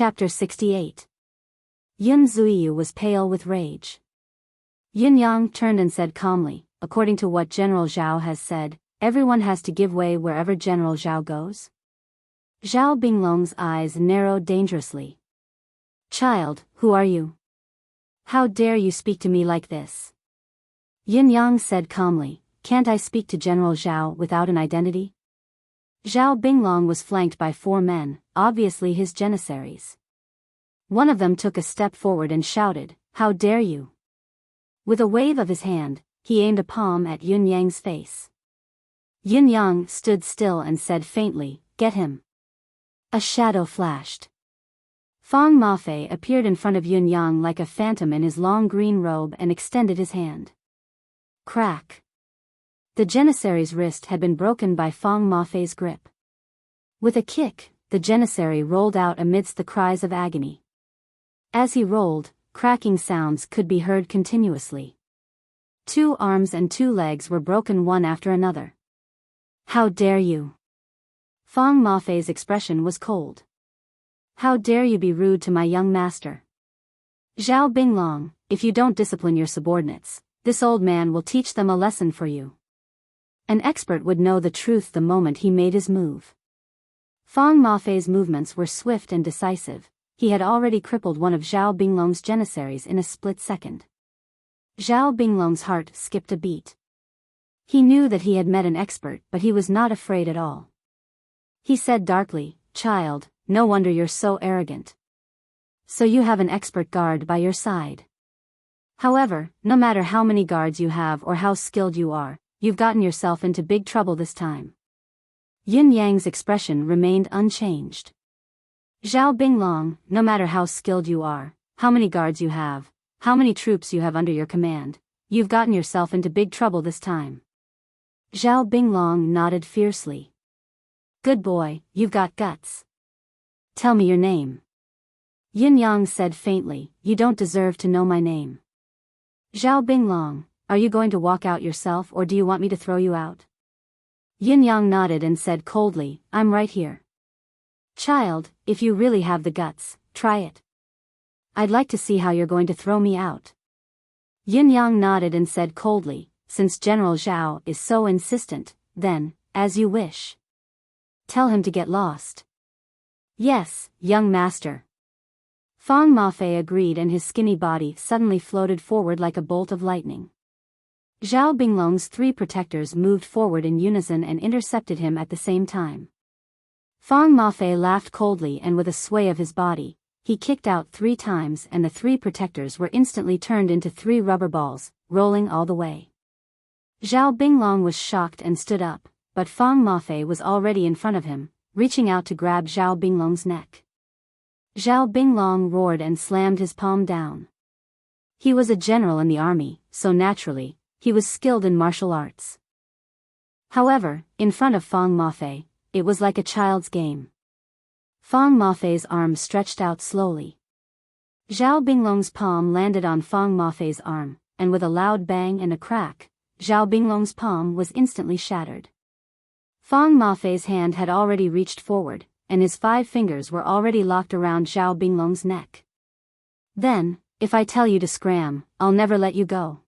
Chapter 68. Yun Zuiyu was pale with rage. Yin Yang turned and said calmly, according to what General Zhao has said, everyone has to give way wherever General Zhao goes? Zhao Binglong's eyes narrowed dangerously. Child, who are you? How dare you speak to me like this? Yin Yang said calmly, can't I speak to General Zhao without an identity? Zhao Binglong was flanked by 4 men, obviously his janissaries. One of them took a step forward and shouted, how dare you? With a wave of his hand, he aimed a palm at Yin Yang's face. Yin Yang stood still and said faintly, get him. A shadow flashed. Fang Mafei appeared in front of Yin Yang like a phantom in his long green robe and extended his hand. Crack. The janissary's wrist had been broken by Fang Mafei's grip. With a kick, the janissary rolled out amidst the cries of agony. As he rolled, cracking sounds could be heard continuously. 2 arms and 2 legs were broken one after another. How dare you? Fang Mafei's expression was cold. How dare you be rude to my young master? Zhao Binglong, if you don't discipline your subordinates, this old man will teach them a lesson for you. An expert would know the truth the moment he made his move. Fang Mafei's movements were swift and decisive. He had already crippled one of Zhao Binglong's janissaries in a split second. Zhao Binglong's heart skipped a beat. He knew that he had met an expert, but he was not afraid at all. He said darkly, child, no wonder you're so arrogant. So you have an expert guard by your side. However, no matter how many guards you have or how skilled you are, you've gotten yourself into big trouble this time. Yin Yang's expression remained unchanged. Zhao Binglong, no matter how skilled you are, how many guards you have, how many troops you have under your command, you've gotten yourself into big trouble this time. Zhao Binglong nodded fiercely. Good boy, you've got guts. Tell me your name. Yin Yang said faintly, you don't deserve to know my name. Zhao Binglong, are you going to walk out yourself or do you want me to throw you out? Yin Yang nodded and said coldly, I'm right here. Child, if you really have the guts, try it. I'd like to see how you're going to throw me out. Yin Yang nodded and said coldly, since General Zhao is so insistent, then, as you wish. Tell him to get lost. Yes, young master. Fang Mafei agreed and his skinny body suddenly floated forward like a bolt of lightning. Zhao Binglong's 3 protectors moved forward in unison and intercepted him at the same time. Fang Mafei laughed coldly and with a sway of his body, he kicked out 3 times and the 3 protectors were instantly turned into 3 rubber balls, rolling all the way. Zhao Binglong was shocked and stood up, but Fang Mafei was already in front of him, reaching out to grab Zhao Binglong's neck. Zhao Binglong roared and slammed his palm down. He was a general in the army, so naturally, he was skilled in martial arts. However, in front of Fang Mafei, it was like a child's game. Fang Mafei's arm stretched out slowly. Zhao Binglong's palm landed on Fang Mafei's arm, and with a loud bang and a crack, Zhao Binglong's palm was instantly shattered. Fang Mafei's hand had already reached forward, and his 5 fingers were already locked around Zhao Binglong's neck. Then, if I tell you to scram, I'll never let you go.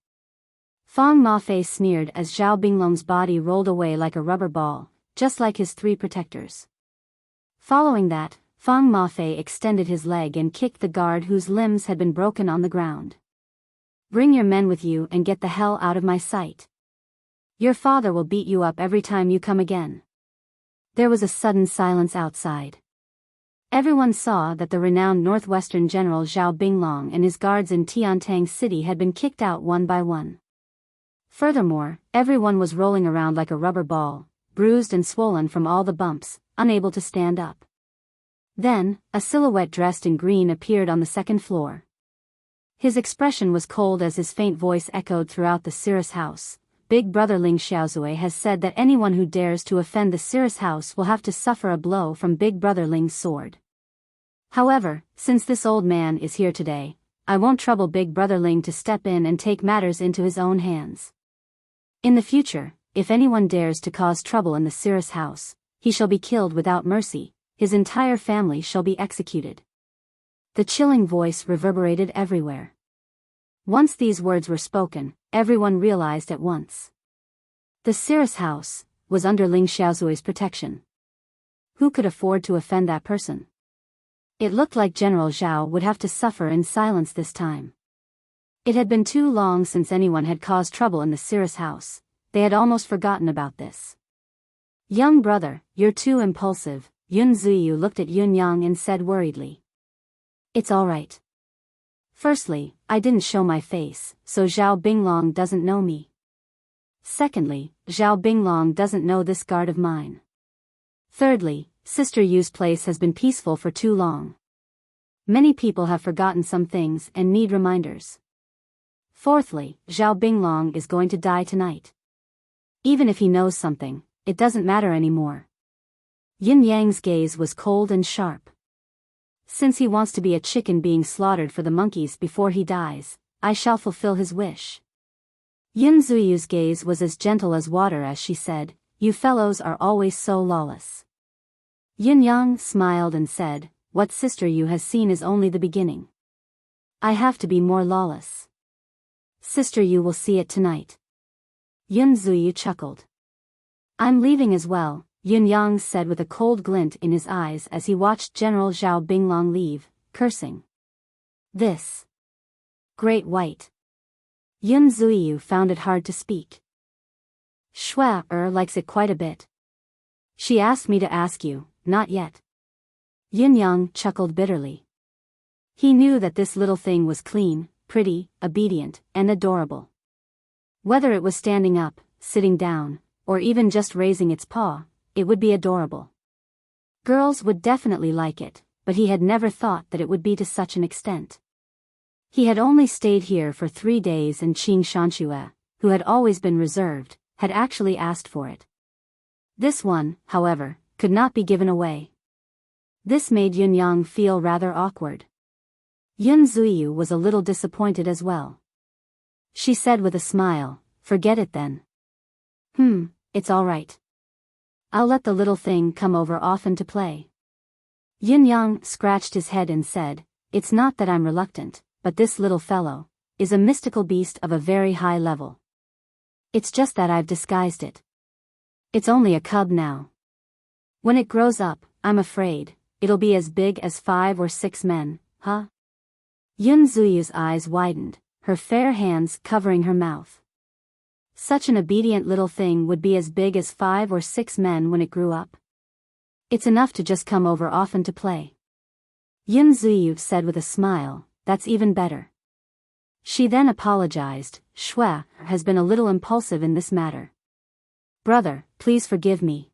Fang Mafei sneered as Zhao Binglong's body rolled away like a rubber ball, just like his 3 protectors. Following that, Fang Mafei extended his leg and kicked the guard whose limbs had been broken on the ground. Bring your men with you and get the hell out of my sight. Your father will beat you up every time you come again. There was a sudden silence outside. Everyone saw that the renowned Northwestern General Zhao Binglong and his guards in Tiantang City had been kicked out one by one. Furthermore, everyone was rolling around like a rubber ball, bruised and swollen from all the bumps, unable to stand up. Then, a silhouette dressed in green appeared on the 2nd floor. His expression was cold as his faint voice echoed throughout the Cirrus house. Big Brother Ling Xiaozui has said that anyone who dares to offend the Cirrus house will have to suffer a blow from Big Brother Ling's sword. However, since this old man is here today, I won't trouble Big Brother Ling to step in and take matters into his own hands. In the future, if anyone dares to cause trouble in the Cirrus house, he shall be killed without mercy, his entire family shall be executed. The chilling voice reverberated everywhere. Once these words were spoken, everyone realized at once. The Cirrus house was under Ling Xiaozui's protection. Who could afford to offend that person? It looked like General Zhao would have to suffer in silence this time. It had been too long since anyone had caused trouble in the Cirrus house. They had almost forgotten about this. Young brother, you're too impulsive, Yun Ziyu looked at Yun Yang and said worriedly. It's all right. Firstly, I didn't show my face, so Zhao Binglong doesn't know me. Secondly, Zhao Binglong doesn't know this guard of mine. Thirdly, Sister Yu's place has been peaceful for too long. Many people have forgotten some things and need reminders. Fourthly, Zhao Binglong is going to die tonight. Even if he knows something, it doesn't matter anymore. Yin Yang's gaze was cold and sharp. Since he wants to be a chicken being slaughtered for the monkeys before he dies, I shall fulfill his wish. Yun Zuyu's gaze was as gentle as water as she said, you fellows are always so lawless. Yin Yang smiled and said, what Sister Yu has seen is only the beginning. I have to be more lawless. Sister Yu will see it tonight. Yun Zuyu chuckled. I'm leaving as well, Yun Yang said with a cold glint in his eyes as he watched General Zhao Binglong leave, cursing. This Great White. Yun Zuyu found it hard to speak. Shua likes it quite a bit. She asked me to ask you, not yet. Yun Yang chuckled bitterly. He knew that this little thing was clean, pretty, obedient, and adorable. Whether it was standing up, sitting down, or even just raising its paw, it would be adorable. Girls would definitely like it, but he had never thought that it would be to such an extent. He had only stayed here for 3 days and Qing Shanxue, who had always been reserved, had actually asked for it. This one, however, could not be given away. This made Yun Yang feel rather awkward. Yun Zuyu was a little disappointed as well. She said with a smile, forget it then. It's all right. I'll let the little thing come over often to play. Yun Yang scratched his head and said, it's not that I'm reluctant, but this little fellow is a mystical beast of a very high level. It's just that I've disguised it. It's only a cub now. When it grows up, I'm afraid, it'll be as big as 5 or 6 men, huh? Yun Zuyu's eyes widened, her fair hands covering her mouth. Such an obedient little thing would be as big as 5 or 6 men when it grew up. It's enough to just come over often to play. Yun Zuyu said with a smile, that's even better. She then apologized, Shue has been a little impulsive in this matter. Brother, please forgive me.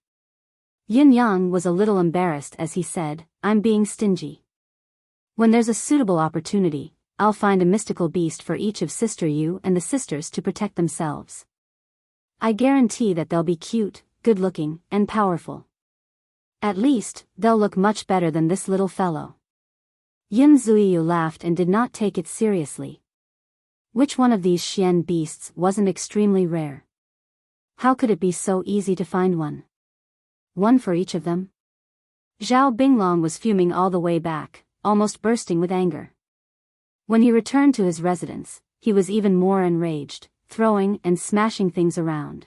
Yun Yang was a little embarrassed as he said, I'm being stingy. When there's a suitable opportunity, I'll find a mystical beast for each of Sister Yu and the sisters to protect themselves. I guarantee that they'll be cute, good-looking, and powerful. At least, they'll look much better than this little fellow. Yun Zuyu laughed and did not take it seriously. Which one of these Xian beasts wasn't extremely rare? How could it be so easy to find one? One for each of them? Zhao Binglong was fuming all the way back, almost bursting with anger. When he returned to his residence, he was even more enraged, throwing and smashing things around.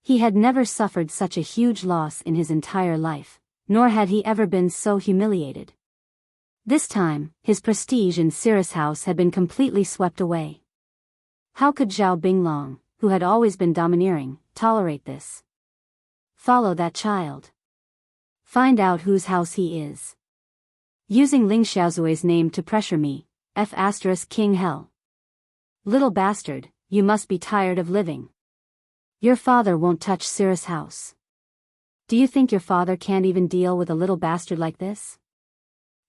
He had never suffered such a huge loss in his entire life, nor had he ever been so humiliated. This time, his prestige in Cirrus House had been completely swept away. How could Zhao Binglong, who had always been domineering, tolerate this? Follow that child. Find out whose house he is. Using Ling Xiaozui's name to pressure me, King Hell. Little bastard, you must be tired of living. Your father won't touch Cirrus House. Do you think your father can't even deal with a little bastard like this?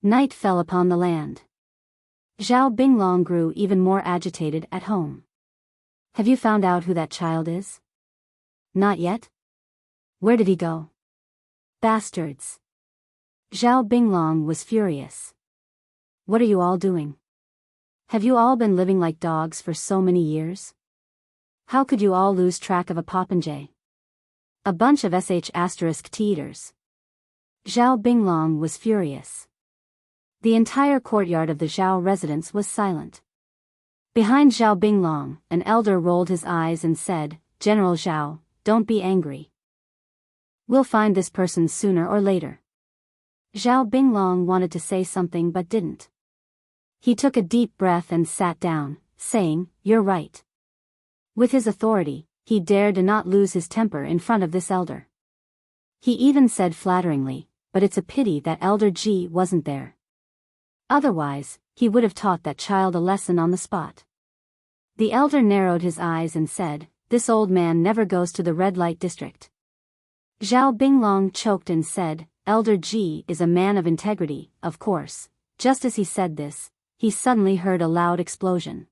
Night fell upon the land. Zhao Binglong grew even more agitated at home. Have you found out who that child is? Not yet? Where did he go? Bastards. Zhao Binglong was furious. What are you all doing? Have you all been living like dogs for so many years? How could you all lose track of a popinjay? A bunch of sh**teeters. Zhao Binglong was furious. The entire courtyard of the Zhao residence was silent. Behind Zhao Binglong, an elder rolled his eyes and said, "General Zhao, don't be angry. We'll find this person sooner or later." Zhao Binglong wanted to say something but didn't. He took a deep breath and sat down, saying, "You're right." With his authority, he dared to not lose his temper in front of this elder. He even said flatteringly, "But it's a pity that Elder Ji wasn't there. Otherwise, he would have taught that child a lesson on the spot." The elder narrowed his eyes and said, "This old man never goes to the red light district." Zhao Binglong choked and said, "Elder Ji is a man of integrity, of course." Just as he said this, he suddenly heard a loud explosion.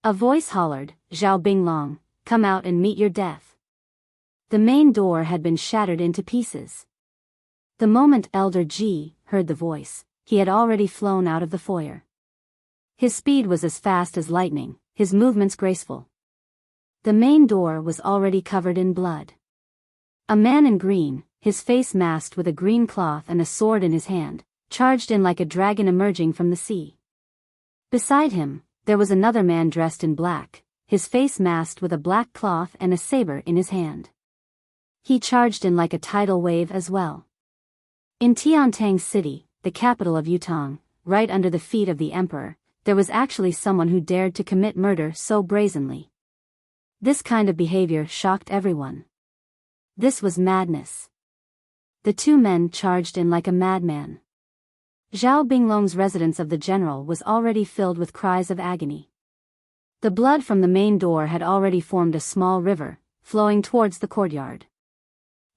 A voice hollered, "Zhao Binglong, come out and meet your death." The main door had been shattered into pieces. The moment Elder Ji heard the voice, he had already flown out of the foyer. His speed was as fast as lightning, his movements graceful. The main door was already covered in blood. A man in green, his face masked with a green cloth and a sword in his hand, charged in like a dragon emerging from the sea. Beside him, there was another man dressed in black, his face masked with a black cloth and a saber in his hand. He charged in like a tidal wave as well. In Tiantang City, the capital of Yutong, right under the feet of the emperor, there was actually someone who dared to commit murder so brazenly. This kind of behavior shocked everyone. This was madness. The two men charged in like a madman. Zhao Binglong's residence of the general was already filled with cries of agony. The blood from the main door had already formed a small river, flowing towards the courtyard.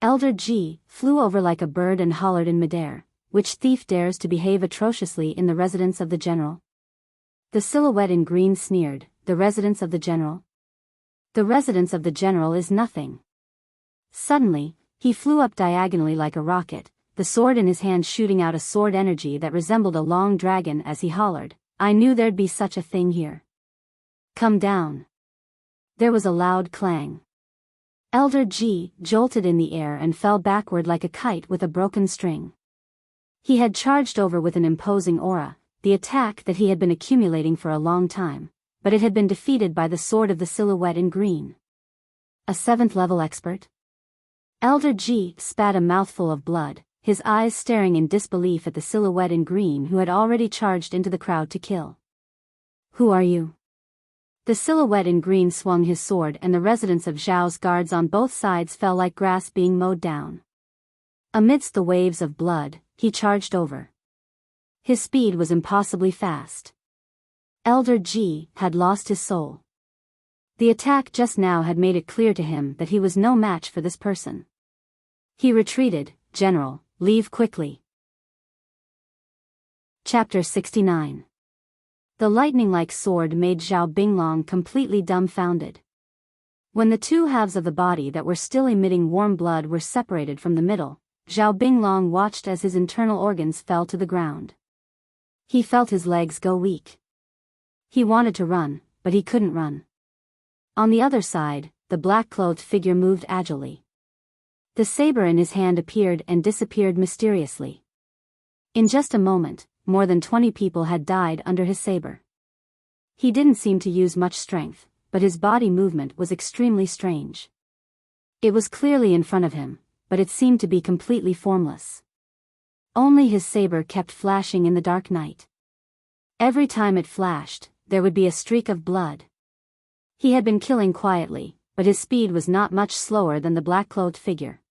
Elder Ji flew over like a bird and hollered in midair, "Which thief dares to behave atrociously in the residence of the general?" The silhouette in green sneered, "The residence of the general? The residence of the general is nothing." Suddenly, he flew up diagonally like a rocket, the sword in his hand shooting out a sword energy that resembled a long dragon as he hollered, "I knew there'd be such a thing here. Come down." There was a loud clang. Elder Ji jolted in the air and fell backward like a kite with a broken string. He had charged over with an imposing aura, the attack that he had been accumulating for a long time, but it had been defeated by the sword of the silhouette in green. A 7th level expert? Elder Ji spat a mouthful of blood, his eyes staring in disbelief at the silhouette in green who had already charged into the crowd to kill. "Who are you?" The silhouette in green swung his sword and the residence of Zhao's guards on both sides fell like grass being mowed down. Amidst the waves of blood, he charged over. His speed was impossibly fast. Elder Ji had lost his soul. The attack just now had made it clear to him that he was no match for this person. He retreated, "General, leave quickly." Chapter 69. The lightning-like sword made Zhao Binglong completely dumbfounded. When the two halves of the body that were still emitting warm blood were separated from the middle, Zhao Binglong watched as his internal organs fell to the ground. He felt his legs go weak. He wanted to run, but he couldn't run. On the other side, the black-clothed figure moved agilely. The saber in his hand appeared and disappeared mysteriously. In just a moment, more than 20 people had died under his saber. He didn't seem to use much strength, but his body movement was extremely strange. It was clearly in front of him, but it seemed to be completely formless. Only his saber kept flashing in the dark night. Every time it flashed, there would be a streak of blood. He had been killing quietly, but his speed was not much slower than the black-clothed figure.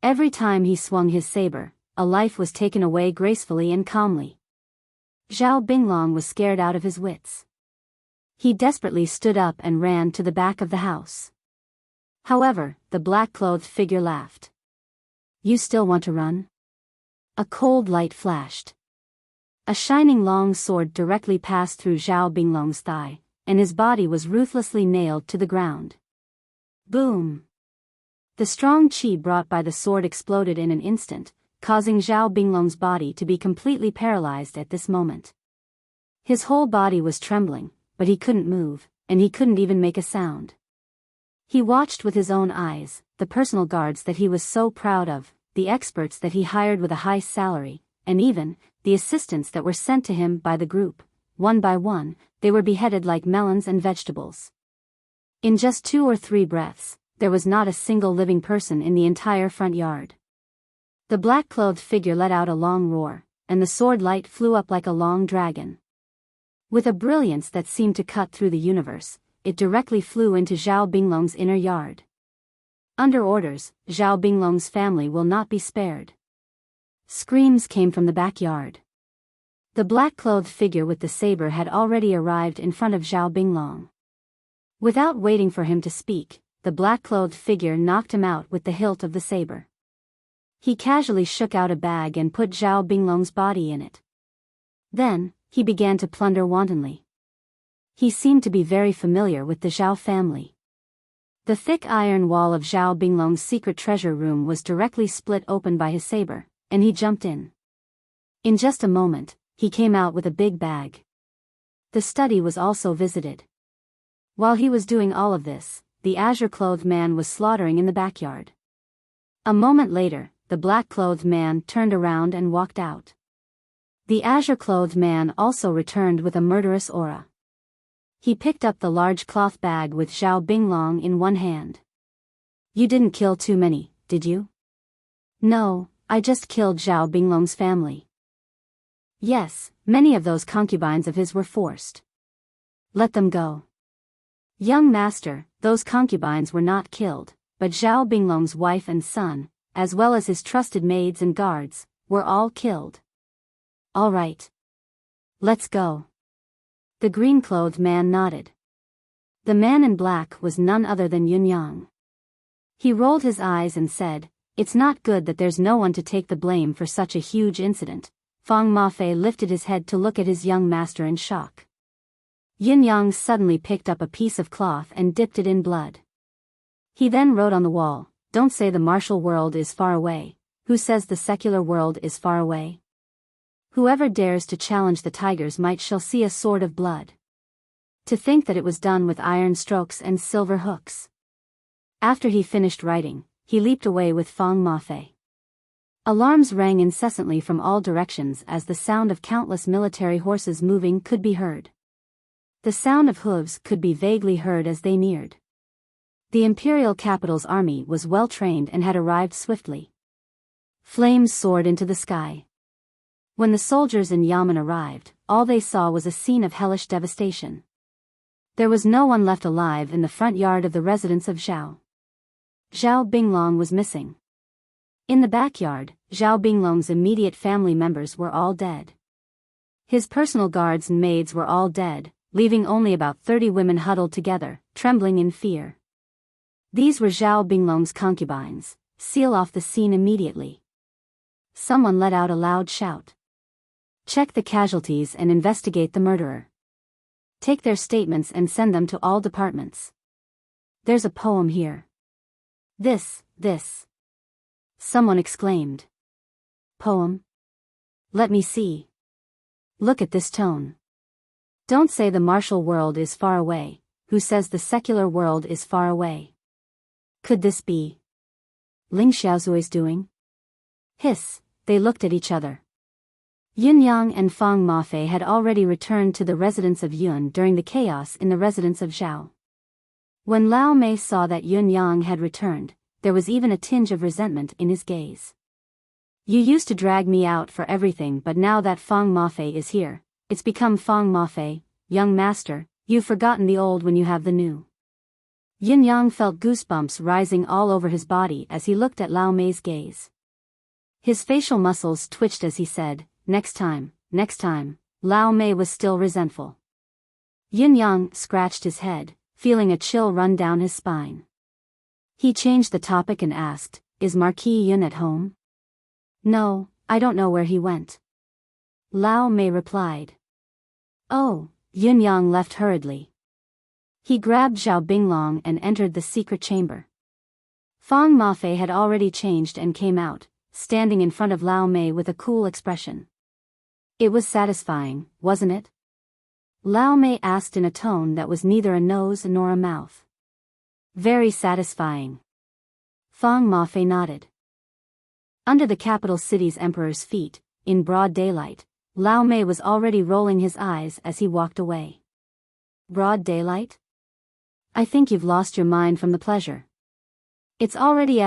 Every time he swung his saber, a life was taken away gracefully and calmly. Zhao Binglong was scared out of his wits. He desperately stood up and ran to the back of the house. However, the black-clothed figure laughed. "You still want to run?" A cold light flashed. A shining long sword directly passed through Zhao Binglong's thigh, and his body was ruthlessly nailed to the ground. Boom! The strong qi brought by the sword exploded in an instant, causing Zhao Binglong's body to be completely paralyzed at this moment. His whole body was trembling, but he couldn't move, and he couldn't even make a sound. He watched with his own eyes, the personal guards that he was so proud of, the experts that he hired with a high salary, and even the assistants that were sent to him by the group, one by one, they were beheaded like melons and vegetables. In just 2 or 3 breaths, there was not a single living person in the entire front yard. The black-clothed figure let out a long roar, and the sword light flew up like a long dragon. With a brilliance that seemed to cut through the universe, it directly flew into Zhao Binglong's inner yard. Under orders, Zhao Binglong's family will not be spared. Screams came from the backyard. The black-clothed figure with the saber had already arrived in front of Zhao Binglong. Without waiting for him to speak, the black-clothed figure knocked him out with the hilt of the saber. He casually shook out a bag and put Zhao Binglong's body in it. Then, he began to plunder wantonly. He seemed to be very familiar with the Zhao family. The thick iron wall of Zhao Binglong's secret treasure room was directly split open by his saber, and he jumped in. In just a moment, he came out with a big bag. The study was also visited. While he was doing all of this, the azure-clothed man was slaughtering in the backyard. A moment later, the black-clothed man turned around and walked out. The azure-clothed man also returned with a murderous aura. He picked up the large cloth bag with Zhao Binglong in one hand. "You didn't kill too many, did you?" "No, I just killed Zhao Binglong's family." "Yes, many of those concubines of his were forced." "Let them go." "Young master, those concubines were not killed, but Zhao Binglong's wife and son, as well as his trusted maids and guards, were all killed." "All right. Let's go." The green-clothed man nodded. The man in black was none other than Yunyang. He rolled his eyes and said, "It's not good that there's no one to take the blame for such a huge incident." Fang Mafei lifted his head to look at his young master in shock. Yunyang suddenly picked up a piece of cloth and dipped it in blood. He then wrote on the wall, "Don't say the martial world is far away. Who says the secular world is far away? Whoever dares to challenge the tiger's might shall see a sword of blood." To think that it was done with iron strokes and silver hooks. After he finished writing, he leaped away with Fang Mafei. Alarms rang incessantly from all directions as the sound of countless military horses moving could be heard. The sound of hooves could be vaguely heard as they neared. The imperial capital's army was well trained and had arrived swiftly. Flames soared into the sky. When the soldiers in Yamen arrived, all they saw was a scene of hellish devastation. There was no one left alive in the front yard of the residence of Zhao. Zhao Binglong was missing. In the backyard, Zhao Binglong's immediate family members were all dead. His personal guards and maids were all dead, leaving only about 30 women huddled together, trembling in fear. These were Zhao Binglong's concubines. "Seal off the scene immediately." Someone let out a loud shout. "Check the casualties and investigate the murderer. Take their statements and send them to all departments. There's a poem here." This. Someone exclaimed. "Poem? Let me see. Look at this tone. Don't say the martial world is far away. Who says the secular world is far away? Could this be Ling Xiaozui's doing?" Hiss, they looked at each other. Yunyang and Fang Mafei had already returned to the residence of Yun during the chaos in the residence of Zhao. When Lao Mei saw that Yunyang had returned, there was even a tinge of resentment in his gaze. "You used to drag me out for everything, but now that Fang Mafei is here, it's become Fang Mafei. Young master, you've forgotten the old when you have the new." Yunyang felt goosebumps rising all over his body as he looked at Lao Mei's gaze. His facial muscles twitched as he said, next time. Lao Mei was still resentful. Yunyang scratched his head, feeling a chill run down his spine. He changed the topic and asked, "Is Marquis Yun at home?" "No, I don't know where he went." Lao Mei replied. "Oh." Yunyang left hurriedly. He grabbed Zhao Binglong and entered the secret chamber. Fang Mafei had already changed and came out, standing in front of Lao Mei with a cool expression. "It was satisfying, wasn't it?" Lao Mei asked in a tone that was neither a nose nor a mouth. "Very satisfying." Fang Mafei nodded. Under the capital city's emperor's feet, in broad daylight, Lao Mei was already rolling his eyes as he walked away. Broad daylight? I think you've lost your mind from the pleasure. It's already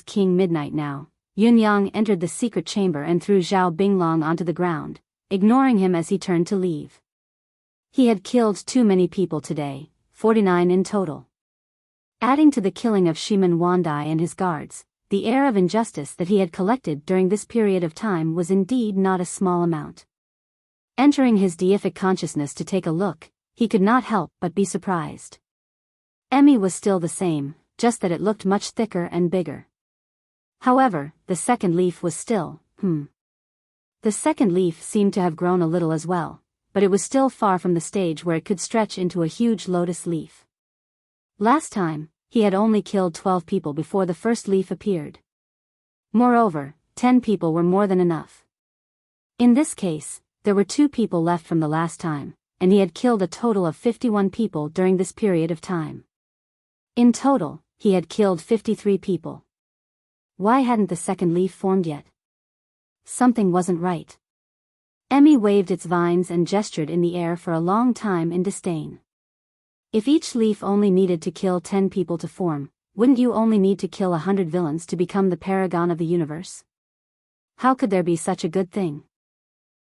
King midnight now. Yun Yang entered the secret chamber and threw Zhao Binglong onto the ground, ignoring him as he turned to leave. He had killed too many people today, 49 in total. Adding to the killing of Shiman Wandai and his guards, the air of injustice that he had collected during this period of time was indeed not a small amount. Entering his deific consciousness to take a look, he could not help but be surprised. Emmy was still the same, just that it looked much thicker and bigger. However, the second leaf was still, The second leaf seemed to have grown a little as well, but it was still far from the stage where it could stretch into a huge lotus leaf. Last time, he had only killed 12 people before the first leaf appeared. Moreover, 10 people were more than enough. In this case, there were 2 people left from the last time, and he had killed a total of 51 people during this period of time. In total, he had killed 53 people. Why hadn't the second leaf formed yet? Something wasn't right. Emmy waved its vines and gestured in the air for a long time in disdain. If each leaf only needed to kill 10 people to form, wouldn't you only need to kill 100 villains to become the paragon of the universe? How could there be such a good thing?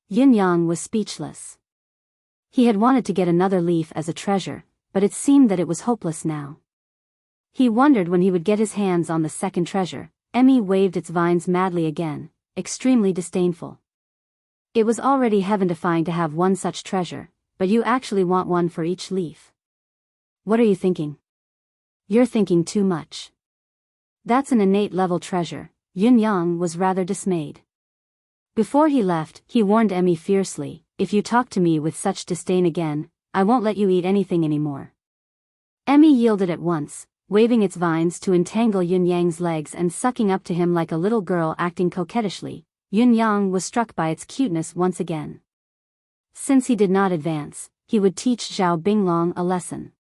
Yin Yang was speechless. He had wanted to get another leaf as a treasure, but it seemed that it was hopeless now. He wondered when he would get his hands on the second treasure. Emmy waved its vines madly again, extremely disdainful. It was already heaven-defying to have one such treasure, but you actually want one for each leaf. What are you thinking? You're thinking too much. That's an innate level treasure. Yin Yang was rather dismayed. Before he left, he warned Emmy fiercely, if you talk to me with such disdain again, I won't let you eat anything anymore. Emmy yielded at once, waving its vines to entangle Yin Yang's legs and sucking up to him like a little girl acting coquettishly. Yin Yang was struck by its cuteness once again. Since he did not advance, he would teach Zhao Binglong a lesson.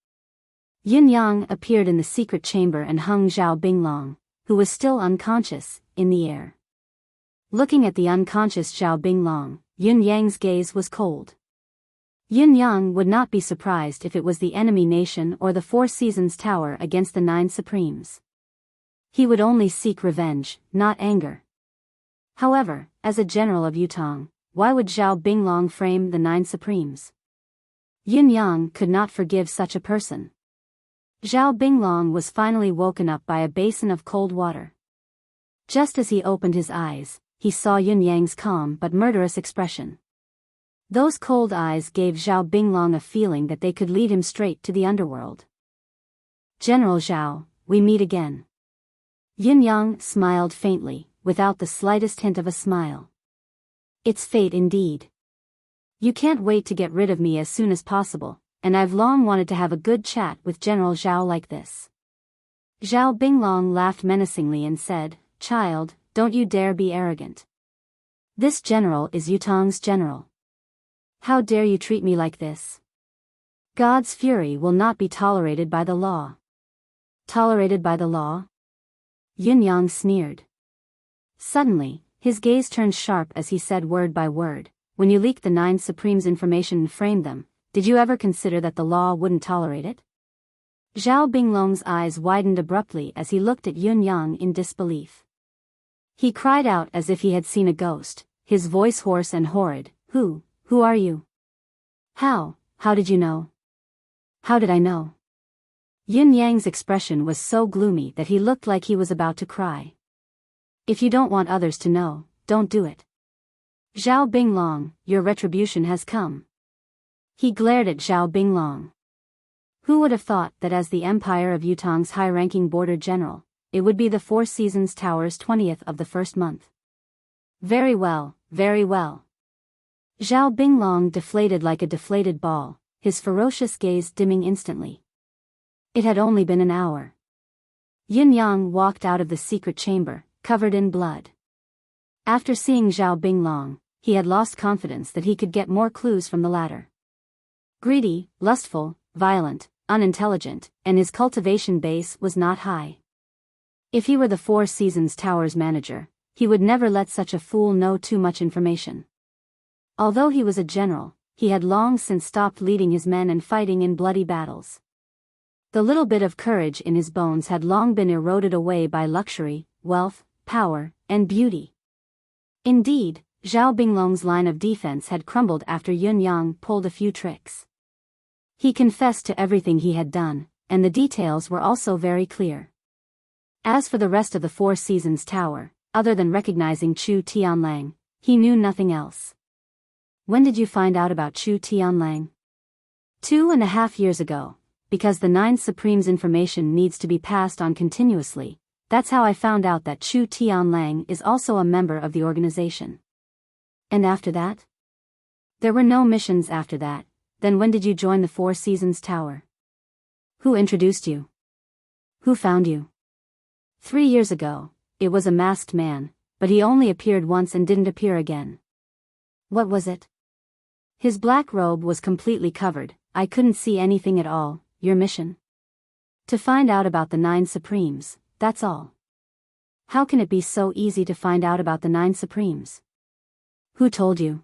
Yin Yang appeared in the secret chamber and hung Zhao Binglong, who was still unconscious, in the air. Looking at the unconscious Zhao Binglong, Yin Yang's gaze was cold. Yin Yang would not be surprised if it was the enemy nation or the Four Seasons Tower against the 9 Supremes. He would only seek revenge, not anger. However, as a general of Yutong, why would Zhao Binglong frame the 9 Supremes? Yin Yang could not forgive such a person. Zhao Binglong was finally woken up by a basin of cold water. Just as he opened his eyes, he saw Yin Yang's calm but murderous expression. Those cold eyes gave Zhao Binglong a feeling that they could lead him straight to the underworld. General Zhao, we meet again. Yin Yang smiled faintly, without the slightest hint of a smile. It's fate indeed. You can't wait to get rid of me as soon as possible, and I've long wanted to have a good chat with General Zhao like this. Zhao Binglong laughed menacingly and said, Child, don't you dare be arrogant. This general is Yutong's general. How dare you treat me like this? God's fury will not be tolerated by the law. Tolerated by the law? Yin Yang sneered. Suddenly, his gaze turned sharp as he said word by word, when you leaked the 9 Supremes' information and framed them, did you ever consider that the law wouldn't tolerate it? Zhao Binglong's eyes widened abruptly as he looked at Yin Yang in disbelief. He cried out as if he had seen a ghost, his voice hoarse and horrid, Who are you? How did you know? How did I know? Yin Yang's expression was so gloomy that he looked like he was about to cry. If you don't want others to know, don't do it. Zhao Binglong, your retribution has come. He glared at Zhao Binglong. Who would have thought that as the Empire of Yutong's high-ranking border general, it would be the Four Seasons Tower's 20th of the first month? Very well, very well. Zhao Binglong deflated like a deflated ball, his ferocious gaze dimming instantly. It had only been an hour. Yin Yang walked out of the secret chamber, covered in blood. After seeing Zhao Binglong, he had lost confidence that he could get more clues from the latter. Greedy, lustful, violent, unintelligent, and his cultivation base was not high. If he were the Four Seasons Tower's manager, he would never let such a fool know too much information. Although he was a general, he had long since stopped leading his men and fighting in bloody battles. The little bit of courage in his bones had long been eroded away by luxury, wealth, power, and beauty. Indeed, Zhao Binglong's line of defense had crumbled after Yun Yang pulled a few tricks. He confessed to everything he had done, and the details were also very clear. As for the rest of the Four Seasons Tower, other than recognizing Chu Tianlang, he knew nothing else. When did you find out about Chu Tianlang? 2.5 years ago, because the Nine Supremes' information needs to be passed on continuously. That's how I found out that Chu Tianlang is also a member of the organization. And after that? There were no missions after that. Then when did you join the Four Seasons Tower? Who introduced you? Who found you? 3 years ago, it was a masked man, but he only appeared once and didn't appear again. What was it? His black robe was completely covered, I couldn't see anything at all. Your mission? To find out about the Nine Supremes, that's all. How can it be so easy to find out about the Nine Supremes? Who told you?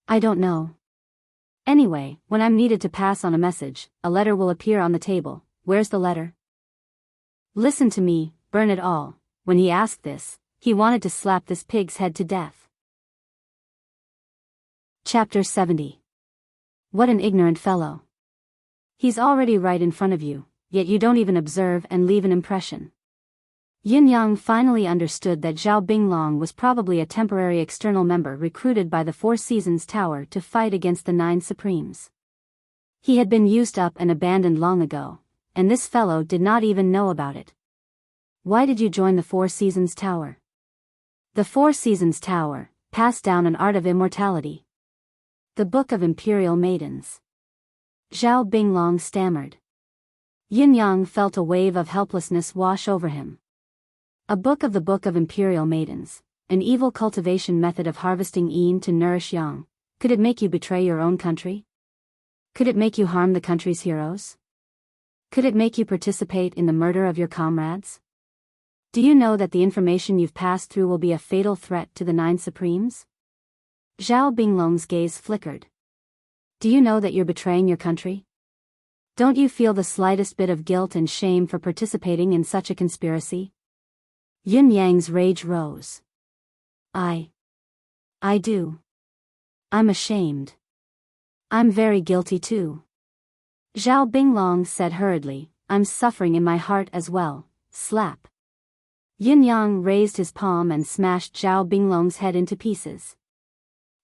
I don't know. Anyway, when I'm needed to pass on a message, a letter will appear on the table. Where's the letter? Listen to me, burn it all. When he asked this, he wanted to slap this pig's head to death. Chapter 70. What an ignorant fellow. He's already right in front of you, yet you don't even observe and leave an impression. Yin Yang finally understood that Zhao Binglong was probably a temporary external member recruited by the Four Seasons Tower to fight against the Nine Supremes. He had been used up and abandoned long ago, and this fellow did not even know about it. Why did you join the Four Seasons Tower? The Four Seasons Tower passed down an art of immortality. The Book of Imperial Maidens. Zhao Binglong stammered. Yin Yang felt a wave of helplessness wash over him. A book of the Book of Imperial Maidens, an evil cultivation method of harvesting yin to nourish yang. Could it make you betray your own country? Could it make you harm the country's heroes? Could it make you participate in the murder of your comrades? Do you know that the information you've passed through will be a fatal threat to the Nine Supremes? Zhao Binglong's gaze flickered. Do you know that you're betraying your country? Don't you feel the slightest bit of guilt and shame for participating in such a conspiracy? Yin Yang's rage rose. I do. I'm ashamed. I'm very guilty too. Zhao Binglong said hurriedly, I'm suffering in my heart as well. Slap. Yin Yang raised his palm and smashed Zhao Binglong's head into pieces.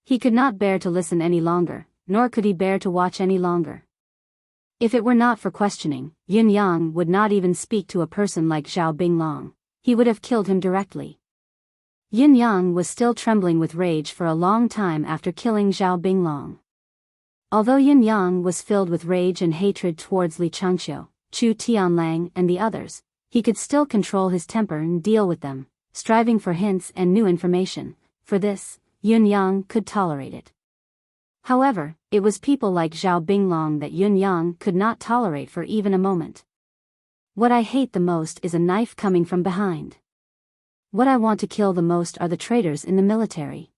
He could not bear to listen any longer, nor could he bear to watch any longer. If it were not for questioning, Yin Yang would not even speak to a person like Zhao Binglong. He would have killed him directly. Yin Yang was still trembling with rage for a long time after killing Zhao Binglong. Although Yin Yang was filled with rage and hatred towards Li Changqiu, Chu Tianlang and the others, he could still control his temper and deal with them, striving for hints and new information. For this, Yin Yang could tolerate it. However, it was people like Zhao Binglong that Yin Yang could not tolerate for even a moment. What I hate the most is a knife coming from behind. What I want to kill the most are the traitors in the military.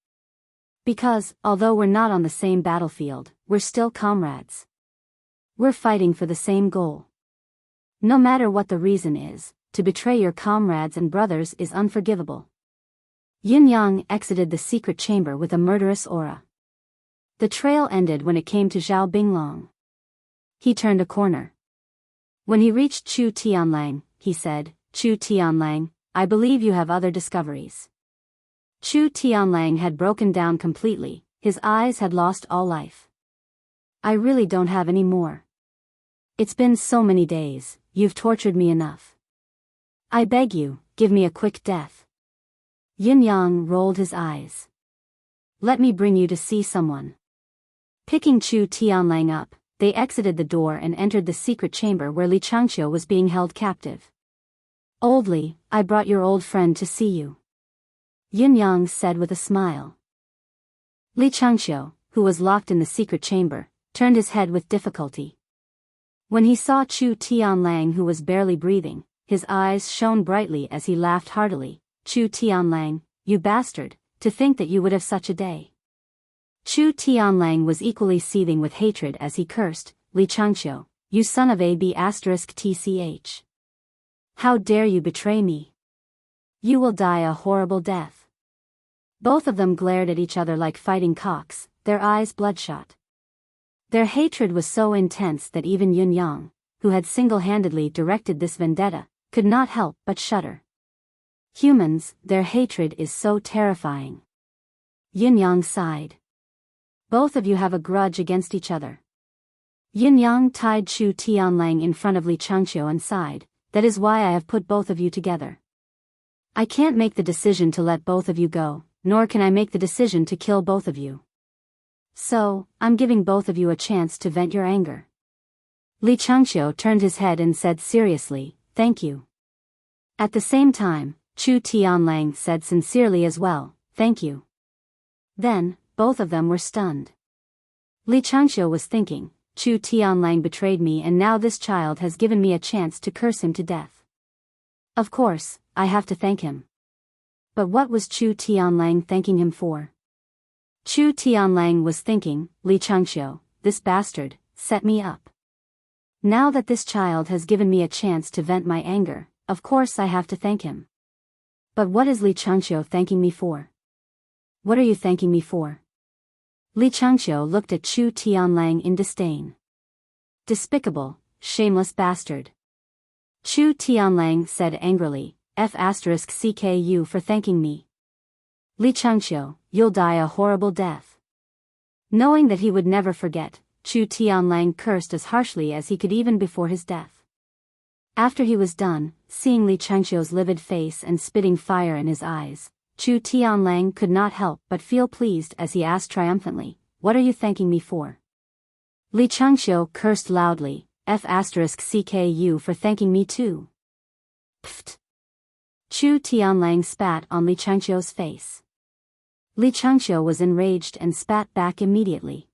Because, although we're not on the same battlefield, we're still comrades. We're fighting for the same goal. No matter what the reason is, to betray your comrades and brothers is unforgivable. Yin Yang exited the secret chamber with a murderous aura. The trail ended when it came to Zhao Binglong. He turned a corner. When he reached Chu Tianlang, he said, Chu Tianlang, I believe you have other discoveries. Chu Tianlang had broken down completely, his eyes had lost all life. I really don't have any more. It's been so many days, you've tortured me enough. I beg you, give me a quick death. Yin Yang rolled his eyes. Let me bring you to see someone. Picking Chu Tianlang up, they exited the door and entered the secret chamber where Li Changqiu was being held captive. Old Li, I brought your old friend to see you. Yin Yang said with a smile. Li Changqiu, who was locked in the secret chamber, turned his head with difficulty. When he saw Chu Tianlang, who was barely breathing, his eyes shone brightly as he laughed heartily. Chu Tianlang, you bastard, to think that you would have such a day. Chu Tianlang was equally seething with hatred as he cursed, Li Changqiu, you son of a b*tch. How dare you betray me? You will die a horrible death. Both of them glared at each other like fighting cocks, their eyes bloodshot. Their hatred was so intense that even Yun Yang, who had single-handedly directed this vendetta, could not help but shudder. Humans, their hatred is so terrifying. Yun Yang sighed. Both of you have a grudge against each other. Yun Yang tied Chu Tianlang in front of Li Changqiu and sighed, that is why I have put both of you together. I can't make the decision to let both of you go, nor can I make the decision to kill both of you. So, I'm giving both of you a chance to vent your anger. Li Changqiu turned his head and said seriously, thank you. At the same time, Chu Tianlang said sincerely as well, thank you. Then, both of them were stunned. Li Changqiu was thinking, Chu Tianlang betrayed me and now this child has given me a chance to curse him to death. Of course, I have to thank him. But what was Chu Tianlang thanking him for? Chu Tianlang was thinking, Li Changqiu, this bastard, set me up. Now that this child has given me a chance to vent my anger, of course I have to thank him. But what is Li Changqiu thanking me for? What are you thanking me for? Li Changqiu looked at Chu Tianlang in disdain. Despicable, shameless bastard. Chu Tianlang said angrily, F***CKU for thanking me. Li Changqiu, you'll die a horrible death. Knowing that he would never forget, Chu Tianlang cursed as harshly as he could even before his death. After he was done, seeing Li Changqiu's livid face and spitting fire in his eyes, Chu Tianlang could not help but feel pleased as he asked triumphantly, what are you thanking me for? Li Changqiu cursed loudly, F***CKU for thanking me too. Pfft. Chu Tianlang spat on Li Changqiu's face. Li Changqiu was enraged and spat back immediately.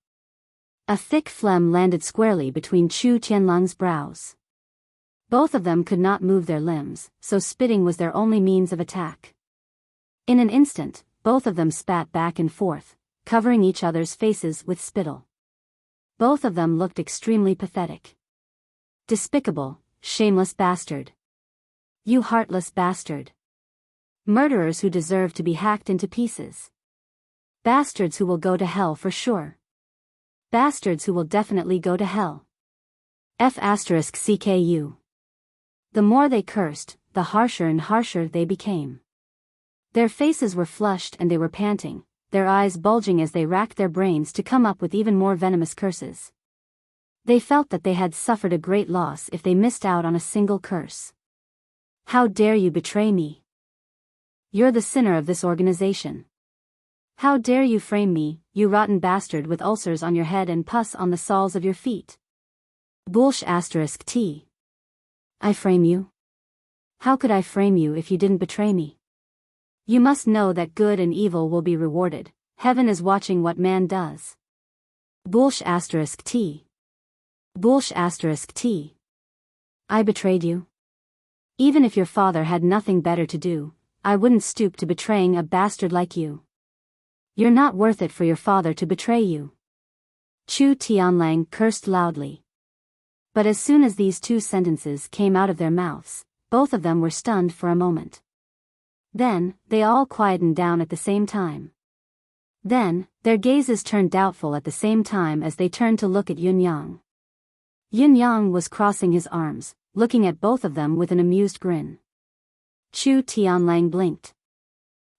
A thick phlegm landed squarely between Chu Tianlang's brows. Both of them could not move their limbs, so spitting was their only means of attack. In an instant, both of them spat back and forth, covering each other's faces with spittle. Both of them looked extremely pathetic. Despicable, shameless bastard. You heartless bastard. Murderers who deserve to be hacked into pieces. Bastards who will go to hell for sure. Bastards who will definitely go to hell. F***CKU. The more they cursed, the harsher and harsher they became. Their faces were flushed and they were panting, their eyes bulging as they racked their brains to come up with even more venomous curses. They felt that they had suffered a great loss if they missed out on a single curse. How dare you betray me? You're the sinner of this organization. How dare you frame me, you rotten bastard with ulcers on your head and pus on the soles of your feet? T. I frame you? How could I frame you if you didn't betray me? You must know that good and evil will be rewarded. Heaven is watching what man does. T. T. I betrayed you. Even if your father had nothing better to do, I wouldn't stoop to betraying a bastard like you. You're not worth it for your father to betray you. Chu Tianlang cursed loudly. But as soon as these two sentences came out of their mouths, both of them were stunned for a moment. Then, they all quietened down at the same time. Then, their gazes turned doubtful at the same time as they turned to look at Yun Yang. Yun Yang was crossing his arms, looking at both of them with an amused grin. Chu Tianlang blinked.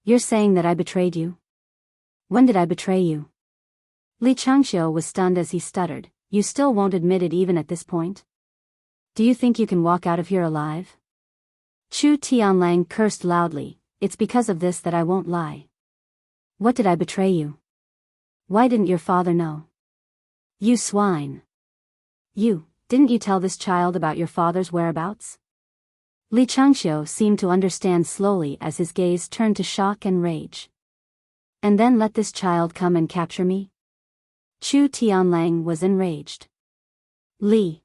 You're saying that I betrayed you? When did I betray you? Li Changqiu was stunned as he stuttered, you still won't admit it even at this point? Do you think you can walk out of here alive? Chu Tianlang cursed loudly, it's because of this that I won't lie. What did I betray you? Why didn't your father know? You swine. Didn't you tell this child about your father's whereabouts? Li Changqiu seemed to understand slowly as his gaze turned to shock and rage. And then let this child come and capture me? Chu Tianlang was enraged. Li.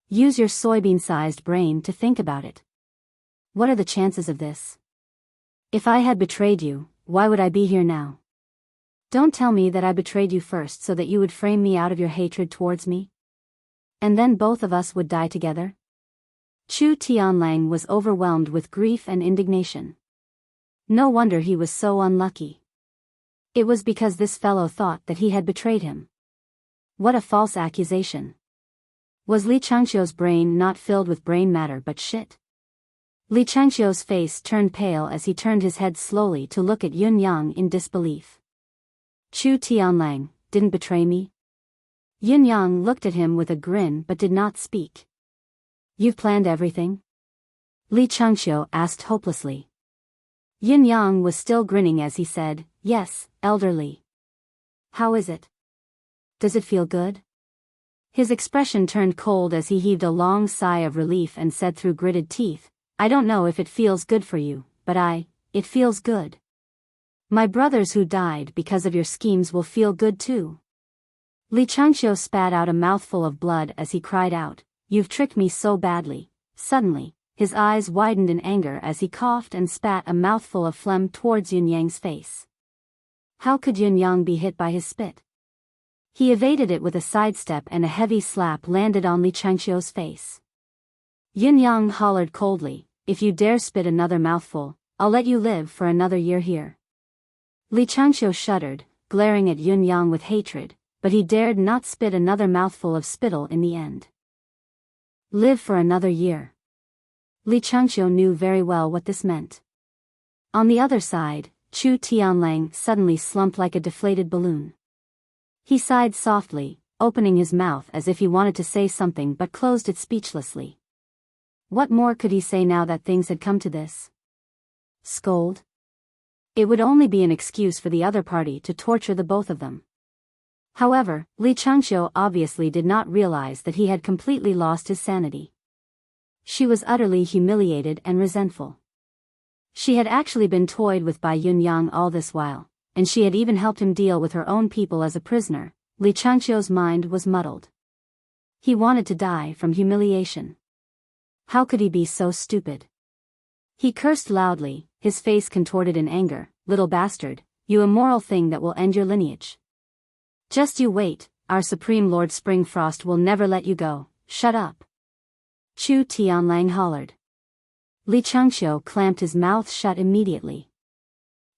Use your soybean-sized brain to think about it. What are the chances of this? If I had betrayed you, why would I be here now? Don't tell me that I betrayed you first so that you would frame me out of your hatred towards me? And then both of us would die together? Chu Tianlang was overwhelmed with grief and indignation. No wonder he was so unlucky. It was because this fellow thought that he had betrayed him. What a false accusation. Was Li Changqiu's brain not filled with brain matter but shit? Li Changqiu's face turned pale as he turned his head slowly to look at Yun Yang in disbelief. Chu Tianlang didn't betray me? Yun Yang looked at him with a grin but did not speak. You've planned everything? Li Changqiu asked hopelessly. Yun Yang was still grinning as he said, Yes, Elder Li. How is it? Does it feel good? His expression turned cold as he heaved a long sigh of relief and said through gritted teeth, I don't know if it feels good for you, but it feels good. My brothers who died because of your schemes will feel good too. Li Changqiu spat out a mouthful of blood as he cried out, You've tricked me so badly. Suddenly, his eyes widened in anger as he coughed and spat a mouthful of phlegm towards Yun Yang's face. How could Yun Yang be hit by his spit? He evaded it with a sidestep and a heavy slap landed on Li Changqiu's face. Yun Yang hollered coldly, If you dare spit another mouthful, I'll let you live for another year here. Li Changqiu shuddered, glaring at Yun Yang with hatred, but he dared not spit another mouthful of spittle in the end. Live for another year. Li Changqiu knew very well what this meant. On the other side, Chu Tianlang suddenly slumped like a deflated balloon. He sighed softly, opening his mouth as if he wanted to say something but closed it speechlessly. What more could he say now that things had come to this? Scold? It would only be an excuse for the other party to torture the both of them. However, Li Changqiu obviously did not realize that he had completely lost his sanity. She was utterly humiliated and resentful. She had actually been toyed with by Yun Yang all this while, and she had even helped him deal with her own people as a prisoner. Li Changqiu's mind was muddled. He wanted to die from humiliation. How could he be so stupid? He cursed loudly, his face contorted in anger, Little bastard, you immoral thing that will end your lineage. Just you wait, our Supreme Lord Springfrost will never let you go, shut up. Chu Tianlang hollered. Li Changqiu clamped his mouth shut immediately.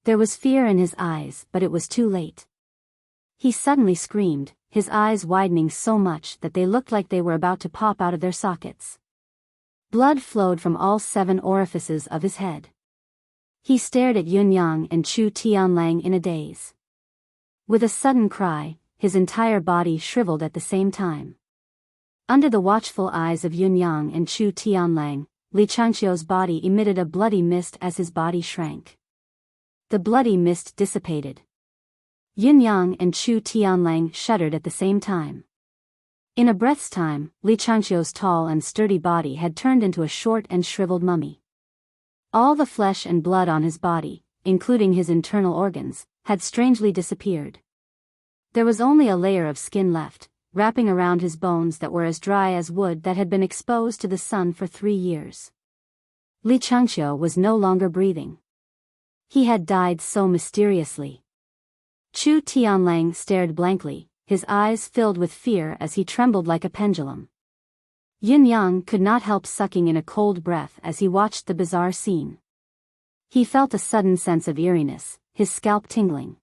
There was fear in his eyes, but it was too late. He suddenly screamed, his eyes widening so much that they looked like they were about to pop out of their sockets. Blood flowed from all 7 orifices of his head. He stared at Yun Yang and Chu Tianlang in a daze. With a sudden cry, his entire body shriveled at the same time. Under the watchful eyes of Yun Yang and Chu Tianlang, Li Changqiu's body emitted a bloody mist as his body shrank. The bloody mist dissipated. Yun Yang and Chu Tianlang shuddered at the same time. In a breath's time, Li Changqiu's tall and sturdy body had turned into a short and shriveled mummy. All the flesh and blood on his body, including his internal organs, had strangely disappeared. There was only a layer of skin left, wrapping around his bones that were as dry as wood that had been exposed to the sun for 3 years. Li Changqiu was no longer breathing. He had died so mysteriously. Chu Tianlang stared blankly, his eyes filled with fear as he trembled like a pendulum. Yun Yang could not help sucking in a cold breath as he watched the bizarre scene. He felt a sudden sense of eeriness, his scalp tingling.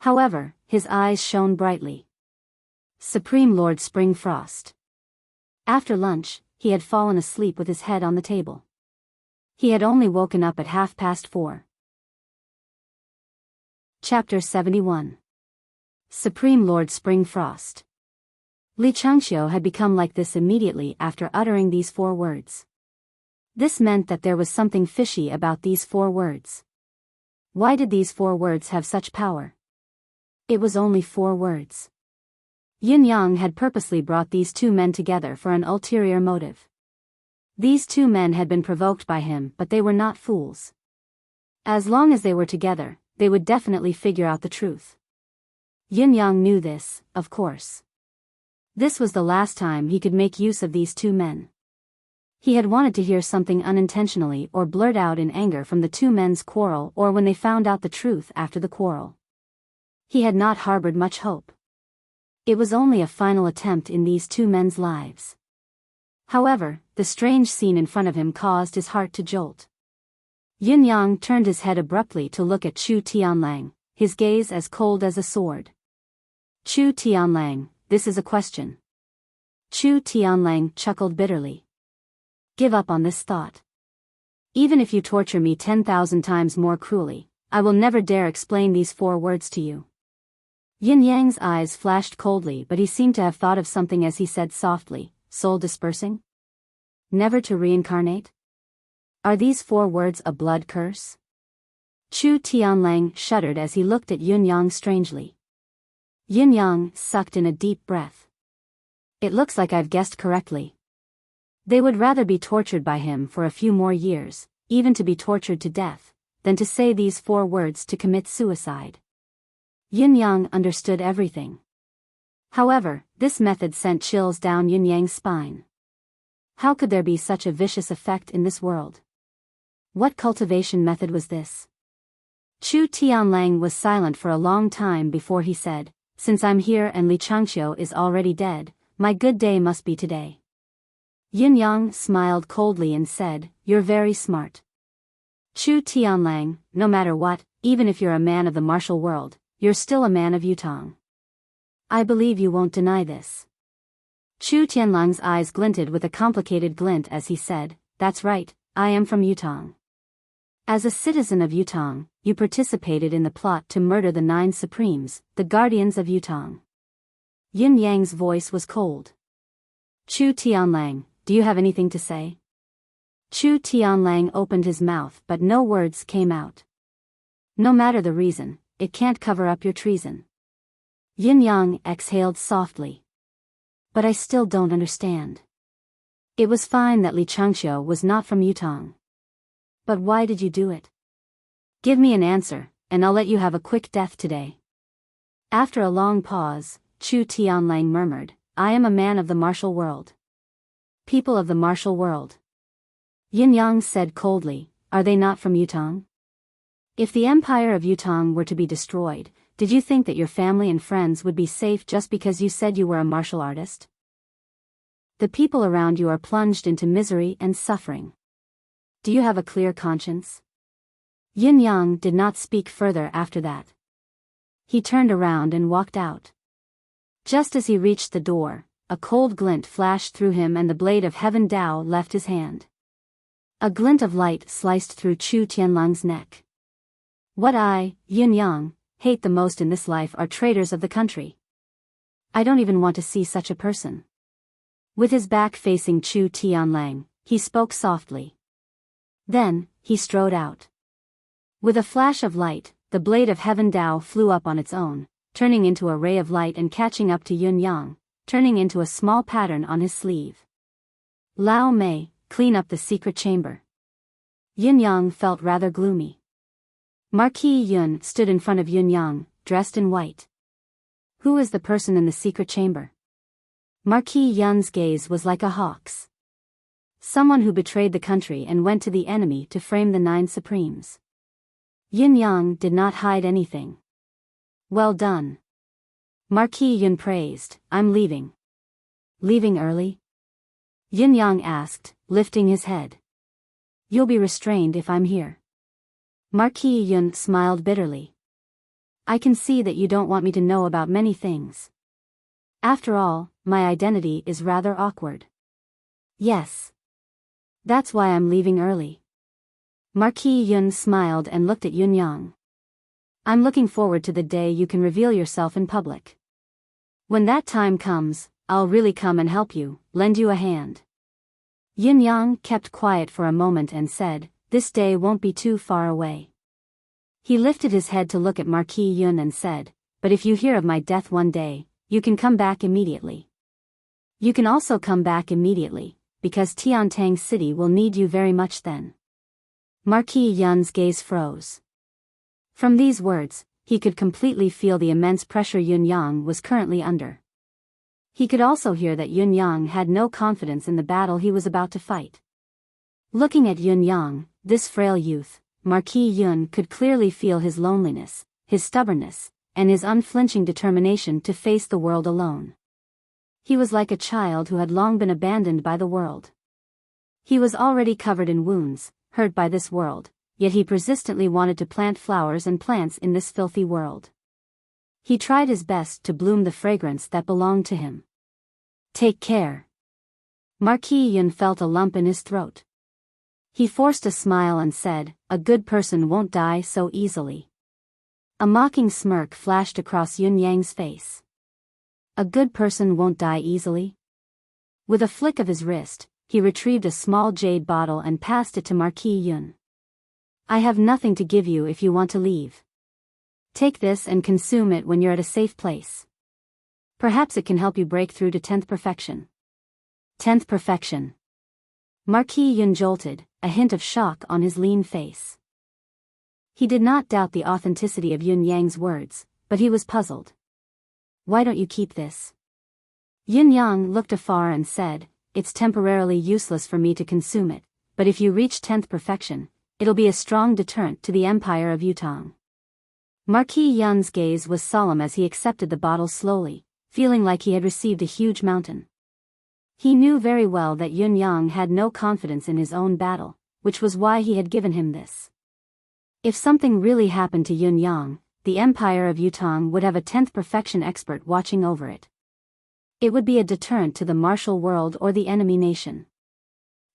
However, his eyes shone brightly. Supreme Lord Springfrost. After lunch, he had fallen asleep with his head on the table. He had only woken up at 4:30. Chapter 71. Supreme Lord Springfrost. Li Changqiu had become like this immediately after uttering these 4 words. This meant that there was something fishy about these 4 words. Why did these 4 words have such power? It was only 4 words. Yun Yang had purposely brought these 2 men together for an ulterior motive. These 2 men had been provoked by him, but they were not fools. As long as they were together, they would definitely figure out the truth. Yun Yang knew this, of course. This was the last time he could make use of these 2 men. He had wanted to hear something unintentionally or blurt out in anger from the 2 men's quarrel or when they found out the truth after the quarrel. He had not harbored much hope. It was only a final attempt in these two men's lives. However, the strange scene in front of him caused his heart to jolt. Yin Yang turned his head abruptly to look at Chu Tianlang, his gaze as cold as a sword. Chu Tianlang, this is a question. Chu Tianlang chuckled bitterly. Give up on this thought. Even if you torture me 10,000 times more cruelly, I will never dare explain these 4 words to you. Yin Yang's eyes flashed coldly, but he seemed to have thought of something as he said softly, soul dispersing? Never to reincarnate? Are these 4 words a blood curse? Chu Tianlang shuddered as he looked at Yin Yang strangely. Yin Yang sucked in a deep breath. It looks like I've guessed correctly. They would rather be tortured by him for a few more years, even to be tortured to death, than to say these 4 words to commit suicide. Yin Yang understood everything. However, this method sent chills down Yin Yang's spine. How could there be such a vicious effect in this world? What cultivation method was this? Chu Tianlang was silent for a long time before he said, since I'm here and Li Changqiu is already dead, my good day must be today. Yin Yang smiled coldly and said, you're very smart. Chu Tianlang, no matter what, even if you're a man of the martial world, you're still a man of Yutong. I believe you won't deny this. Chu Tianlang's eyes glinted with a complicated glint as he said, that's right, I am from Yutong. As a citizen of Yutong, you participated in the plot to murder the 9 Supremes, the guardians of Yutong. Yin Yang's voice was cold. Chu Tianlang, do you have anything to say? Chu Tianlang opened his mouth but no words came out. No matter the reason, it can't cover up your treason. Yin Yang exhaled softly. But I still don't understand. It was fine that Li Changqiu was not from Yutong. But why did you do it? Give me an answer, and I'll let you have a quick death today. After a long pause, Chu Tianlang murmured, I am a man of the martial world. People of the martial world. Yin Yang said coldly, are they not from Yutong? If the empire of Yutong were to be destroyed, did you think that your family and friends would be safe just because you said you were a martial artist? The people around you are plunged into misery and suffering. Do you have a clear conscience? Yin Yang did not speak further after that. He turned around and walked out. Just as he reached the door, a cold glint flashed through him and the blade of Heaven Dao left his hand. A glint of light sliced through Chu Tianlang's neck. What I, Yin Yang, hate the most in this life are traitors of the country. I don't even want to see such a person. With his back facing Chu Tianlang, he spoke softly. Then, he strode out. With a flash of light, the blade of Heaven Dao flew up on its own, turning into a ray of light and catching up to Yin Yang, turning into a small pattern on his sleeve. Lao Mei, clean up the secret chamber. Yin Yang felt rather gloomy. Marquis Yun stood in front of Yin Yang, dressed in white. Who is the person in the secret chamber? Marquis Yun's gaze was like a hawk's. Someone who betrayed the country and went to the enemy to frame the 9 Supremes. Yin Yang did not hide anything. Well done. Marquis Yun praised, I'm leaving. Leaving early? Yin Yang asked, lifting his head. You'll be restrained if I'm here. Marquis Yun smiled bitterly. I can see that you don't want me to know about many things. After all, my identity is rather awkward. Yes. That's why I'm leaving early. Marquis Yun smiled and looked at Yin Yang. I'm looking forward to the day you can reveal yourself in public. When that time comes, I'll really come and help you, lend you a hand. Yin Yang kept quiet for a moment and said, this day won't be too far away. He lifted his head to look at Marquis Yun and said, but if you hear of my death one day, you can come back immediately. You can also come back immediately, because Tiantang City will need you very much then. Marquis Yun's gaze froze. From these words, he could completely feel the immense pressure Yin Yang was currently under. He could also hear that Yin Yang had no confidence in the battle he was about to fight. Looking at Yin Yang, this frail youth, Marquis Yun could clearly feel his loneliness, his stubbornness, and his unflinching determination to face the world alone. He was like a child who had long been abandoned by the world. He was already covered in wounds, hurt by this world, yet he persistently wanted to plant flowers and plants in this filthy world. He tried his best to bloom the fragrance that belonged to him. Take care. Marquis Yun felt a lump in his throat. He forced a smile and said, "A good person won't die so easily." A mocking smirk flashed across Yun Yang's face. A good person won't die easily? With a flick of his wrist, he retrieved a small jade bottle and passed it to Marquis Yun. "I have nothing to give you if you want to leave. Take this and consume it when you're at a safe place. Perhaps it can help you break through to 10th perfection." 10th perfection. Marquis Yun jolted, a hint of shock on his lean face. He did not doubt the authenticity of Yun Yang's words, but he was puzzled. "Why don't you keep this?" Yun Yang looked afar and said, "It's temporarily useless for me to consume it, but if you reach 10th perfection, it'll be a strong deterrent to the Empire of Yutong." Marquis Yun's gaze was solemn as he accepted the bottle slowly, feeling like he had received a huge mountain. He knew very well that Yun Yang had no confidence in his own battle, which was why he had given him this. If something really happened to Yun Yang, the Empire of Yutong would have a 10th perfection expert watching over it. It would be a deterrent to the martial world or the enemy nation.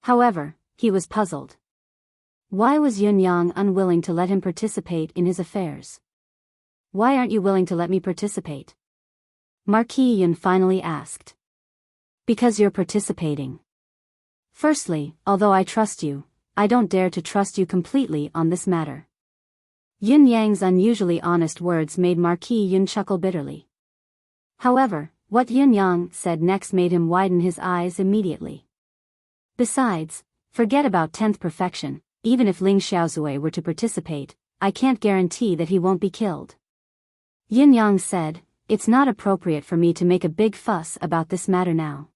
However, he was puzzled. Why was Yun Yang unwilling to let him participate in his affairs? "Why aren't you willing to let me participate?" Marquis Yun finally asked. "Because you're participating. Firstly, although I trust you, I don't dare to trust you completely on this matter." Yun Yang's unusually honest words made Marquis Yun chuckle bitterly. However, what Yun Yang said next made him widen his eyes immediately. "Besides, forget about 10th perfection, even if Ling Xiaozui were to participate, I can't guarantee that he won't be killed." Yun Yang said, "It's not appropriate for me to make a big fuss about this matter now.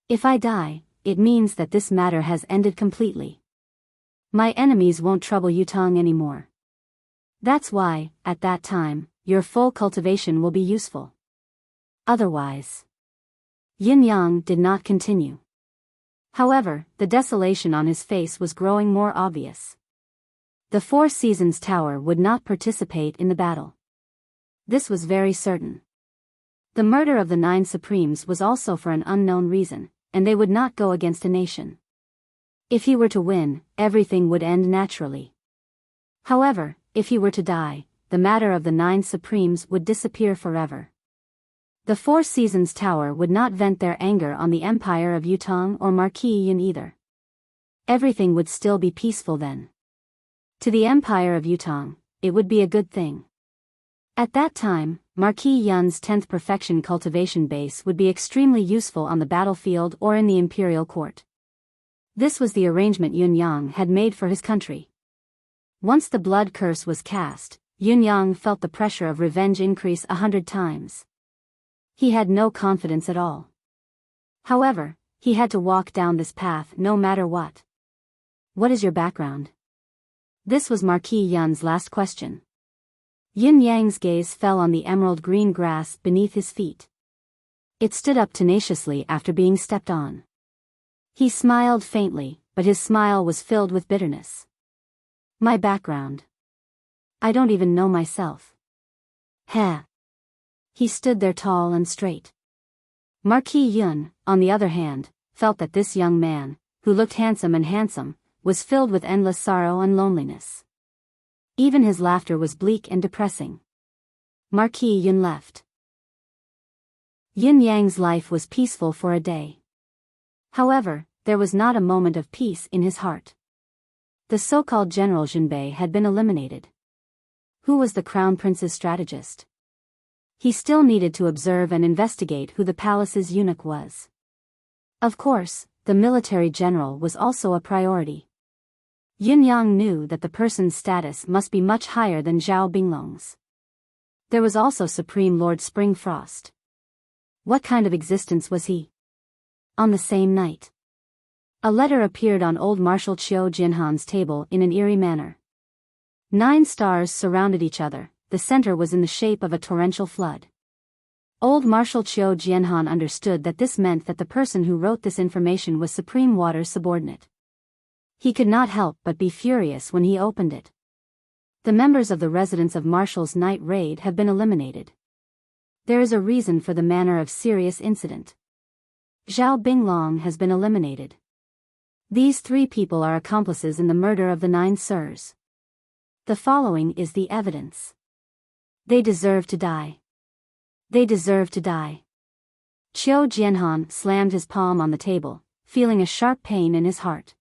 If I die, it means that this matter has ended completely. My enemies won't trouble Yutong anymore. That's why, at that time, your full cultivation will be useful. Otherwise..." Yin Yang did not continue. However, the desolation on his face was growing more obvious. The Four Seasons Tower would not participate in the battle. This was very certain. The murder of the 9 Supremes was also for an unknown reason, and they would not go against a nation. If he were to win, everything would end naturally. However, if he were to die, the matter of the 9 Supremes would disappear forever. The Four Seasons Tower would not vent their anger on the Empire of Yutong or Marquis Yun either. Everything would still be peaceful then. To the Empire of Yutong, it would be a good thing. At that time, Marquis Yun's 10th perfection cultivation base would be extremely useful on the battlefield or in the imperial court. This was the arrangement Yun Yang had made for his country. Once the blood curse was cast, Yun Yang felt the pressure of revenge increase 100 times. He had no confidence at all. However, he had to walk down this path no matter what. "What is your background?" This was Marquis Yun's last question. Yin Yang's gaze fell on the emerald green grass beneath his feet. It stood up tenaciously after being stepped on. He smiled faintly, but his smile was filled with bitterness. "My background. I don't even know myself." Heh. He stood there tall and straight. Marquis Yun, on the other hand, felt that this young man, who looked handsome, was filled with endless sorrow and loneliness. Even his laughter was bleak and depressing. Marquis Yun left. Yin Yang's life was peaceful for a day. However, there was not a moment of peace in his heart. The so-called General Jinbei had been eliminated. Who was the Crown Prince's strategist? He still needed to observe and investigate who the palace's eunuch was. Of course, the military general was also a priority. Yin Yang knew that the person's status must be much higher than Zhao Binglong's. There was also Supreme Lord Springfrost. What kind of existence was he? On the same night, a letter appeared on old Marshal Qiu Jinhan's table in an eerie manner. 9 stars surrounded each other, the center was in the shape of a torrential flood. Old Marshal Qiu Jianhan understood that this meant that the person who wrote this information was Supreme Water's subordinate. He could not help but be furious when he opened it. The members of the residents of Marshal's night raid have been eliminated. There is a reason for the manner of serious incident. Zhao Binglong has been eliminated. These 3 people are accomplices in the murder of the 9 sirs. The following is the evidence. They deserve to die. They deserve to die. Qiu Jianhan slammed his palm on the table, feeling a sharp pain in his heart.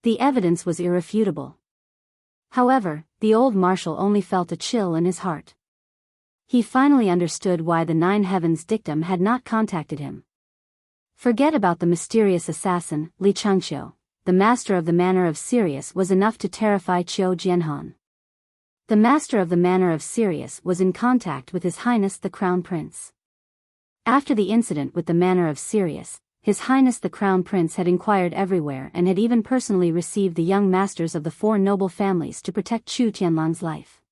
The evidence was irrefutable. However, the old marshal only felt a chill in his heart. He finally understood why the 9 Heavens dictum had not contacted him. Forget about the mysterious assassin, Li Changqiu. The master of the Manor of Sirius was enough to terrify Qiu Jianhan. The master of the Manor of Sirius was in contact with His Highness the Crown Prince. After the incident with the Manor of Sirius, His Highness the Crown Prince had inquired everywhere and had even personally received the young masters of the 4 noble families to protect Chu Tianlang's life.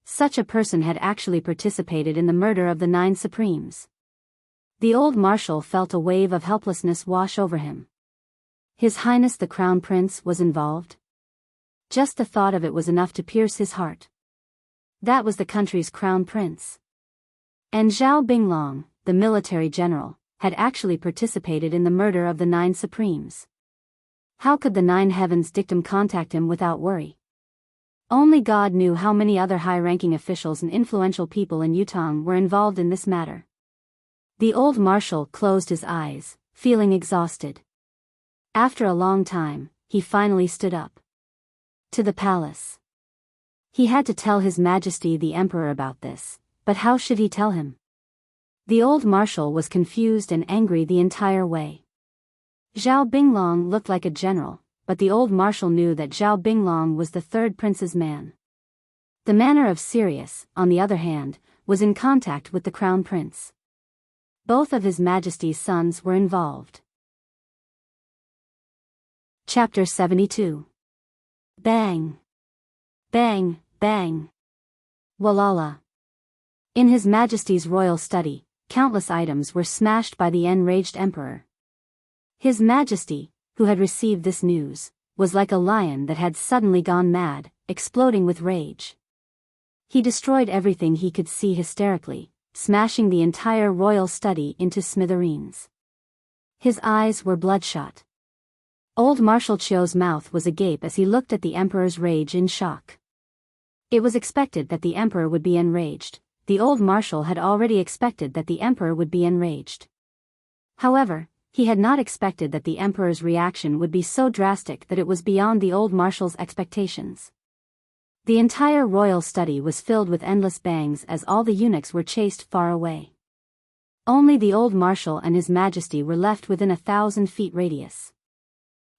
Such a person had actually participated in the murder of the 9 supremes. The old marshal felt a wave of helplessness wash over him. His Highness the Crown Prince was involved? Just the thought of it was enough to pierce his heart. That was the country's Crown Prince. And Zhao Binglong, the military general, had actually participated in the murder of the 9 supremes. How could the 9 Heavens dictum contact him without worry? Only God knew how many other high-ranking officials and influential people in Yutong were involved in this matter. The old marshal closed his eyes, feeling exhausted. After a long time, he finally stood up. To the palace. He had to tell His Majesty the Emperor about this, but how should he tell him? The old marshal was confused and angry the entire way. Zhao Binglong looked like a general, but the old marshal knew that Zhao Binglong was the 3rd prince's man. The Manor of Sirius, on the other hand, was in contact with the Crown Prince. Both of His Majesty's sons were involved. Chapter 72. Bang! Bang, bang! Walala! In His Majesty's royal study, countless items were smashed by the enraged emperor. His Majesty, who had received this news, was like a lion that had suddenly gone mad, exploding with rage. He destroyed everything he could see hysterically, smashing the entire royal study into smithereens. His eyes were bloodshot. Old Marshal Qiu's mouth was agape as he looked at the emperor's rage in shock. It was expected that the emperor would be enraged. The old marshal had already expected that the emperor would be enraged. However, he had not expected that the emperor's reaction would be so drastic that it was beyond the old marshal's expectations. The entire royal study was filled with endless bangs as all the eunuchs were chased far away. Only the old marshal and His Majesty were left within 1,000 feet radius.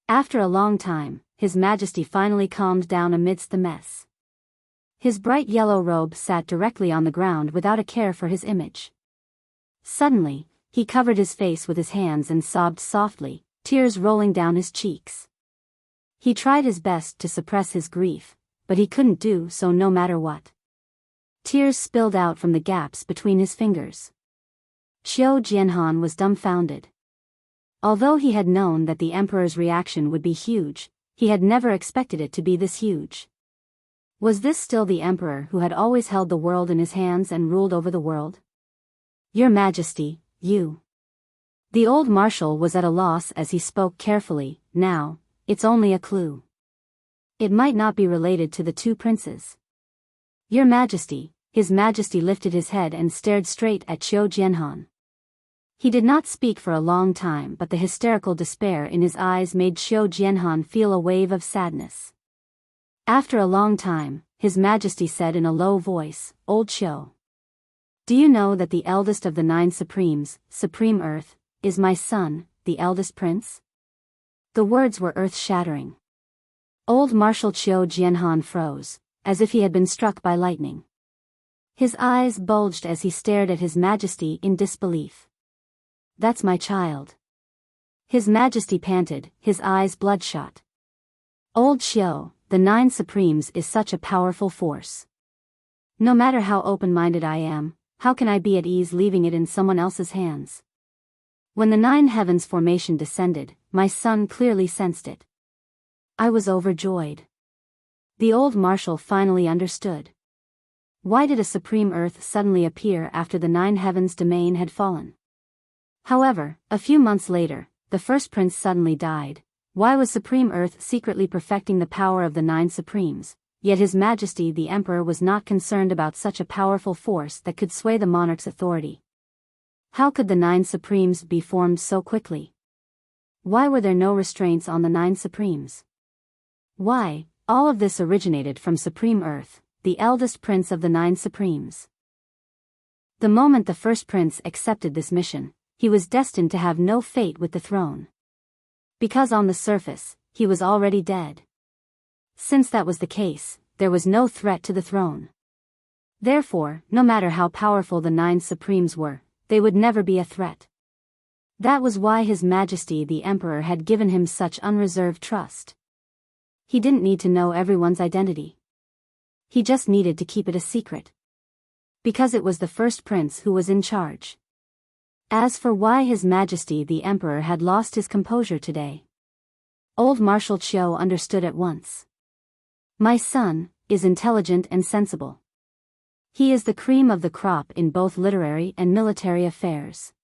After a long time, His Majesty finally calmed down amidst the mess. His bright yellow robe sat directly on the ground without a care for his image. Suddenly, he covered his face with his hands and sobbed softly, tears rolling down his cheeks. He tried his best to suppress his grief, but he couldn't do so no matter what. Tears spilled out from the gaps between his fingers. Qiu Jianhan was dumbfounded. Although he had known that the emperor's reaction would be huge, he had never expected it to be this huge. Was this still the emperor who had always held the world in his hands and ruled over the world? Your Majesty, you. The old marshal was at a loss as he spoke carefully. Now, it's only a clue. It might not be related to the 2 princes. Your Majesty. His Majesty lifted his head and stared straight at Qiu Jianhan. He did not speak for a long time, but the hysterical despair in his eyes made Qiu Jianhan feel a wave of sadness. After a long time, His Majesty said in a low voice, Old Qiu. Do you know that the eldest of the 9 supremes, Supreme Earth, is my son, the eldest prince? The words were earth-shattering. Old Marshal Qiu Jianhan froze, as if he had been struck by lightning. His eyes bulged as he stared at His Majesty in disbelief. That's my child. His Majesty panted, his eyes bloodshot. Old Qiu, the 9 supremes is such a powerful force. No matter how open-minded I am, how can I be at ease leaving it in someone else's hands? When the 9 heavens formation descended, my son clearly sensed it. I was overjoyed. The old marshal finally understood. Why did a supreme earth suddenly appear after the 9 heavens domain had fallen? However, a few months later, the first prince suddenly died. Why was supreme earth secretly perfecting the power of the 9 supremes? Yet His Majesty the Emperor was not concerned about such a powerful force that could sway the monarch's authority. How could the 9 supremes be formed so quickly? Why were there no restraints on the 9 supremes? Why? All of this originated from Supreme Earth, the eldest prince of the 9 supremes. The moment the first prince accepted this mission, he was destined to have no fate with the throne. Because on the surface, he was already dead. Since that was the case, there was no threat to the throne. Therefore, no matter how powerful the 9 supremes were, they would never be a threat. That was why His Majesty the Emperor had given him such unreserved trust. He didn't need to know everyone's identity. He just needed to keep it a secret. Because it was the first prince who was in charge. As for why His Majesty the Emperor had lost his composure today, old Marshal Chiu understood at once. My son is intelligent and sensible. He is the cream of the crop in both literary and military affairs.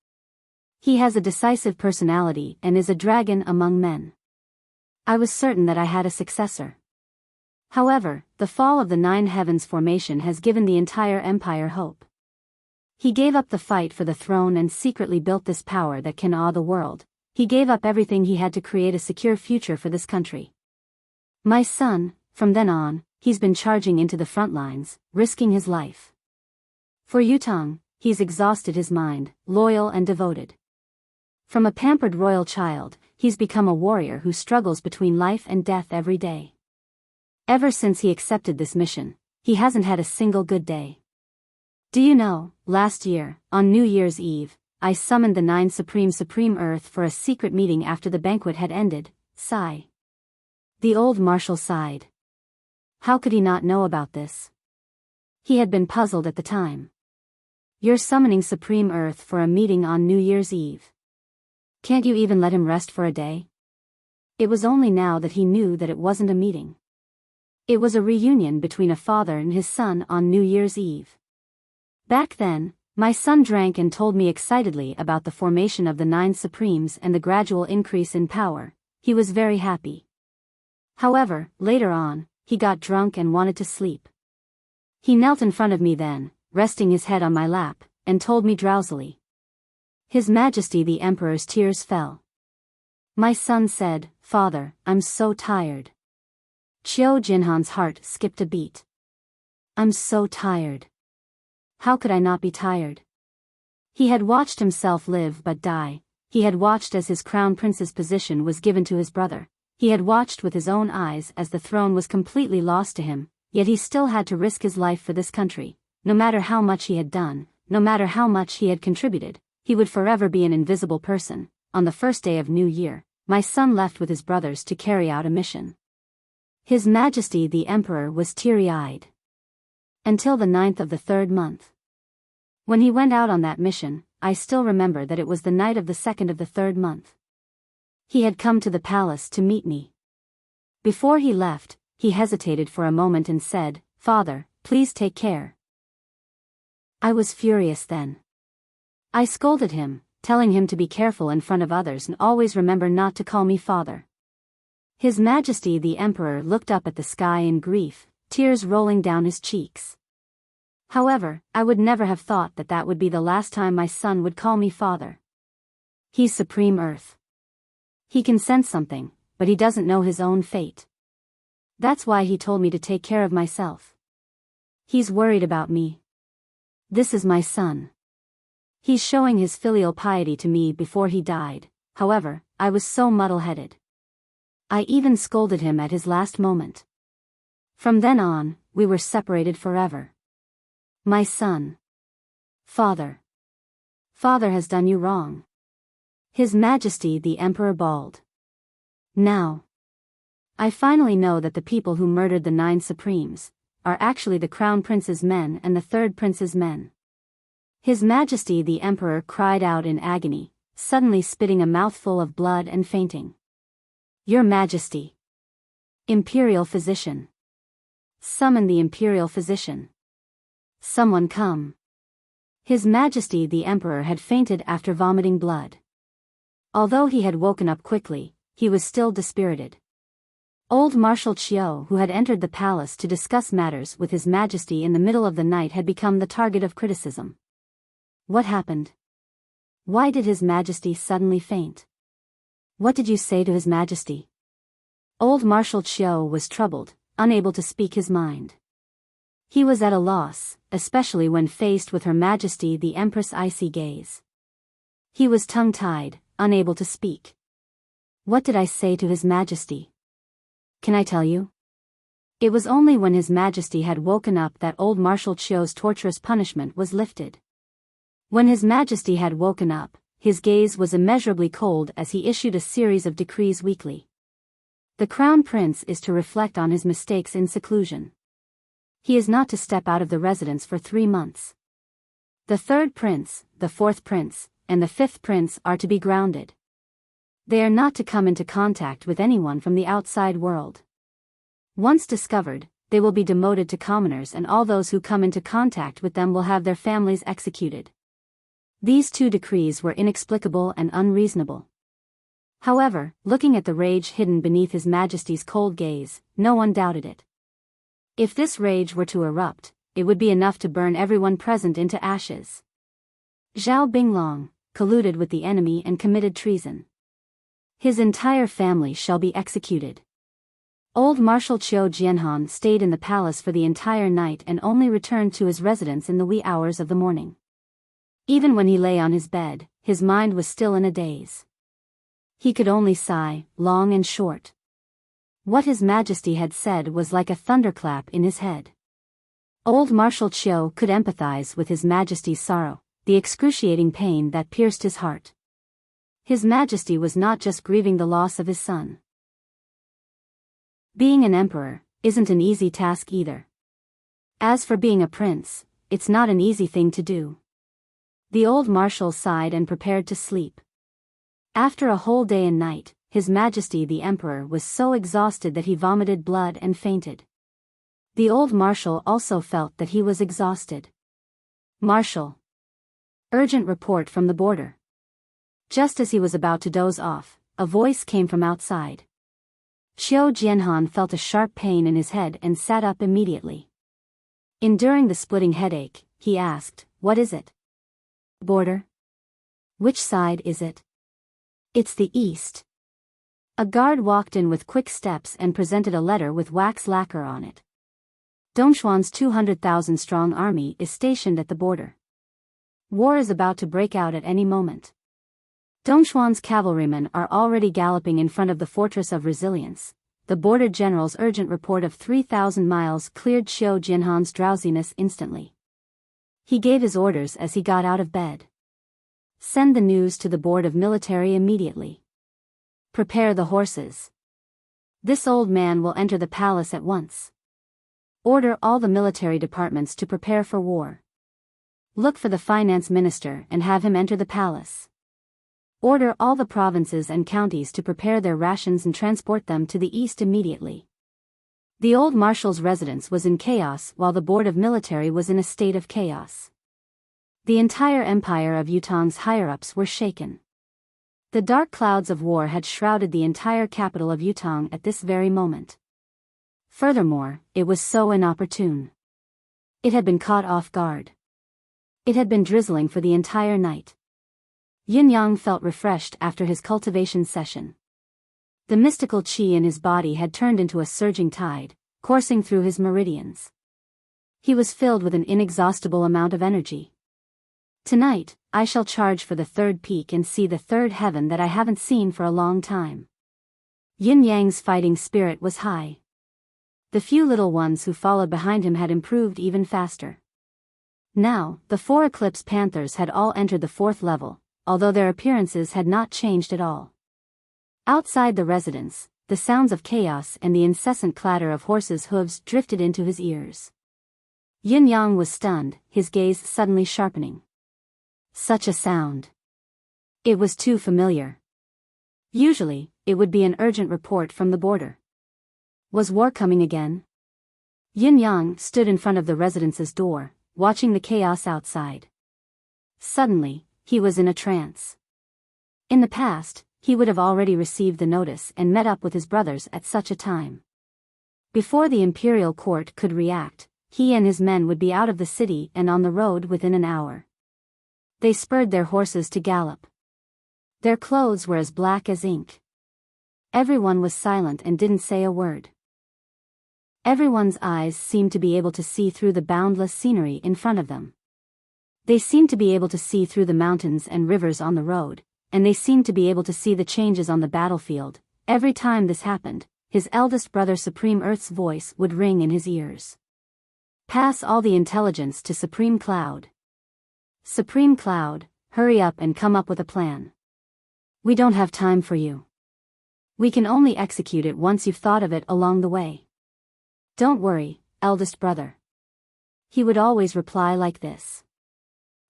He has a decisive personality and is a dragon among men. I was certain that I had a successor. However, the fall of the 9 heavens formation has given the entire empire hope. He gave up the fight for the throne and secretly built this power that can awe the world. He gave up everything he had to create a secure future for this country. My son, from then on, he's been charging into the front lines, risking his life. For Yutong, he's exhausted his mind, loyal and devoted. From a pampered royal child, he's become a warrior who struggles between life and death every day. Ever since he accepted this mission, he hasn't had a single good day. Do you know, last year, on New Year's Eve, I summoned the 9 Supreme Earth for a secret meeting after the banquet had ended. Sigh. The old marshal sighed. How could he not know about this? He had been puzzled at the time. You're summoning Supreme Earth for a meeting on New Year's Eve. Can't you even let him rest for a day? It was only now that he knew that it wasn't a meeting. It was a reunion between a father and his son on New Year's Eve. Back then, my son drank and told me excitedly about the formation of the 9 Supremes and the gradual increase in power. He was very happy. However, later on, he got drunk and wanted to sleep. He knelt in front of me then, resting his head on my lap, and told me drowsily. His Majesty the Emperor's tears fell. My son said, "Father, I'm so tired." Chiu Jinhan's heart skipped a beat. I'm so tired. How could I not be tired? He had watched himself live but die. He had watched as his crown prince's position was given to his brother. He had watched with his own eyes as the throne was completely lost to him, yet he still had to risk his life for this country. No matter how much he had done, no matter how much he had contributed, he would forever be an invisible person. On the first day of New Year, my son left with his brothers to carry out a mission. His Majesty the Emperor was teary-eyed. Until the 9th of the 3rd month. When he went out on that mission, I still remember that it was the night of the 2nd of the 3rd month. He had come to the palace to meet me. Before he left, he hesitated for a moment and said, "Father, please take care." I was furious then. I scolded him, telling him to be careful in front of others and always remember not to call me father. His Majesty the Emperor looked up at the sky in grief, tears rolling down his cheeks. However, I would never have thought that that would be the last time my son would call me father. He's Supreme Earth. He can sense something, but he doesn't know his own fate. That's why he told me to take care of myself. He's worried about me. This is my son. He's showing his filial piety to me before he died. However, I was so muddle-headed. I even scolded him at his last moment. From then on, we were separated forever. My son. Father. Father has done you wrong. His Majesty the Emperor bawled. Now. I finally know that the people who murdered the 9 Supremes, are actually the Crown Prince's men and the Third Prince's men. His Majesty the Emperor cried out in agony, suddenly spitting a mouthful of blood and fainting. Your Majesty! Imperial Physician! Summon the Imperial Physician! Someone come! His Majesty the Emperor had fainted after vomiting blood. Although he had woken up quickly, he was still dispirited. Old Marshal Qiu, who had entered the palace to discuss matters with His Majesty in the middle of the night, had become the target of criticism. What happened? Why did His Majesty suddenly faint? What did you say to His Majesty? Old Marshal Qiu was troubled, unable to speak his mind. He was at a loss, especially when faced with Her Majesty the Empress' icy gaze. He was tongue-tied, unable to speak. What did I say to His Majesty? Can I tell you? It was only when His Majesty had woken up that old Marshal Qiu's torturous punishment was lifted. When His Majesty had woken up, his gaze was immeasurably cold as he issued a series of decrees weekly. The Crown Prince is to reflect on his mistakes in seclusion. He is not to step out of the residence for 3 months. The Third Prince, the Fourth Prince, and the Fifth Prince are to be grounded. They are not to come into contact with anyone from the outside world. Once discovered, they will be demoted to commoners, and all those who come into contact with them will have their families executed. These 2 decrees were inexplicable and unreasonable. However, looking at the rage hidden beneath His Majesty's cold gaze, no one doubted it. If this rage were to erupt, it would be enough to burn everyone present into ashes. Zhao Binglong colluded with the enemy and committed treason. His entire family shall be executed. Old Marshal Qiu Jianhan stayed in the palace for the entire night and only returned to his residence in the wee hours of the morning. Even when he lay on his bed, his mind was still in a daze. He could only sigh, long and short. What His Majesty had said was like a thunderclap in his head. Old Marshal Qiu could empathize with His Majesty's sorrow, the excruciating pain that pierced his heart. His Majesty was not just grieving the loss of his son. Being an emperor isn't an easy task either. As for being a prince, it's not an easy thing to do. The old marshal sighed and prepared to sleep. After a whole day and night, His Majesty the Emperor was so exhausted that he vomited blood and fainted. The old marshal also felt that he was exhausted. Marshal! Urgent report from the border. Just as he was about to doze off, a voice came from outside. Qiu Jianhan felt a sharp pain in his head and sat up immediately. Enduring the splitting headache, he asked, "What is it?" "Border." "Which side is it?" "It's the east." A guard walked in with quick steps and presented a letter with wax lacquer on it. Dongxuan's 200,000-strong army is stationed at the border. War is about to break out at any moment. Dongxuan's cavalrymen are already galloping in front of the Fortress of Resilience. The border general's urgent report of 3,000 miles cleared Qiu Jianhan's drowsiness instantly. He gave his orders as he got out of bed. Send the news to the Board of Military immediately. Prepare the horses. This old man will enter the palace at once. Order all the military departments to prepare for war. Look for the finance minister and have him enter the palace. Order all the provinces and counties to prepare their rations and transport them to the east immediately. The old marshal's residence was in chaos while the Board of Military was in a state of chaos. The entire empire of Yutong's higher-ups were shaken. The dark clouds of war had shrouded the entire capital of Yutong at this very moment. Furthermore, it was so inopportune. It had been caught off guard. It had been drizzling for the entire night. Yin Yang felt refreshed after his cultivation session. The mystical qi in his body had turned into a surging tide, coursing through his meridians. He was filled with an inexhaustible amount of energy. Tonight, I shall charge for the third peak and see the third heaven that I haven't seen for a long time. Yin Yang's fighting spirit was high. The few little ones who followed behind him had improved even faster. Now, the 4 Eclipse Panthers had all entered the 4th level, although their appearances had not changed at all. Outside the residence, the sounds of chaos and the incessant clatter of horses' hooves drifted into his ears. Yin Yang was stunned, his gaze suddenly sharpening. Such a sound. It was too familiar. Usually, it would be an urgent report from the border. Was war coming again? Yin Yang stood in front of the residence's door, watching the chaos outside. Suddenly, he was in a trance. In the past, he would have already received the notice and met up with his brothers at such a time. Before the imperial court could react, he and his men would be out of the city and on the road within an hour. They spurred their horses to gallop. Their clothes were as black as ink. Everyone was silent and didn't say a word. Everyone's eyes seemed to be able to see through the boundless scenery in front of them. They seemed to be able to see through the mountains and rivers on the road, and they seemed to be able to see the changes on the battlefield. Every time this happened, his eldest brother Supreme Earth's voice would ring in his ears. Pass all the intelligence to Supreme Cloud. Supreme Cloud, hurry up and come up with a plan. We don't have time for you. We can only execute it once you've thought of it along the way. Don't worry, eldest brother. He would always reply like this.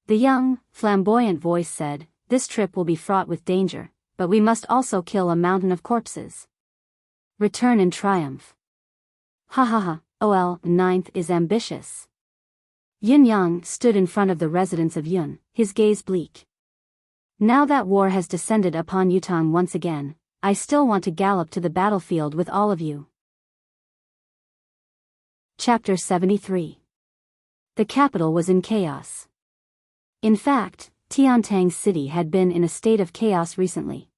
The young, flamboyant voice said, this trip will be fraught with danger, but we must also kill a mountain of corpses. Return in triumph. Ha ha ha, OL, ninth is ambitious. Yin Yang stood in front of the residence of Yun, his gaze bleak. Now that war has descended upon Yutang once again, I still want to gallop to the battlefield with all of you. Chapter 73. The capital was in chaos. In fact, Tiantang City had been in a state of chaos recently.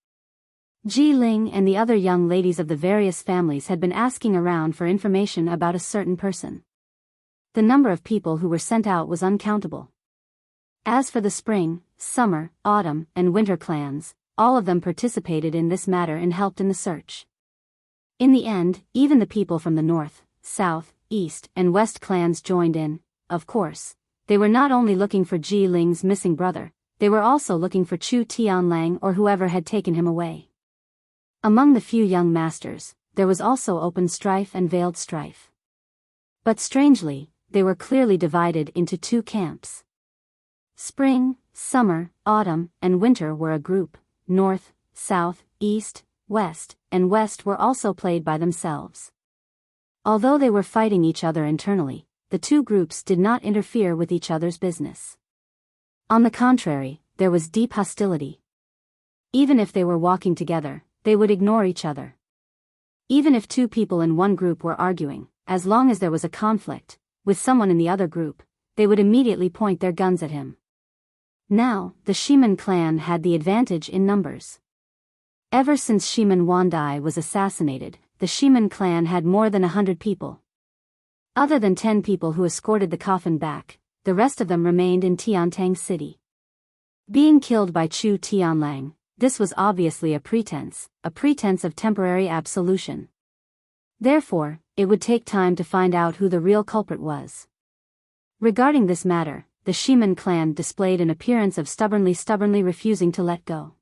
Ji Ling and the other young ladies of the various families had been asking around for information about a certain person. The number of people who were sent out was uncountable. As for the spring, summer, autumn, and winter clans, all of them participated in this matter and helped in the search. In the end, even the people from the north, south, east, and west clans joined in. Of course, they were not only looking for Ji Ling's missing brother, they were also looking for Chu Tianlang or whoever had taken him away. Among the few young masters, there was also open strife and veiled strife. But strangely, they were clearly divided into two camps. Spring, summer, autumn, and winter were a group. North, south, east, west, and west were also played by themselves. Although they were fighting each other internally, the two groups did not interfere with each other's business. On the contrary, there was deep hostility. Even if they were walking together, they would ignore each other. Even if two people in one group were arguing, as long as there was a conflict with someone in the other group, they would immediately point their guns at him. Now, the Shiman clan had the advantage in numbers. Ever since Shiman Wandai was assassinated, the Shiman clan had more than 100 people. Other than 10 people who escorted the coffin back, the rest of them remained in Tiantang City. Being killed by Chu Tianlang, this was obviously a pretense of temporary absolution. Therefore, it would take time to find out who the real culprit was. Regarding this matter, the Shiman clan displayed an appearance of stubbornly refusing to let go.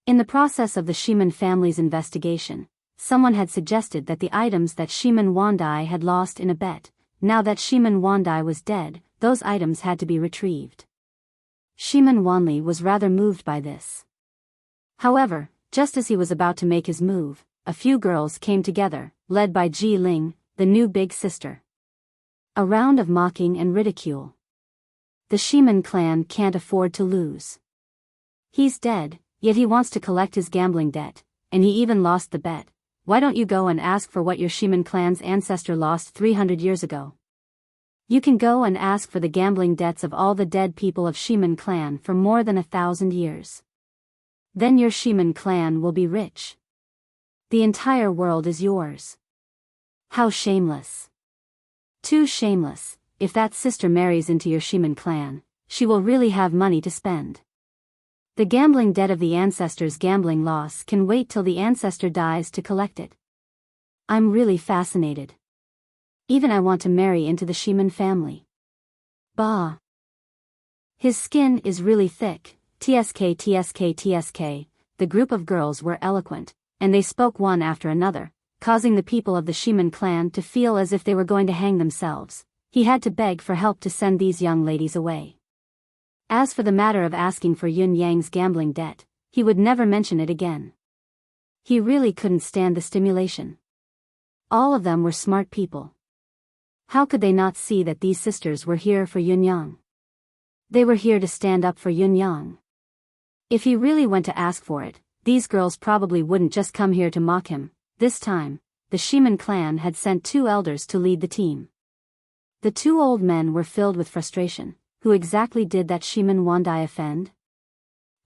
In the process of the Shiman family's investigation, someone had suggested that the items that Shiman Wandai had lost in a bet, now that Shiman Wandai was dead, those items had to be retrieved. Shiman Wanli was rather moved by this. However, just as he was about to make his move, a few girls came together, led by Ji Ling, the new big sister. A round of mocking and ridicule. The Shiman clan can't afford to lose. He's dead, yet he wants to collect his gambling debt, and he even lost the bet. Why don't you go and ask for what your Shiman clan's ancestor lost 300 years ago? You can go and ask for the gambling debts of all the dead people of Shiman clan for more than 1,000 years. Then your Shiman clan will be rich. The entire world is yours. How shameless. Too shameless. If that sister marries into your Shiman clan, she will really have money to spend. The gambling debt of the ancestor's gambling loss can wait till the ancestor dies to collect it. I'm really fascinated. Even I want to marry into the Shiman family. Bah. His skin is really thick. TSK. The group of girls were eloquent, and they spoke one after another, causing the people of the Shiman clan to feel as if they were going to hang themselves. He had to beg for help to send these young ladies away. As for the matter of asking for Yun Yang's gambling debt, he would never mention it again. He really couldn't stand the stimulation. All of them were smart people. How could they not see that these sisters were here for Yun Yang? They were here to stand up for Yun Yang. If he really went to ask for it, these girls probably wouldn't just come here to mock him. This time, the Shiman clan had sent 2 elders to lead the team. The 2 old men were filled with frustration. Who exactly did that Shiman Wandai offend?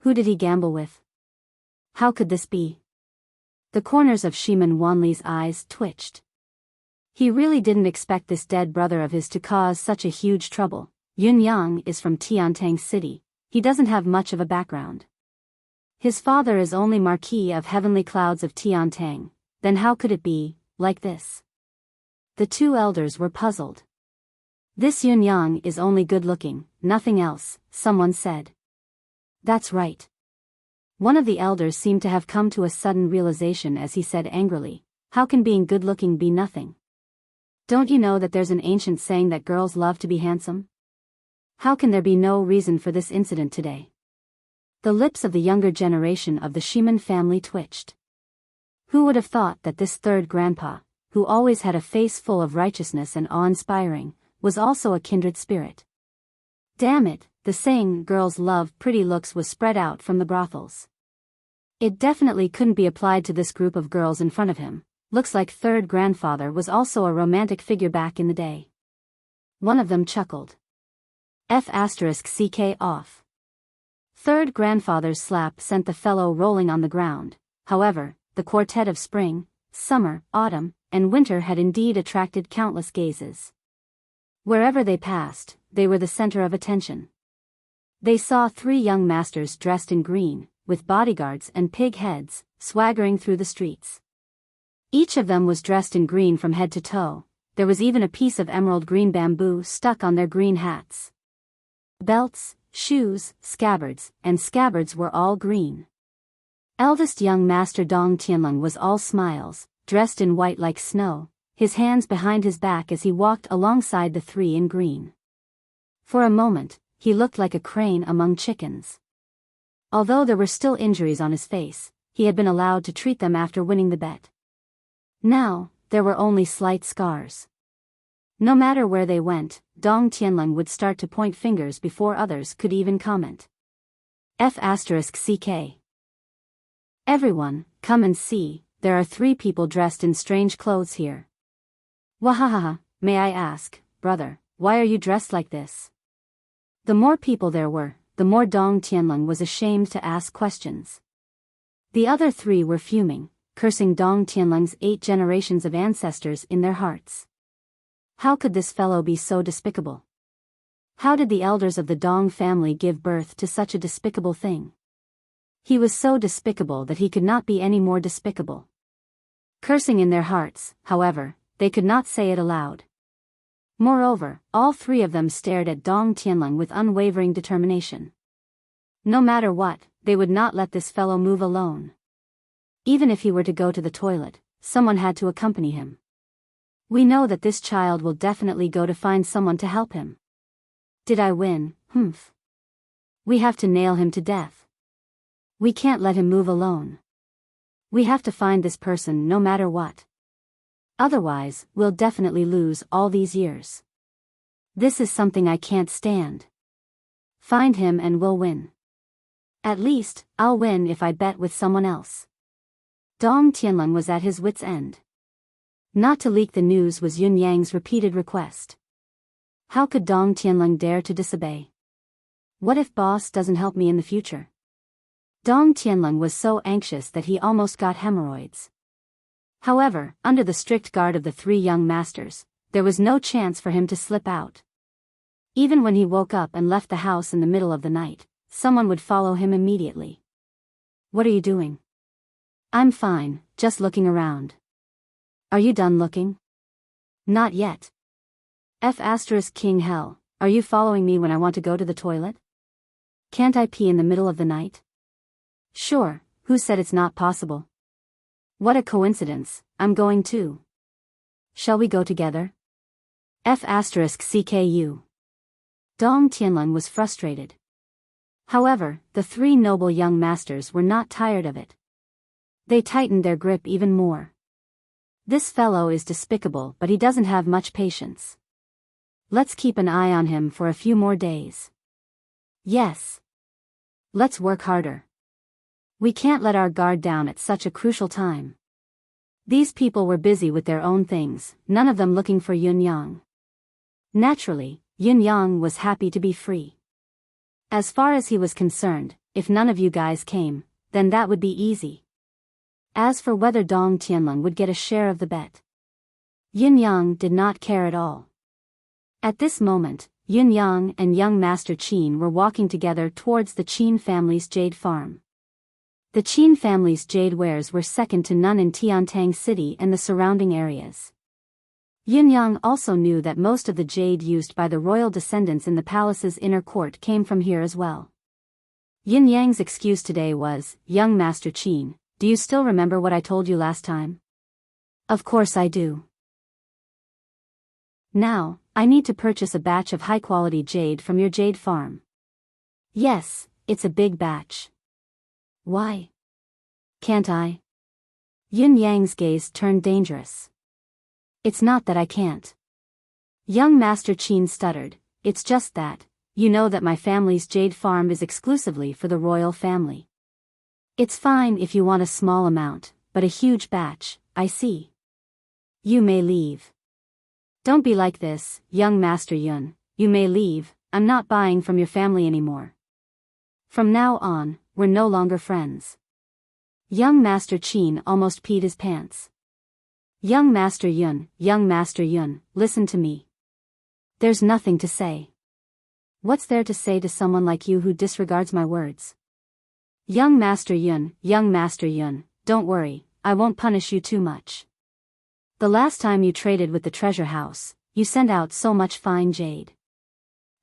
Who did he gamble with? How could this be? The corners of Shiman Wanli's eyes twitched. He really didn't expect this dead brother of his to cause such a huge trouble. Yun Yang is from Tiantang City. He doesn't have much of a background. His father is only Marquis of Heavenly Clouds of Tiantang. Then how could it be like this? The 2 elders were puzzled. This Yun Yang is only good-looking, nothing else, someone said. That's right. One of the elders seemed to have come to a sudden realization as he said angrily, how can being good-looking be nothing? Don't you know that there's an ancient saying that girls love to be handsome? How can there be no reason for this incident today? The lips of the younger generation of the Shiman family twitched. Who would have thought that this third grandpa, who always had a face full of righteousness and awe-inspiring, was also a kindred spirit? Damn it, the saying, girls love pretty looks, was spread out from the brothels. It definitely couldn't be applied to this group of girls in front of him. Looks like third grandfather was also a romantic figure back in the day. One of them chuckled. F***ck off. Third grandfather's slap sent the fellow rolling on the ground. However, the quartet of spring, summer, autumn, and winter had indeed attracted countless gazes. Wherever they passed, they were the center of attention. They saw 3 young masters dressed in green, with bodyguards and pig heads, swaggering through the streets. Each of them was dressed in green from head to toe. There was even a piece of emerald green bamboo stuck on their green hats. Belts, shoes, scabbards were all green. Eldest young master Dong Tianlong was all smiles, dressed in white like snow, his hands behind his back as he walked alongside the 3 in green. For a moment, he looked like a crane among chickens. Although there were still injuries on his face, he had been allowed to treat them after winning the bet. Now, there were only slight scars. No matter where they went, Dong Tianlong would start to point fingers before others could even comment. F***ck. Everyone, come and see, there are 3 people dressed in strange clothes here. Wahahaha, may I ask, brother, why are you dressed like this? The more people there were, the more Dong Tianlong was ashamed to ask questions. The other 3 were fuming, cursing Dong Tianlong's 8 generations of ancestors in their hearts. How could this fellow be so despicable? How did the elders of the Dong family give birth to such a despicable thing? He was so despicable that he could not be any more despicable. Cursing in their hearts, however, they could not say it aloud. Moreover, all 3 of them stared at Dong Tianlong with unwavering determination. No matter what, they would not let this fellow move alone. Even if he were to go to the toilet, someone had to accompany him. We know that this child will definitely go to find someone to help him. Did I win? Humph. We have to nail him to death. We can't let him move alone. We have to find this person no matter what. Otherwise, we'll definitely lose all these years. This is something I can't stand. Find him and we'll win. At least, I'll win if I bet with someone else. Dong Tianlong was at his wit's end. Not to leak the news was Yun Yang's repeated request. How could Dong Tianlong dare to disobey? What if boss doesn't help me in the future? Dong Tianlong was so anxious that he almost got hemorrhoids. However, under the strict guard of the 3 young masters, there was no chance for him to slip out. Even when he woke up and left the house in the middle of the night, someone would follow him immediately. What are you doing? I'm fine, just looking around. Are you done looking? Not yet. King hell, are you following me when I want to go to the toilet? Can't I pee in the middle of the night? Sure, who said it's not possible? What a coincidence, I'm going too. Shall we go together? F*CKU. Dong Tianlun was frustrated. However, the three noble young masters were not tired of it. They tightened their grip even more. This fellow is despicable, but he doesn't have much patience. Let's keep an eye on him for a few more days. Yes. Let's work harder. We can't let our guard down at such a crucial time. These people were busy with their own things, none of them looking for Yun Yang. Naturally, Yun Yang was happy to be free. As far as he was concerned, if none of you guys came, then that would be easy. As for whether Dong Tianlun would get a share of the bet, Yun Yang did not care at all. At this moment, Yun Yang and young Master Qin were walking together towards the Qin family's jade farm. The Qin family's jade wares were second to none in Tiantang City and the surrounding areas. Yun Yang also knew that most of the jade used by the royal descendants in the palace's inner court came from here as well. Yun Yang's excuse today was, "Young Master Qin, do you still remember what I told you last time?" "Of course I do. Now, I need to purchase a batch of high-quality jade from your jade farm." "Yes, it's a big batch." "Why? Can't I?" Yun Yang's gaze turned dangerous. "It's not that I can't." Young Master Qin stuttered, "It's just that, you know that my family's jade farm is exclusively for the royal family. It's fine if you want a small amount, but a huge batch, I see. You may leave." "Don't be like this, young Master Yun, you may leave, I'm not buying from your family anymore. From now on, we're no longer friends." Young Master Qin almost peed his pants. Young Master Yun, listen to me. There's nothing to say." "What's there to say to someone like you who disregards my words?" Young Master Yun, don't worry, I won't punish you too much. The last time you traded with the treasure house, you sent out so much fine jade.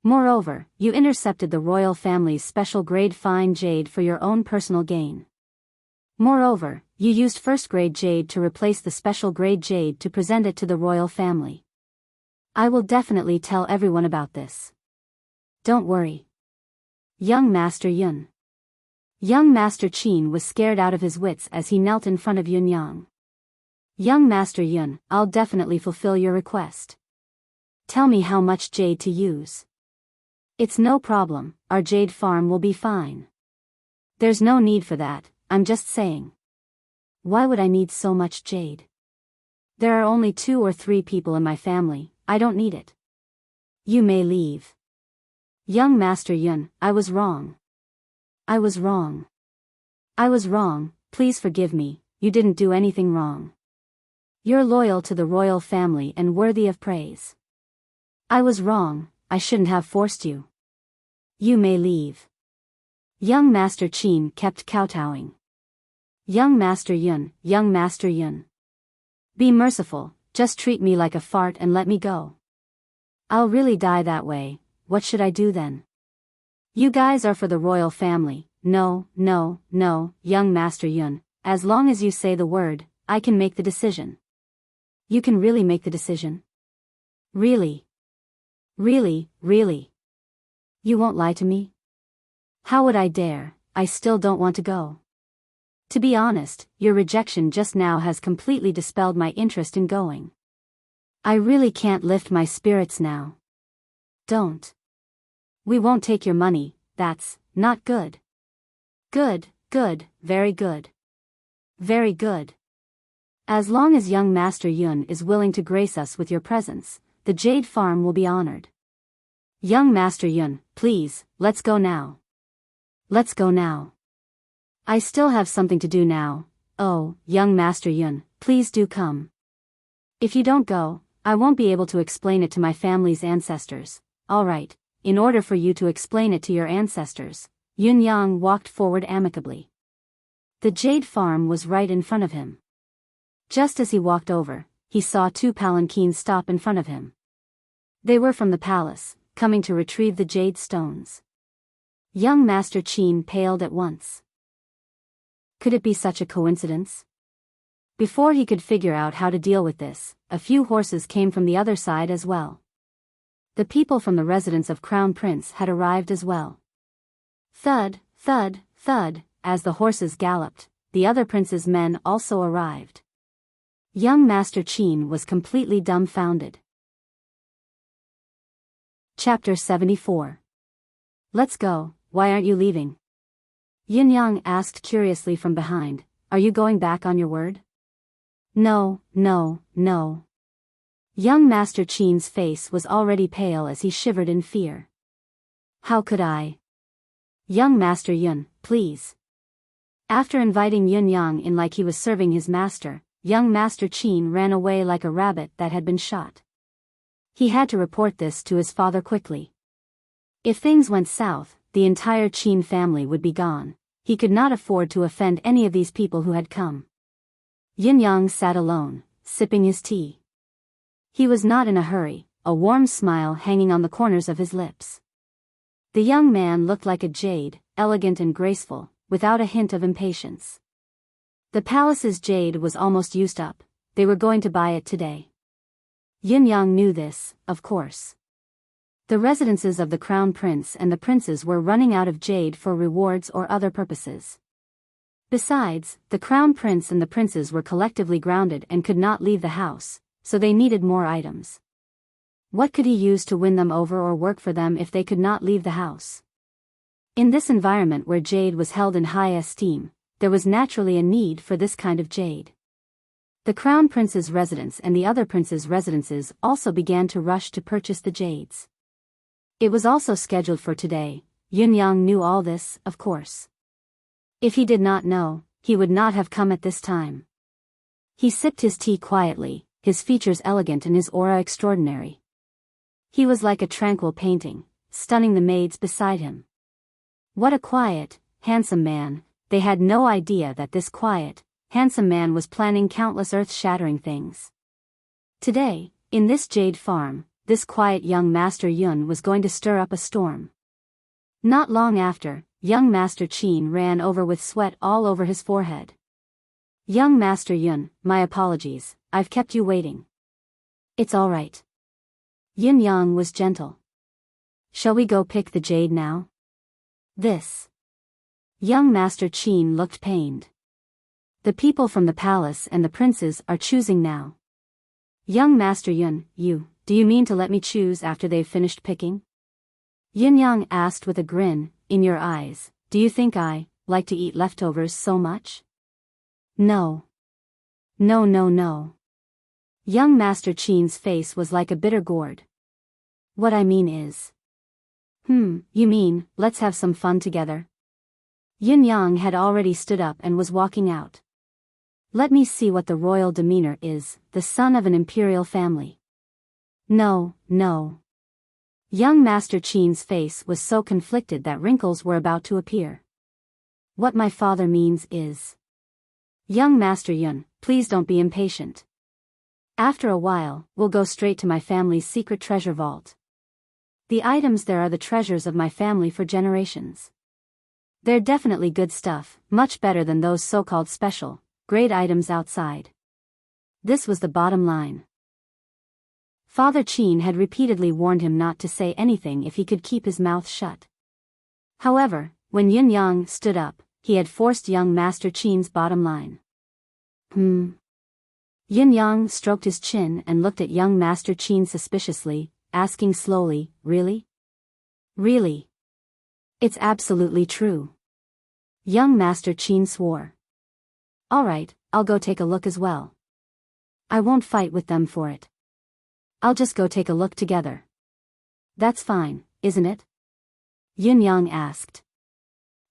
Moreover, you intercepted the royal family's special grade fine jade for your own personal gain. Moreover, you used first-grade jade to replace the special-grade jade to present it to the royal family. I will definitely tell everyone about this. Don't worry. Young Master Yun. Young Master Qin was scared out of his wits as he knelt in front of Yun Yang. Young Master Yun, I'll definitely fulfill your request. Tell me how much jade to use. It's no problem, our jade farm will be fine. There's no need for that, I'm just saying. Why would I need so much jade? There are only 2 or 3 people in my family, I don't need it. You may leave. Young Master Yun, I was wrong. I was wrong. I was wrong, please forgive me, you didn't do anything wrong. You're loyal to the royal family and worthy of praise. I was wrong, I shouldn't have forced you. You may leave. Young Master Qin kept kowtowing. Young Master Yun. Be merciful, just treat me like a fart and let me go. I'll really die that way, what should I do then? You guys are for the royal family, no, young Master Yun, as long as you say the word, I can make the decision. You can really make the decision? Really? Really? You won't lie to me? How would I dare, I still don't want to go. To be honest, your rejection just now has completely dispelled my interest in going. I really can't lift my spirits now. Don't. We won't take your money, that's not good. Good, very good. Very good. As long as young Master Yun is willing to grace us with your presence, the Jade Farm will be honored. Young Master Yun, please, let's go now. Let's go now. I still have something to do now. Oh, young Master Yun, please do come. If you don't go, I won't be able to explain it to my family's ancestors. Alright, in order for you to explain it to your ancestors, Yun Yang walked forward amicably. The Jade Farm was right in front of him. Just as he walked over, he saw 2 palanquins stop in front of him. They were from the palace, coming to retrieve the jade stones. Young Master Qin paled at once. Could it be such a coincidence? Before he could figure out how to deal with this, a few horses came from the other side as well. The people from the residence of Crown Prince had arrived as well. Thud, thud, thud, as the horses galloped, the other prince's men also arrived. Young Master Qin was completely dumbfounded. Chapter 74. Let's go, why aren't you leaving? Yin Yang asked curiously from behind, are you going back on your word? No, no, no. Young Master Qin's face was already pale as he shivered in fear. How could I? Young Master Yun, please. After inviting Yin Yang in like he was serving his master, young Master Qin ran away like a rabbit that had been shot. He had to report this to his father quickly. If things went south, the entire Qin family would be gone. He could not afford to offend any of these people who had come. Yin Yang sat alone, sipping his tea. He was not in a hurry, a warm smile hanging on the corners of his lips. The young man looked like a jade, elegant and graceful, without a hint of impatience. The palace's jade was almost used up, they were going to buy it today. Yin Yang knew this, of course. The residences of the Crown Prince and the princes were running out of jade for rewards or other purposes. Besides, the Crown Prince and the princes were collectively grounded and could not leave the house, so they needed more items. What could he use to win them over or work for them if they could not leave the house? In this environment where jade was held in high esteem, there was naturally a need for this kind of jade. The Crown Prince's residence and the other princes' residences also began to rush to purchase the jades. It was also scheduled for today. Yin Yang knew all this, of course. If he did not know, he would not have come at this time. He sipped his tea quietly, his features elegant and his aura extraordinary. He was like a tranquil painting, stunning the maids beside him. What a quiet, handsome man. They had no idea that this quiet, handsome man was planning countless earth-shattering things. Today, in this jade farm, this quiet young Master Yun was going to stir up a storm. Not long after, young Master Qin ran over with sweat all over his forehead. Young Master Yun, my apologies, I've kept you waiting. It's all right. Yin Yang was gentle. Shall we go pick the jade now? This. Young Master Qin looked pained. The people from the palace and the princes are choosing now. Young Master Yun, do you mean to let me choose after they've finished picking? Yin Yang asked with a grin, in your eyes, do you think I like to eat leftovers so much? No. No, no, no. Young Master Qin's face was like a bitter gourd. What I mean is. You mean, let's have some fun together? Yin Yang had already stood up and was walking out. Let me see what the royal demeanor is, the son of an imperial family. No, no. Young Master Qin's face was so conflicted that wrinkles were about to appear. What my father means is. Young Master Yun, please don't be impatient. After a while, we'll go straight to my family's secret treasure vault. The items there are the treasures of my family for generations. They're definitely good stuff, much better than those so-called special, great items outside. This was the bottom line. Father Qin had repeatedly warned him not to say anything if he could keep his mouth shut. However, when Yin Yang stood up, he had forced young Master Qin's bottom line. Yin Yang stroked his chin and looked at young Master Qin suspiciously, asking slowly, really? Really? It's absolutely true. Young Master Qin swore. All right, I'll go take a look as well. I won't fight with them for it. I'll just go take a look together. That's fine, isn't it? Yin Yang asked.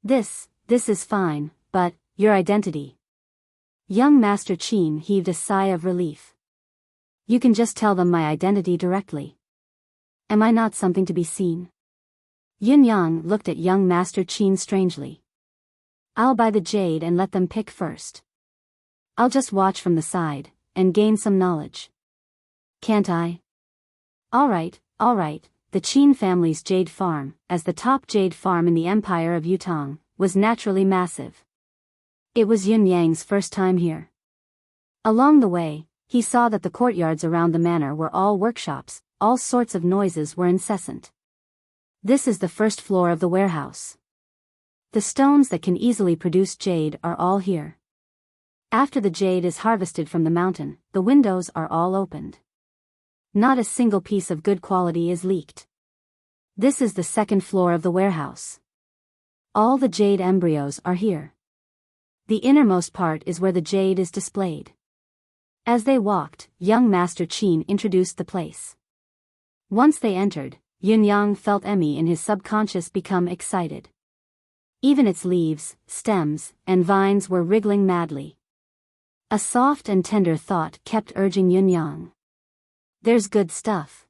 This is fine, but, your identity. Young Master Qin heaved a sigh of relief. You can just tell them my identity directly. Am I not something to be seen? Yin Yang looked at young Master Qin strangely. I'll buy the jade and let them pick first. I'll just watch from the side, and gain some knowledge. Can't I? All right, the Qin family's jade farm, as the top jade farm in the empire of Yutong, was naturally massive. It was Yin Yang's first time here. Along the way, he saw that the courtyards around the manor were all workshops, all sorts of noises were incessant. This is the first floor of the warehouse. The stones that can easily produce jade are all here. After the jade is harvested from the mountain, the windows are all opened. Not a single piece of good quality is leaked. This is the second floor of the warehouse. All the jade embryos are here. The innermost part is where the jade is displayed. As they walked, young Master Qin introduced the place. Once they entered, Yunyang felt Emmy in his subconscious become excited. Even its leaves, stems, and vines were wriggling madly. A soft and tender thought kept urging Yunyang. There's good stuff.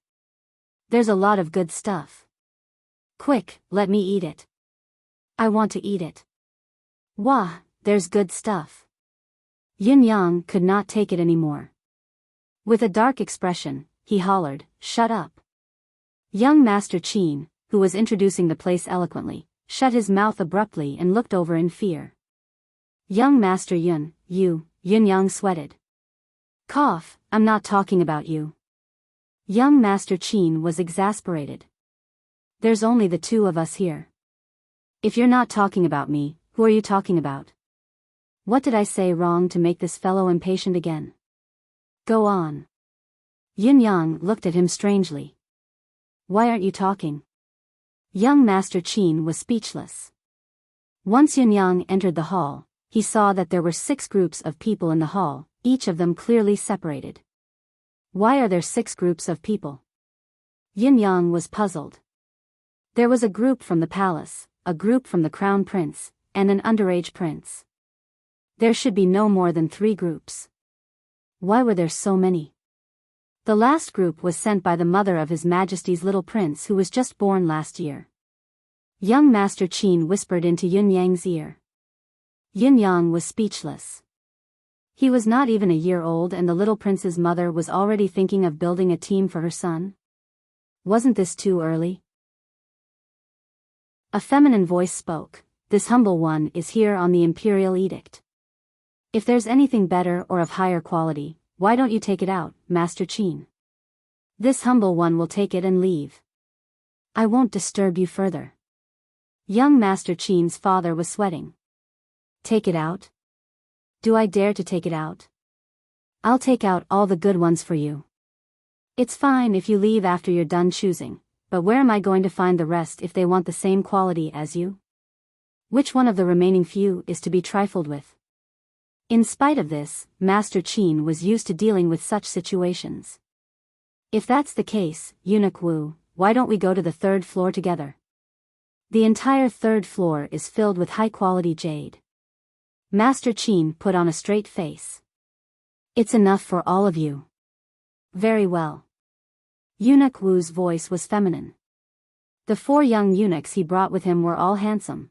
There's a lot of good stuff. Quick, let me eat it. I want to eat it. Wah, there's good stuff. Yunyang could not take it anymore. With a dark expression, he hollered, "Shut up." Young Master Qin, who was introducing the place eloquently, shut his mouth abruptly and looked over in fear. Young Master Yun, Yunyang sweated. Cough, I'm not talking about you. Young Master Qin was exasperated. There's only the two of us here. If you're not talking about me, who are you talking about? What did I say wrong to make this fellow impatient again? Go on. Yunyang looked at him strangely. Why aren't you talking? Young Master Qin was speechless. Once Yunyang entered the hall, he saw that there were 6 groups of people in the hall, each of them clearly separated. Why are there 6 groups of people? Yunyang was puzzled. There was a group from the palace, a group from the crown prince, and an underage prince. There should be no more than 3 groups. Why were there so many? The last group was sent by the mother of His Majesty's little prince who was just born last year. Young Master Qin whispered into Yunyang's ear. Yunyang was speechless. He was not even a year old and the little prince's mother was already thinking of building a team for her son. Wasn't this too early? A feminine voice spoke. This humble one is here on the imperial edict. If there's anything better or of higher quality, why don't you take it out, Master Qin? This humble one will take it and leave. I won't disturb you further. Young Master Qin's father was sweating. Take it out? Do I dare to take it out? I'll take out all the good ones for you. It's fine if you leave after you're done choosing, but where am I going to find the rest if they want the same quality as you? Which one of the remaining few is to be trifled with? In spite of this, Master Qin was used to dealing with such situations. If that's the case, Eunuch Wu, why don't we go to the 3rd floor together? The entire 3rd floor is filled with high-quality jade. Master Qin put on a straight face. It's enough for all of you. Very well. Eunuch Wu's voice was feminine. The 4 young eunuchs he brought with him were all handsome.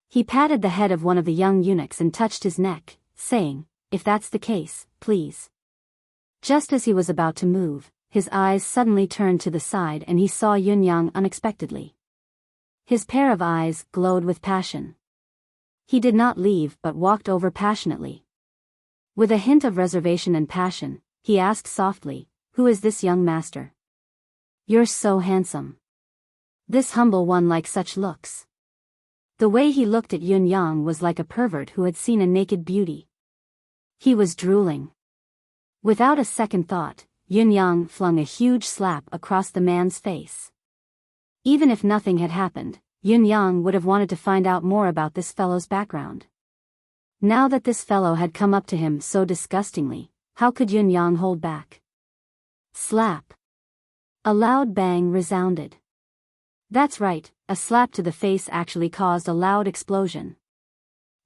He patted the head of one of the young eunuchs and touched his neck, saying, if that's the case, please. Just as he was about to move, his eyes suddenly turned to the side and he saw Yunyang unexpectedly. His pair of eyes glowed with passion. He did not leave but walked over passionately. With a hint of reservation and passion, he asked softly, who is this young master? You're so handsome. This humble one likes such looks. The way he looked at Yunyang was like a pervert who had seen a naked beauty. He was drooling. Without a second thought, Yunyang flung a huge slap across the man's face. Even if nothing had happened, Yunyang would have wanted to find out more about this fellow's background. Now that this fellow had come up to him so disgustingly, how could Yunyang hold back? Slap. A loud bang resounded. That's right, a slap to the face actually caused a loud explosion.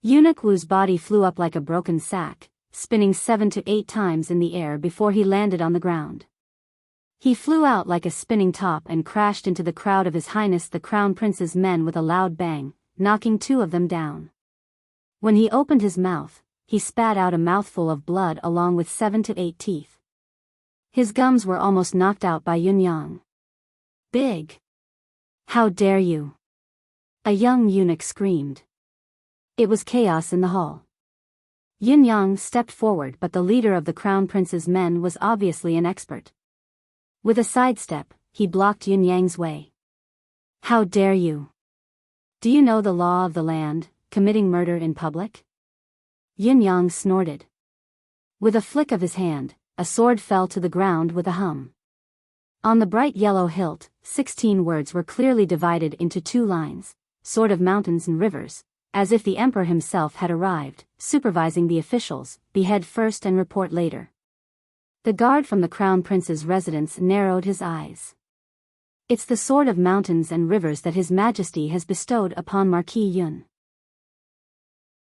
Eunuch Wu's body flew up like a broken sack, spinning 7 to 8 times in the air before he landed on the ground. He flew out like a spinning top and crashed into the crowd of His Highness the Crown Prince's men with a loud bang, knocking 2 of them down. When he opened his mouth, he spat out a mouthful of blood along with 7 to 8 teeth. His gums were almost knocked out by Yunyang. Big! How dare you! A young eunuch screamed. It was chaos in the hall. Yin Yang stepped forward, but the leader of the Crown Prince's men was obviously an expert. With a sidestep, he blocked Yin Yang's way. How dare you? Do you know the law of the land, committing murder in public? Yin Yang snorted. With a flick of his hand, a sword fell to the ground with a hum. On the bright yellow hilt, 16 words were clearly divided into 2 lines, Sword of Mountains and Rivers, as if the emperor himself had arrived, supervising the officials, behead first and report later. The guard from the Crown Prince's residence narrowed his eyes. It's the Sword of Mountains and Rivers that His Majesty has bestowed upon Marquis Yun.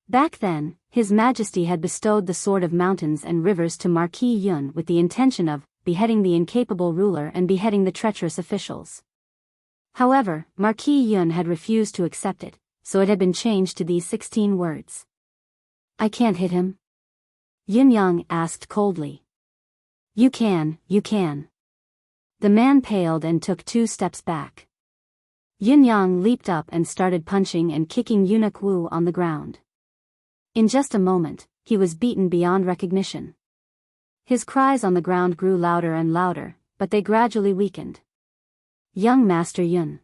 Back then, His Majesty had bestowed the Sword of Mountains and Rivers to Marquis Yun with the intention of beheading the incapable ruler and beheading the treacherous officials. However, Marquis Yun had refused to accept it, so it had been changed to these 16 words. I can't hit him? Yin Yang asked coldly. You can. The man paled and took 2 steps back. Yin Yang leaped up and started punching and kicking Eunuch Wu on the ground. In just a moment, he was beaten beyond recognition. His cries on the ground grew louder and louder, but they gradually weakened. Young Master Yun.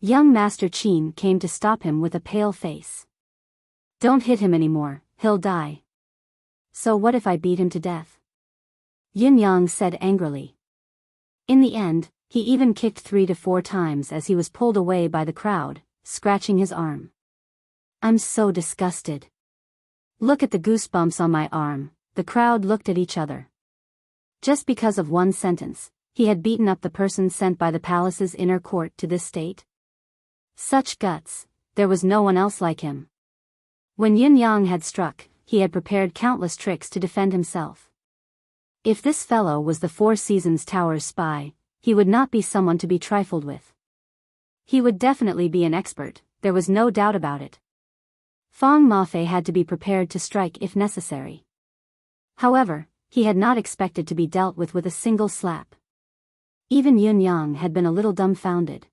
Young Master Qin came to stop him with a pale face. Don't hit him anymore, he'll die. So what if I beat him to death? Yin Yang said angrily. In the end, he even kicked 3 to 4 times as he was pulled away by the crowd, scratching his arm. I'm so disgusted. Look at the goosebumps on my arm. The crowd looked at each other. Just because of one sentence, he had beaten up the person sent by the palace's inner court to this state. Such guts, there was no one else like him. When Yin Yang had struck, he had prepared countless tricks to defend himself. If this fellow was the 4 Seasons Tower's spy, he would not be someone to be trifled with. He would definitely be an expert, there was no doubt about it. Fang Mafei had to be prepared to strike if necessary. However, he had not expected to be dealt with a single slap. Even Yin Yang had been a little dumbfounded.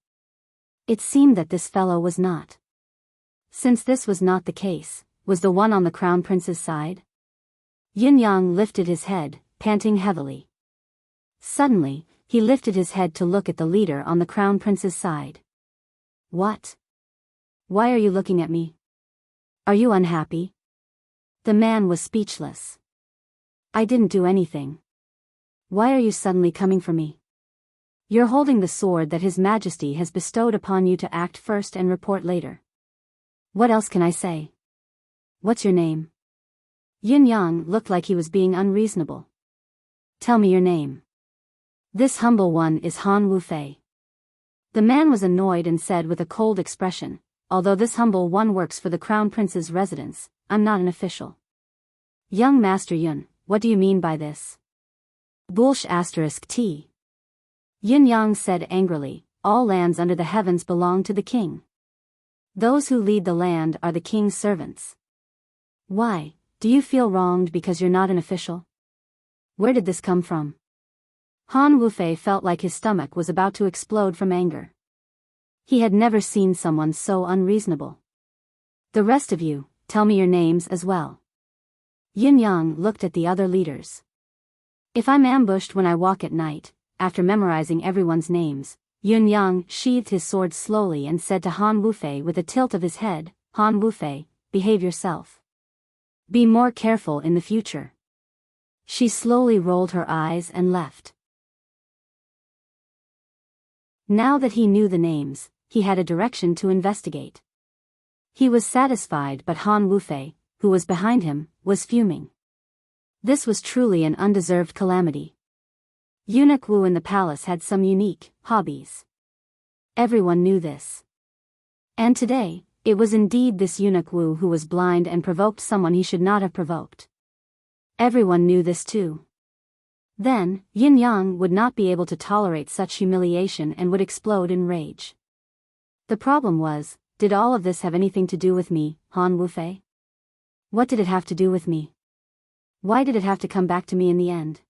It seemed that this fellow was not. Since this was not the case, was the one on the Crown Prince's side? Yin Yang lifted his head, panting heavily. Suddenly, he lifted his head to look at the leader on the Crown Prince's side. What? Why are you looking at me? Are you unhappy? The man was speechless. I didn't do anything. Why are you suddenly coming for me? You're holding the sword that His Majesty has bestowed upon you to act first and report later. What else can I say? What's your name? Yin Yang looked like he was being unreasonable. Tell me your name. This humble one is Han Wufei. The man was annoyed and said with a cold expression, although this humble one works for the Crown Prince's residence, I'm not an official. Young Master Yun, what do you mean by this? Bullsh *T. Yin Yang said angrily, all lands under the heavens belong to the king. Those who lead the land are the king's servants. Why, do you feel wronged because you're not an official? Where did this come from? Han Wufei felt like his stomach was about to explode from anger. He had never seen someone so unreasonable. The rest of you, tell me your names as well. Yin Yang looked at the other leaders. If I'm ambushed when I walk at night, after memorizing everyone's names, Yin Yang sheathed his sword slowly and said to Han Wufei with a tilt of his head, Han Wufei, behave yourself. Be more careful in the future. She slowly rolled her eyes and left. Now that he knew the names, he had a direction to investigate. He was satisfied, but Han Wufei, who was behind him, was fuming. This was truly an undeserved calamity. Eunuch Wu in the palace had some unique hobbies. Everyone knew this. And today, it was indeed this Eunuch Wu who was blind and provoked someone he should not have provoked. Everyone knew this too. Then, Yin Yang would not be able to tolerate such humiliation and would explode in rage. The problem was, did all of this have anything to do with me, Han Wufei? What did it have to do with me? Why did it have to come back to me in the end?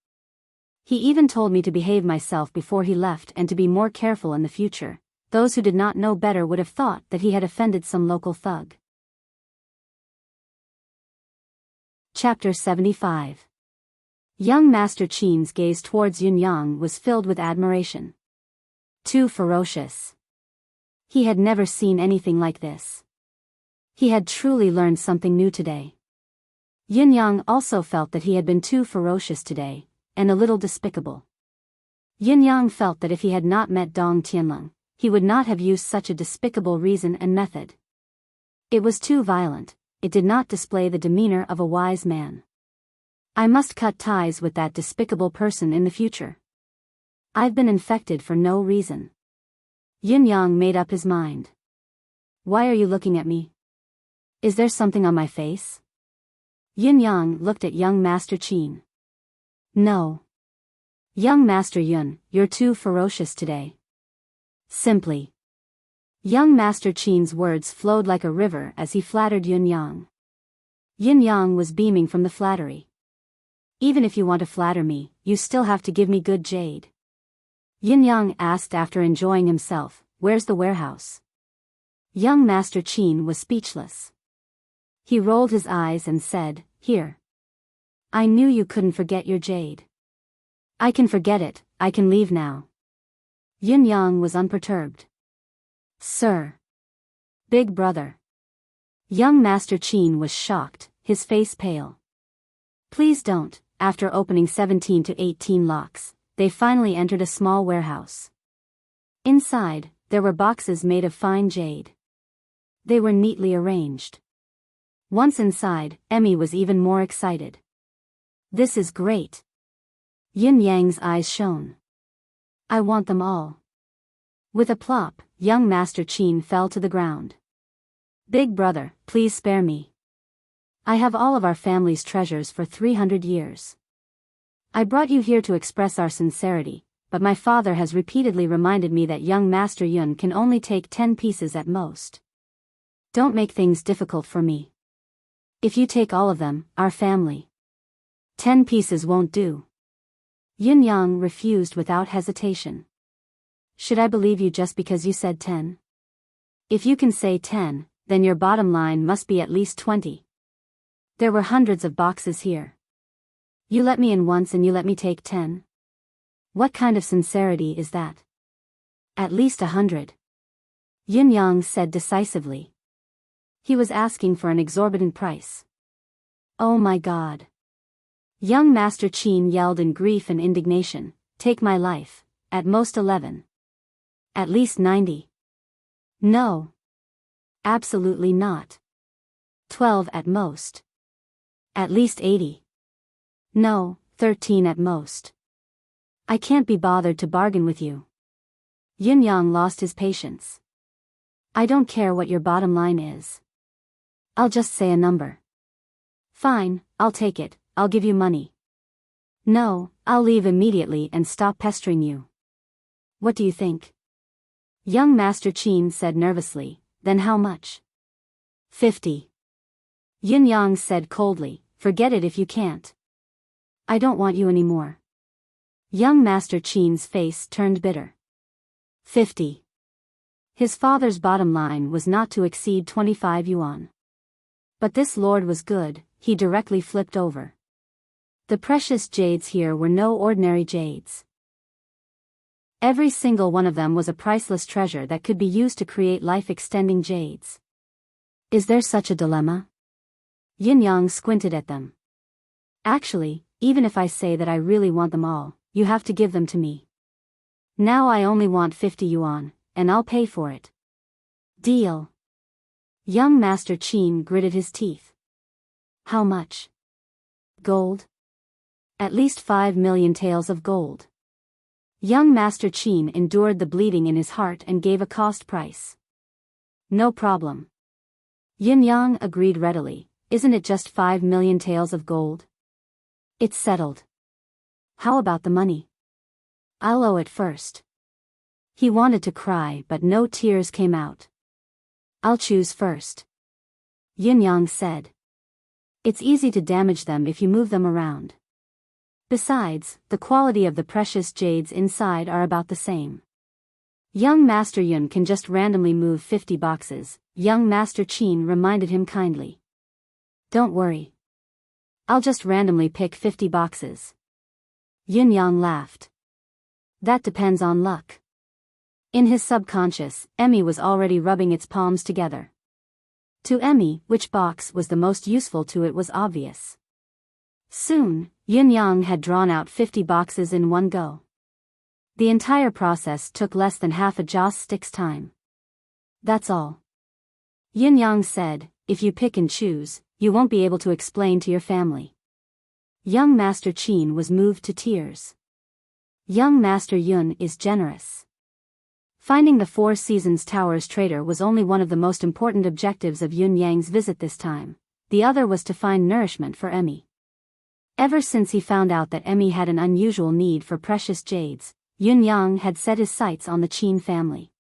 He even told me to behave myself before he left and to be more careful in the future. Those who did not know better would have thought that he had offended some local thug. Chapter 75. Young Master Qin's gaze towards Yunyang was filled with admiration. Too ferocious. He had never seen anything like this. He had truly learned something new today. Yunyang also felt that he had been too ferocious today, and a little despicable. Yunyang felt that if he had not met Dong Tianlong, he would not have used such a despicable reason and method. It was too violent. It did not display the demeanor of a wise man. I must cut ties with that despicable person in the future. I've been infected for no reason. Yunyang made up his mind. Why are you looking at me? Is there something on my face? Yunyang looked at young Master Qin. No. Young Master Yun, you're too ferocious today. Simply. Young Master Qin's words flowed like a river as he flattered Yunyang. Yunyang was beaming from the flattery. Even if you want to flatter me, you still have to give me good jade. Yunyang asked after enjoying himself, where's the warehouse? Young Master Qin was speechless. He rolled his eyes and said, here. I knew you couldn't forget your jade. I can forget it, I can leave now. Yunyang was unperturbed. Sir. Big brother. Young Master Qin was shocked, his face pale. Please don't. After opening 17 to 18 locks, they finally entered a small warehouse. Inside, there were boxes made of fine jade. They were neatly arranged. Once inside, Emmy was even more excited. This is great. Yunyang's eyes shone. I want them all. With a plop, young Master Qin fell to the ground. Big brother, please spare me. I have all of our family's treasures for 300 years. I brought you here to express our sincerity, but my father has repeatedly reminded me that young Master Yun can only take 10 pieces at most. Don't make things difficult for me. If you take all of them, our family. 10 pieces won't do. Yunyang refused without hesitation. Should I believe you just because you said 10? If you can say 10, then your bottom line must be at least 20. There were hundreds of boxes here. You let me in once and you let me take 10? What kind of sincerity is that? At least 100. Yunyang said decisively. He was asking for an exorbitant price. Oh my God. Young Master Qin yelled in grief and indignation, take my life, at most 11. At least 90. No. Absolutely not. 12 at most. At least 80. No, 13 at most. I can't be bothered to bargain with you. Yunyang lost his patience. I don't care what your bottom line is. I'll just say a number. Fine, I'll take it, I'll give you money. No, I'll leave immediately and stop pestering you. What do you think? Young Master Qin said nervously, then how much? 50. Yunyang said coldly, forget it if you can't. I don't want you anymore. Young Master Qin's face turned bitter. 50. His father's bottom line was not to exceed 25 yuan. But this lord was good, he directly flipped over. The precious jades here were no ordinary jades. Every single one of them was a priceless treasure that could be used to create life-extending jades. Is there such a dilemma? Yunyang squinted at them. Actually, even if I say that I really want them all, you have to give them to me. Now I only want 50 yuan, and I'll pay for it. Deal. Young Master Qin gritted his teeth. How much? Gold? At least 5 million taels of gold. Young Master Qin endured the bleeding in his heart and gave a cost price. No problem. Yunyang agreed readily, isn't it just 5 million taels of gold? It's settled. How about the money? I'll owe it first. He wanted to cry but no tears came out. I'll choose first. Yunyang said. It's easy to damage them if you move them around. Besides, the quality of the precious jades inside are about the same. Young Master Yun can just randomly move 50 boxes, young Master Qin reminded him kindly. Don't worry. I'll just randomly pick 50 boxes. Yun Yang laughed. That depends on luck. In his subconscious, Emmy was already rubbing its palms together. To Emmy, which box was the most useful to it was obvious. Soon, Yun Yang had drawn out 50 boxes in one go. The entire process took less than half a joss stick's time. That's all. Yun Yang said, if you pick and choose, you won't be able to explain to your family. Young Master Qin was moved to tears. Young Master Yun is generous. Finding the Four Seasons Tower's traitor was only one of the most important objectives of Yun Yang's visit this time. The other was to find nourishment for Emmy. Ever since he found out that Emmy had an unusual need for precious jades, Yun Yang had set his sights on the Qin family.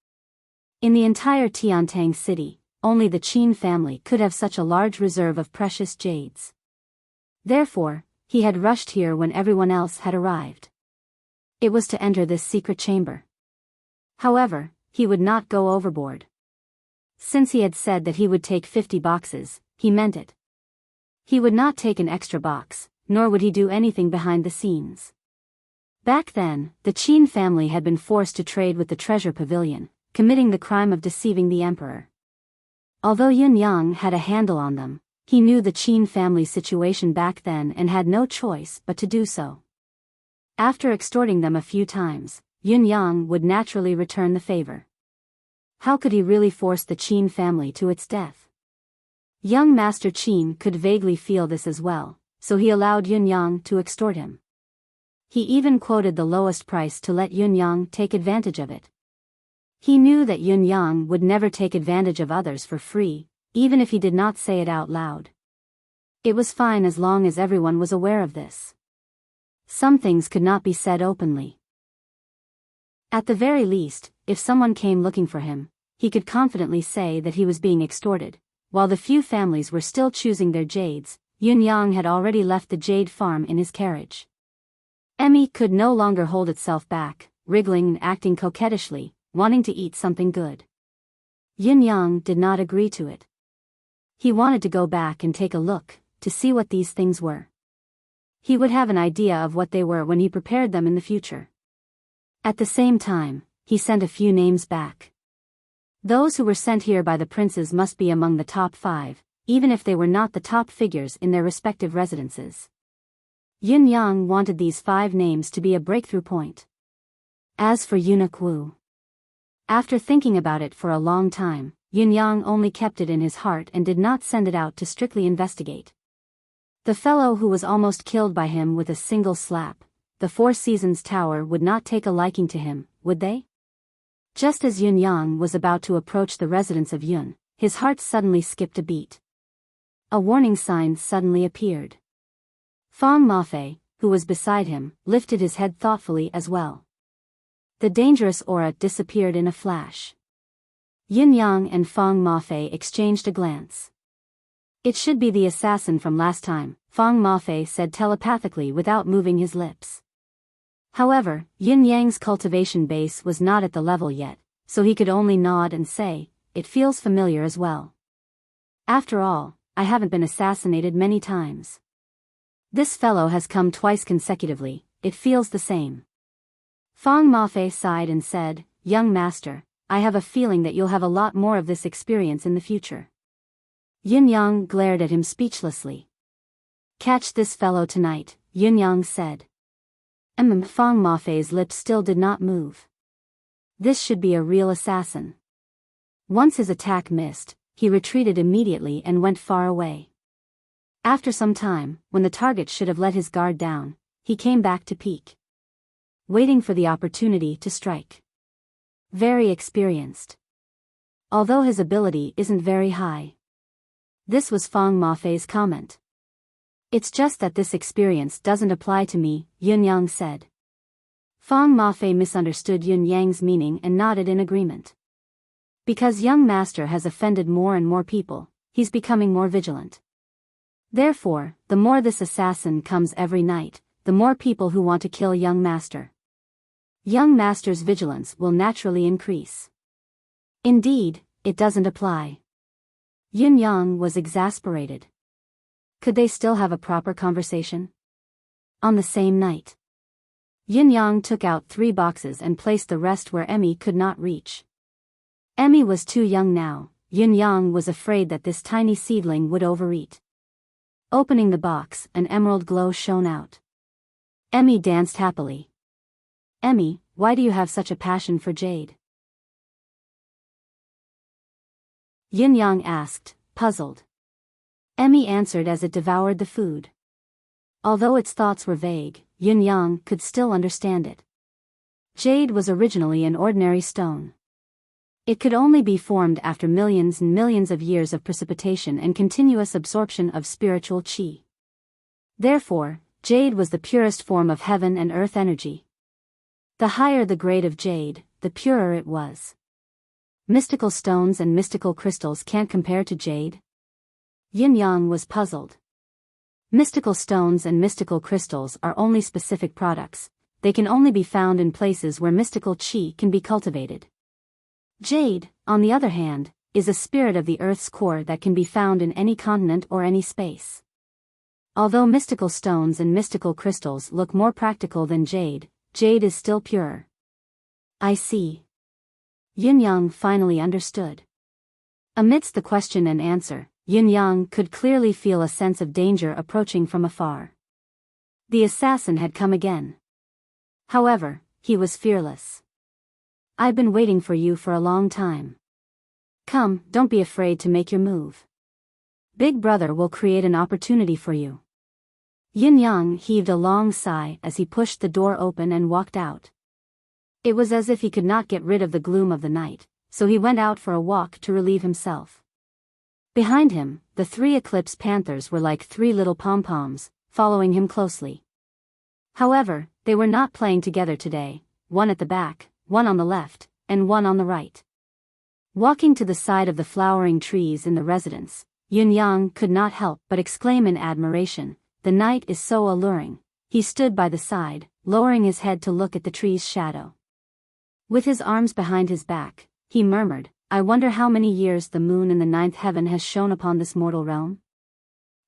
In the entire Tiantang city, only the Qin family could have such a large reserve of precious jades. Therefore, he had rushed here when everyone else had arrived. It was to enter this secret chamber. However, he would not go overboard. Since he had said that he would take 50 boxes, he meant it. He would not take an extra box, nor would he do anything behind the scenes. Back then, the Qin family had been forced to trade with the treasure pavilion, committing the crime of deceiving the emperor. Although Yun Yang had a handle on them, he knew the Qin family's situation back then and had no choice but to do so. After extorting them a few times, Yun Yang would naturally return the favor. How could he really force the Qin family to its death? Young Master Qin could vaguely feel this as well, so he allowed Yun Yang to extort him. He even quoted the lowest price to let Yun Yang take advantage of it. He knew that Yun Yang would never take advantage of others for free, even if he did not say it out loud. It was fine as long as everyone was aware of this. Some things could not be said openly. At the very least, if someone came looking for him, he could confidently say that he was being extorted. While the few families were still choosing their jades, Yun Yang had already left the jade farm in his carriage. Emmy could no longer hold itself back, wriggling and acting coquettishly, wanting to eat something good. Yun Yang did not agree to it. He wanted to go back and take a look, to see what these things were. He would have an idea of what they were when he prepared them in the future. At the same time, he sent a few names back. Those who were sent here by the princes must be among the top 5, even if they were not the top figures in their respective residences. Yun Yang wanted these 5 names to be a breakthrough point. As for Eunuch Wu, after thinking about it for a long time, Yun Yang only kept it in his heart and did not send it out to strictly investigate. The fellow who was almost killed by him with a single slap, the Four Seasons Tower would not take a liking to him, would they? Just as Yun Yang was about to approach the residence of Yun, his heart suddenly skipped a beat. A warning sign suddenly appeared. Fang Mafei, who was beside him, lifted his head thoughtfully as well. The dangerous aura disappeared in a flash. Yun Yang and Fang Mafei exchanged a glance. It should be the assassin from last time, Fang Mafei said telepathically without moving his lips. However, Yun Yang's cultivation base was not at the level yet, so he could only nod and say, it feels familiar as well. After all, I haven't been assassinated many times. This fellow has come twice consecutively, it feels the same. Fang Mafei sighed and said, young master, I have a feeling that you'll have a lot more of this experience in the future. Yun Yang glared at him speechlessly. Catch this fellow tonight, Yun Yang said. Fang Mafei's lips still did not move. This should be a real assassin. Once his attack missed, he retreated immediately and went far away. After some time, when the target should have let his guard down, he came back to peek. Waiting for the opportunity to strike. Very experienced. Although his ability isn't very high. This was Fang Mafei's comment. It's just that this experience doesn't apply to me, Yun Yang said. Fang Mafei misunderstood Yun Yang's meaning and nodded in agreement. Because young master has offended more and more people, he's becoming more vigilant. Therefore, the more this assassin comes every night, the more people who want to kill young master. Young master's vigilance will naturally increase. Indeed, it doesn't apply. Yun Yang was exasperated. Could they still have a proper conversation? On the same night, Yin Yang took out 3 boxes and placed the rest where Emmy could not reach. Emmy was too young now. Yin Yang was afraid that this tiny seedling would overeat. Opening the box, an emerald glow shone out. Emmy danced happily. Emmy, why do you have such a passion for jade? Yin Yang asked, puzzled. Emmy answered as it devoured the food. Although its thoughts were vague, Yin Yang could still understand it. Jade was originally an ordinary stone. It could only be formed after millions and millions of years of precipitation and continuous absorption of spiritual qi. Therefore, jade was the purest form of heaven and earth energy. The higher the grade of jade, the purer it was. Mystical stones and mystical crystals can't compare to jade? Yin Yang was puzzled. Mystical stones and mystical crystals are only specific products. They can only be found in places where mystical qi can be cultivated. Jade, on the other hand, is a spirit of the Earth's core that can be found in any continent or any space. Although mystical stones and mystical crystals look more practical than jade, jade is still pure. I see. Yin Yang finally understood. Amidst the question and answer, Yin Yang could clearly feel a sense of danger approaching from afar. The assassin had come again. However, he was fearless. I've been waiting for you for a long time. Come, don't be afraid to make your move. Big Brother will create an opportunity for you. Yin Yang heaved a long sigh as he pushed the door open and walked out. It was as if he could not get rid of the gloom of the night, so he went out for a walk to relieve himself. Behind him, the 3 Eclipse Panthers were like 3 little pom-poms, following him closely. However, they were not playing together today, one at the back, one on the left, and one on the right. Walking to the side of the flowering trees in the residence, Yin Yang could not help but exclaim in admiration, the night is so alluring. He stood by the side, lowering his head to look at the tree's shadow. With his arms behind his back, he murmured, I wonder how many years the moon in the 9th heaven has shone upon this mortal realm?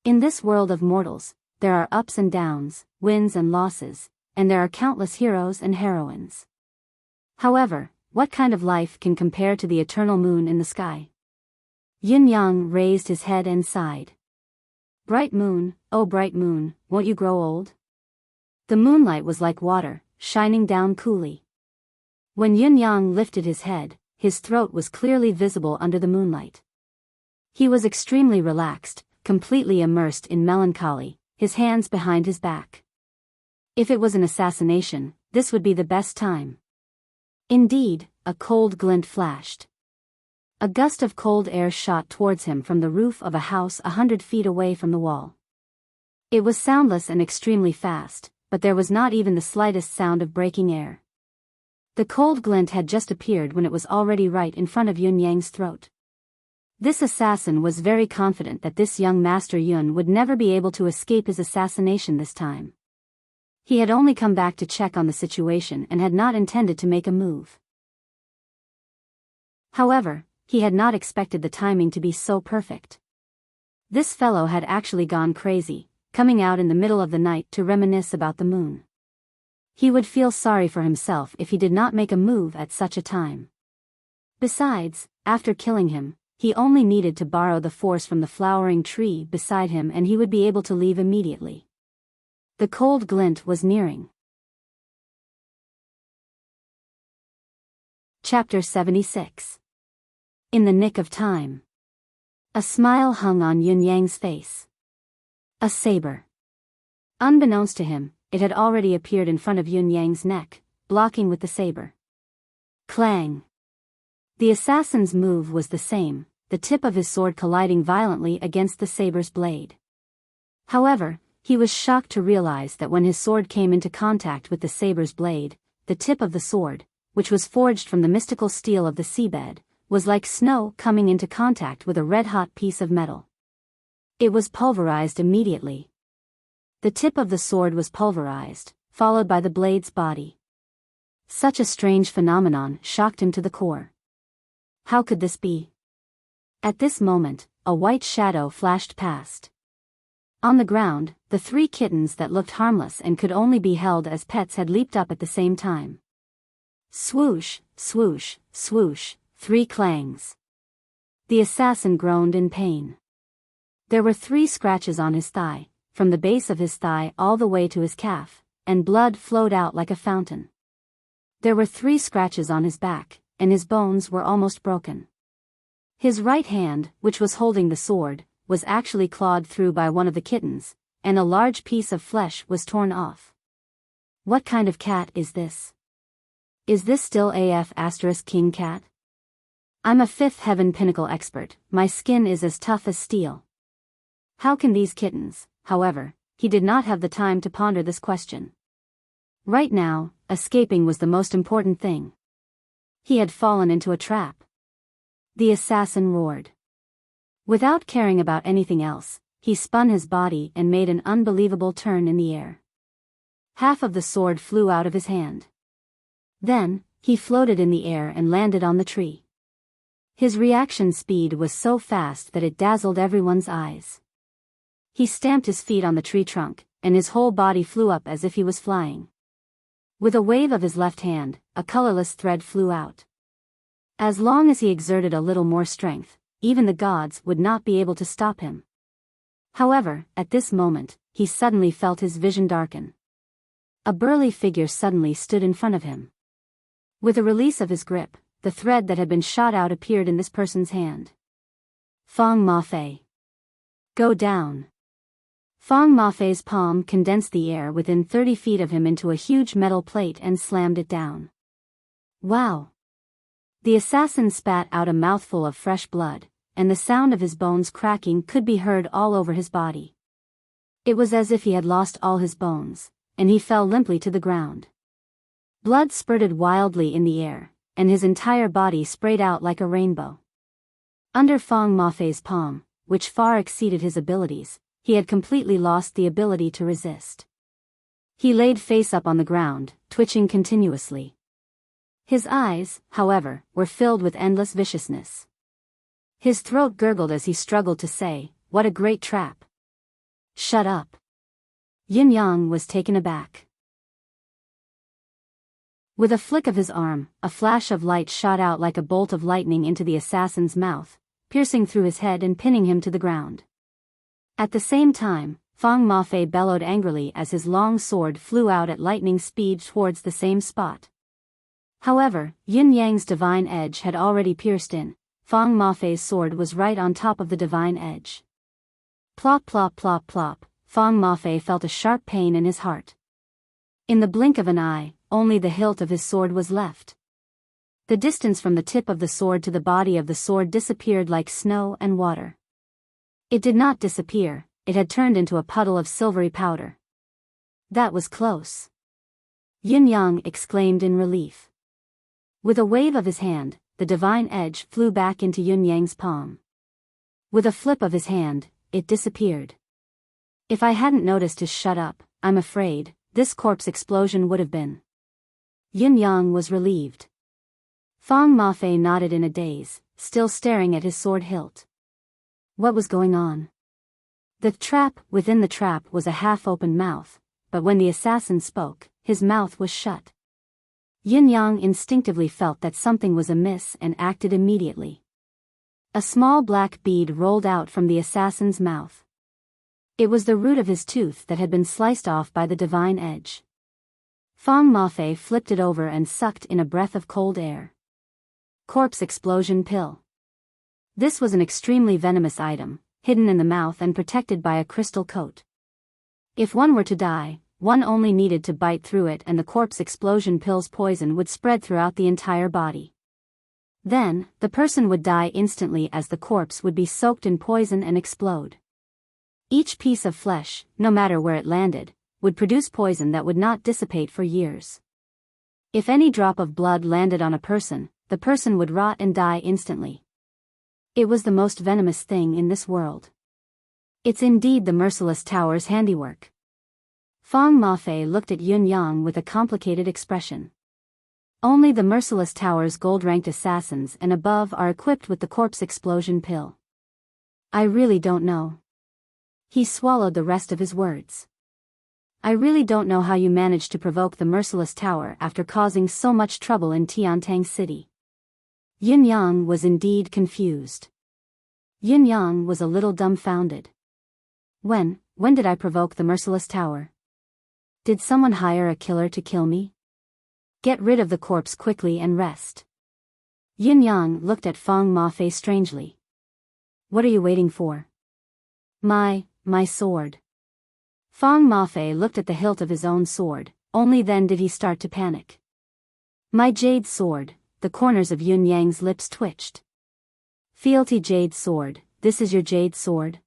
In this world of mortals, there are ups and downs, wins and losses, and there are countless heroes and heroines. However, what kind of life can compare to the eternal moon in the sky? Yin Yang raised his head and sighed. Bright moon, oh bright moon, won't you grow old? The moonlight was like water, shining down coolly. When Yin Yang lifted his head, his throat was clearly visible under the moonlight. He was extremely relaxed, completely immersed in melancholy, his hands behind his back. If it was an assassination, this would be the best time. Indeed, a cold glint flashed. A gust of cold air shot towards him from the roof of a house 100 feet away from the wall. It was soundless and extremely fast, but there was not even the slightest sound of breaking air. The cold glint had just appeared when it was already right in front of Yin Yang's throat. This assassin was very confident that this young Master Yun would never be able to escape his assassination this time. He had only come back to check on the situation and had not intended to make a move. However, he had not expected the timing to be so perfect. This fellow had actually gone crazy, coming out in the middle of the night to reminisce about the moon. He would feel sorry for himself if he did not make a move at such a time. Besides, after killing him, he only needed to borrow the force from the flowering tree beside him and he would be able to leave immediately. The cold glint was nearing. Chapter 76. In the nick of time. A smile hung on Yin Yang's face. A saber. Unbeknownst to him, it had already appeared in front of Yin Yang's neck, blocking with the saber. Clang. The assassin's move was the same, the tip of his sword colliding violently against the saber's blade. However, he was shocked to realize that when his sword came into contact with the saber's blade, the tip of the sword, which was forged from the mystical steel of the seabed, was like snow coming into contact with a red-hot piece of metal. It was pulverized immediately. The tip of the sword was pulverized, followed by the blade's body. Such a strange phenomenon shocked him to the core. How could this be? At this moment, a white shadow flashed past. On the ground, the 3 kittens that looked harmless and could only be held as pets had leaped up at the same time. Swoosh, swoosh, swoosh, 3 clangs. The assassin groaned in pain. There were 3 scratches on his thigh, from the base of his thigh all the way to his calf, and blood flowed out like a fountain. There were 3 scratches on his back, and his bones were almost broken. His right hand, which was holding the sword, was actually clawed through by one of the kittens, and a large piece of flesh was torn off. What kind of cat is this? Is this still AF * king cat? I'm a 5th heaven pinnacle expert, my skin is as tough as steel. How can these kittens, however, he did not have the time to ponder this question. Right now, escaping was the most important thing. He had fallen into a trap. The assassin roared. Without caring about anything else, he spun his body and made an unbelievable turn in the air. Half of the sword flew out of his hand. Then, he floated in the air and landed on the tree. His reaction speed was so fast that it dazzled everyone's eyes. He stamped his feet on the tree trunk, and his whole body flew up as if he was flying. With a wave of his left hand, a colorless thread flew out. As long as he exerted a little more strength, even the gods would not be able to stop him. However, at this moment, he suddenly felt his vision darken. A burly figure suddenly stood in front of him. With a release of his grip, the thread that had been shot out appeared in this person's hand. Fang Mafei. Go down. Fang Mafei's palm condensed the air within 30 feet of him into a huge metal plate and slammed it down. Wow! The assassin spat out a mouthful of fresh blood, and the sound of his bones cracking could be heard all over his body. It was as if he had lost all his bones, and he fell limply to the ground. Blood spurted wildly in the air, and his entire body sprayed out like a rainbow. Under Fang Mafei's palm, which far exceeded his abilities, he had completely lost the ability to resist. He laid face up on the ground, twitching continuously. His eyes, however, were filled with endless viciousness. His throat gurgled as he struggled to say, "What a great trap." "Shut up." Yin Yang was taken aback. With a flick of his arm, a flash of light shot out like a bolt of lightning into the assassin's mouth, piercing through his head and pinning him to the ground. At the same time, Fang Mafei bellowed angrily as his long sword flew out at lightning speed towards the same spot. However, Yin Yang's divine edge had already pierced in. Fang Mafei's sword was right on top of the divine edge. Plop plop plop plop, Fang Mafei felt a sharp pain in his heart. In the blink of an eye, only the hilt of his sword was left. The distance from the tip of the sword to the body of the sword disappeared like snow and water. It did not disappear, it had turned into a puddle of silvery powder. That was close. Yin Yang exclaimed in relief. With a wave of his hand, the divine edge flew back into Yin Yang's palm. With a flip of his hand, it disappeared. If I hadn't noticed his "shut up," I'm afraid, this corpse explosion would have been. Yin Yang was relieved. Fang Mafei nodded in a daze, still staring at his sword hilt. What was going on? The trap within the trap was a half-open mouth, but when the assassin spoke, his mouth was shut. Yin Yang instinctively felt that something was amiss and acted immediately. A small black bead rolled out from the assassin's mouth. It was the root of his tooth that had been sliced off by the divine edge. Fang Mafei flipped it over and sucked in a breath of cold air. Corpse explosion pill. This was an extremely venomous item, hidden in the mouth and protected by a crystal coat. If one were to die, one only needed to bite through it and the corpse explosion pill's poison would spread throughout the entire body. Then, the person would die instantly as the corpse would be soaked in poison and explode. Each piece of flesh, no matter where it landed, would produce poison that would not dissipate for years. If any drop of blood landed on a person, the person would rot and die instantly. It was the most venomous thing in this world. It's indeed the Merciless Tower's handiwork. Fang Mafei looked at Yin Yang with a complicated expression. Only the Merciless Tower's gold-ranked assassins and above are equipped with the corpse explosion pill. I really don't know. He swallowed the rest of his words. I really don't know how you managed to provoke the merciless tower after causing so much trouble in Tiantang City. Yin Yang was indeed confused. Yin Yang was a little dumbfounded. When did I provoke the merciless tower? Did someone hire a killer to kill me? Get rid of the corpse quickly and rest. Yin Yang looked at Fang Mafei strangely. What are you waiting for? My sword. Fang Mafei looked at the hilt of his own sword, only then did he start to panic. My jade sword. The corners of Yin Yang's lips twitched. Fealty jade sword, this is your jade sword?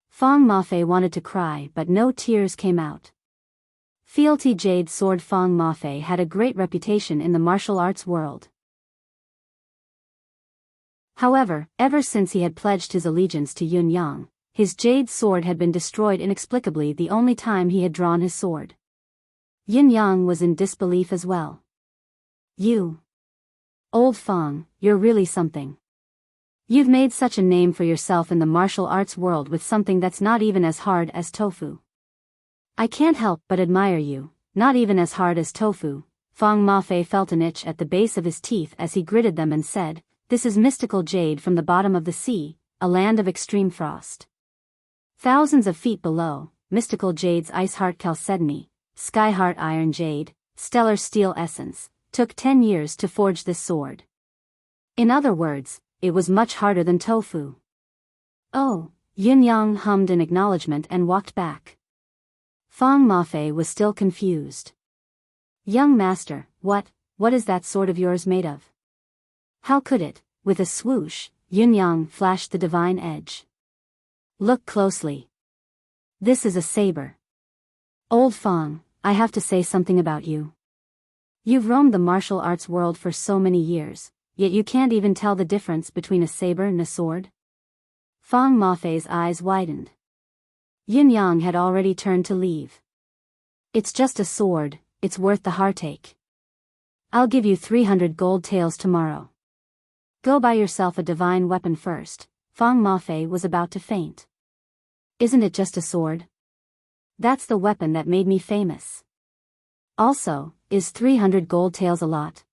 Fang Mafei wanted to cry but no tears came out. Fealty jade sword. Fang Mafei had a great reputation in the martial arts world. However, ever since he had pledged his allegiance to Yin Yang, his jade sword had been destroyed inexplicably the only time he had drawn his sword. Yin Yang was in disbelief as well. You. Old Fang, you're really something. You've made such a name for yourself in the martial arts world with something that's not even as hard as tofu. I can't help but admire you, not even as hard as tofu. Fang Mafei felt an itch at the base of his teeth as he gritted them and said, this is mystical jade from the bottom of the sea, a land of extreme frost. Thousands of feet below, mystical jade's ice heart chalcedony, sky heart iron jade, stellar steel essence, took 10 years to forge this sword. In other words, it was much harder than tofu. Oh, Yin Yang hummed in acknowledgement and walked back. Fang Mafei was still confused. Young master, what is that sword of yours made of? How could it? With a swoosh, Yin Yang flashed the divine edge. Look closely. This is a saber. Old Fang, I have to say something about you. You've roamed the martial arts world for so many years, yet you can't even tell the difference between a saber and a sword? Fang Mafei's eyes widened. Yin Yang had already turned to leave. It's just a sword, it's worth the heartache. I'll give you 300 gold taels tomorrow. Go buy yourself a divine weapon first. Fang Mafei was about to faint. Isn't it just a sword? That's the weapon that made me famous. Also, is 300 gold taels a lot?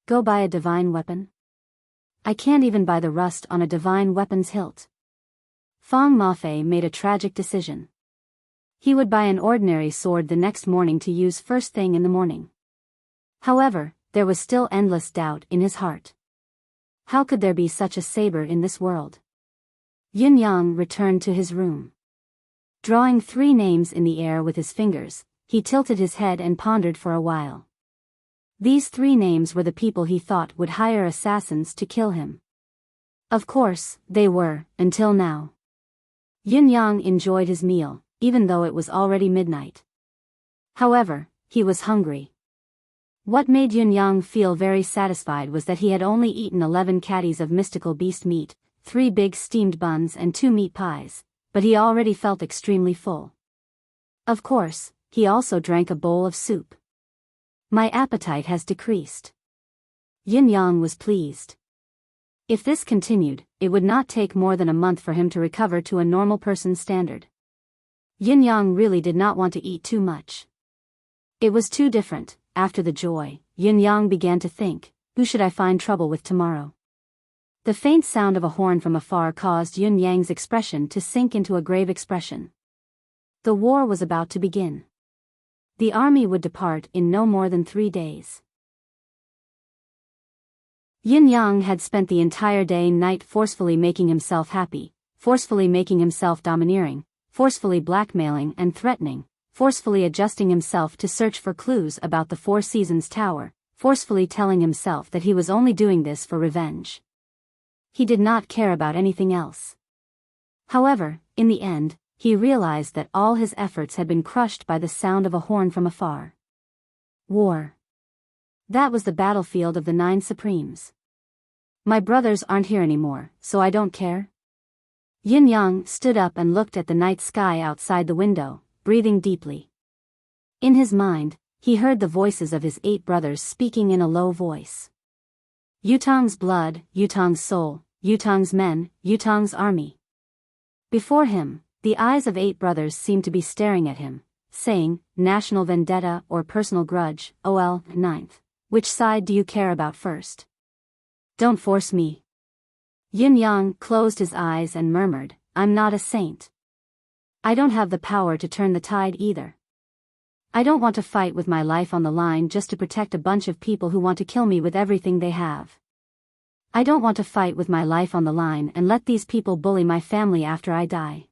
Go buy a divine weapon? I can't even buy the rust on a divine weapon's hilt. Fang Mafei made a tragic decision. He would buy an ordinary sword the next morning to use first thing in the morning. However, there was still endless doubt in his heart. How could there be such a saber in this world? Yin Yang returned to his room. Drawing 3 names in the air with his fingers, he tilted his head and pondered for a while. These 3 names were the people he thought would hire assassins to kill him. Of course, they were, until now. Yin Yang enjoyed his meal, even though it was already midnight. However, he was hungry. What made Yin Yang feel very satisfied was that he had only eaten 11 catties of mystical beast meat, 3 big steamed buns and 2 meat pies, but he already felt extremely full. Of course, he also drank a bowl of soup. My appetite has decreased. Yin Yang was pleased. If this continued, it would not take more than a month for him to recover to a normal person's standard. Yin Yang really did not want to eat too much. It was too different. After the joy, Yin Yang began to think, who should I find trouble with tomorrow? The faint sound of a horn from afar caused Yin Yang's expression to sink into a grave expression. The war was about to begin. The army would depart in no more than 3 days. Yin Yang had spent the entire day and night forcefully making himself happy, forcefully making himself domineering, forcefully blackmailing and threatening, forcefully adjusting himself to search for clues about the 4 Seasons Tower, forcefully telling himself that he was only doing this for revenge. He did not care about anything else. However, in the end, he realized that all his efforts had been crushed by the sound of a horn from afar. War. That was the battlefield of the 9 Supremes. My brothers aren't here anymore, so I don't care. Yin Yang stood up and looked at the night sky outside the window, breathing deeply. In his mind, he heard the voices of his 8 brothers speaking in a low voice. Yutong's blood, Yutong's soul, Yutong's men, Yutong's army. Before him, The eyes of 8 brothers seemed to be staring at him, saying, national vendetta or personal grudge, OL, ninth. Which side do you care about first? Don't force me. Yin Yang closed his eyes and murmured, I'm not a saint. I don't have the power to turn the tide either. I don't want to fight with my life on the line just to protect a bunch of people who want to kill me with everything they have. I don't want to fight with my life on the line and let these people bully my family after I die.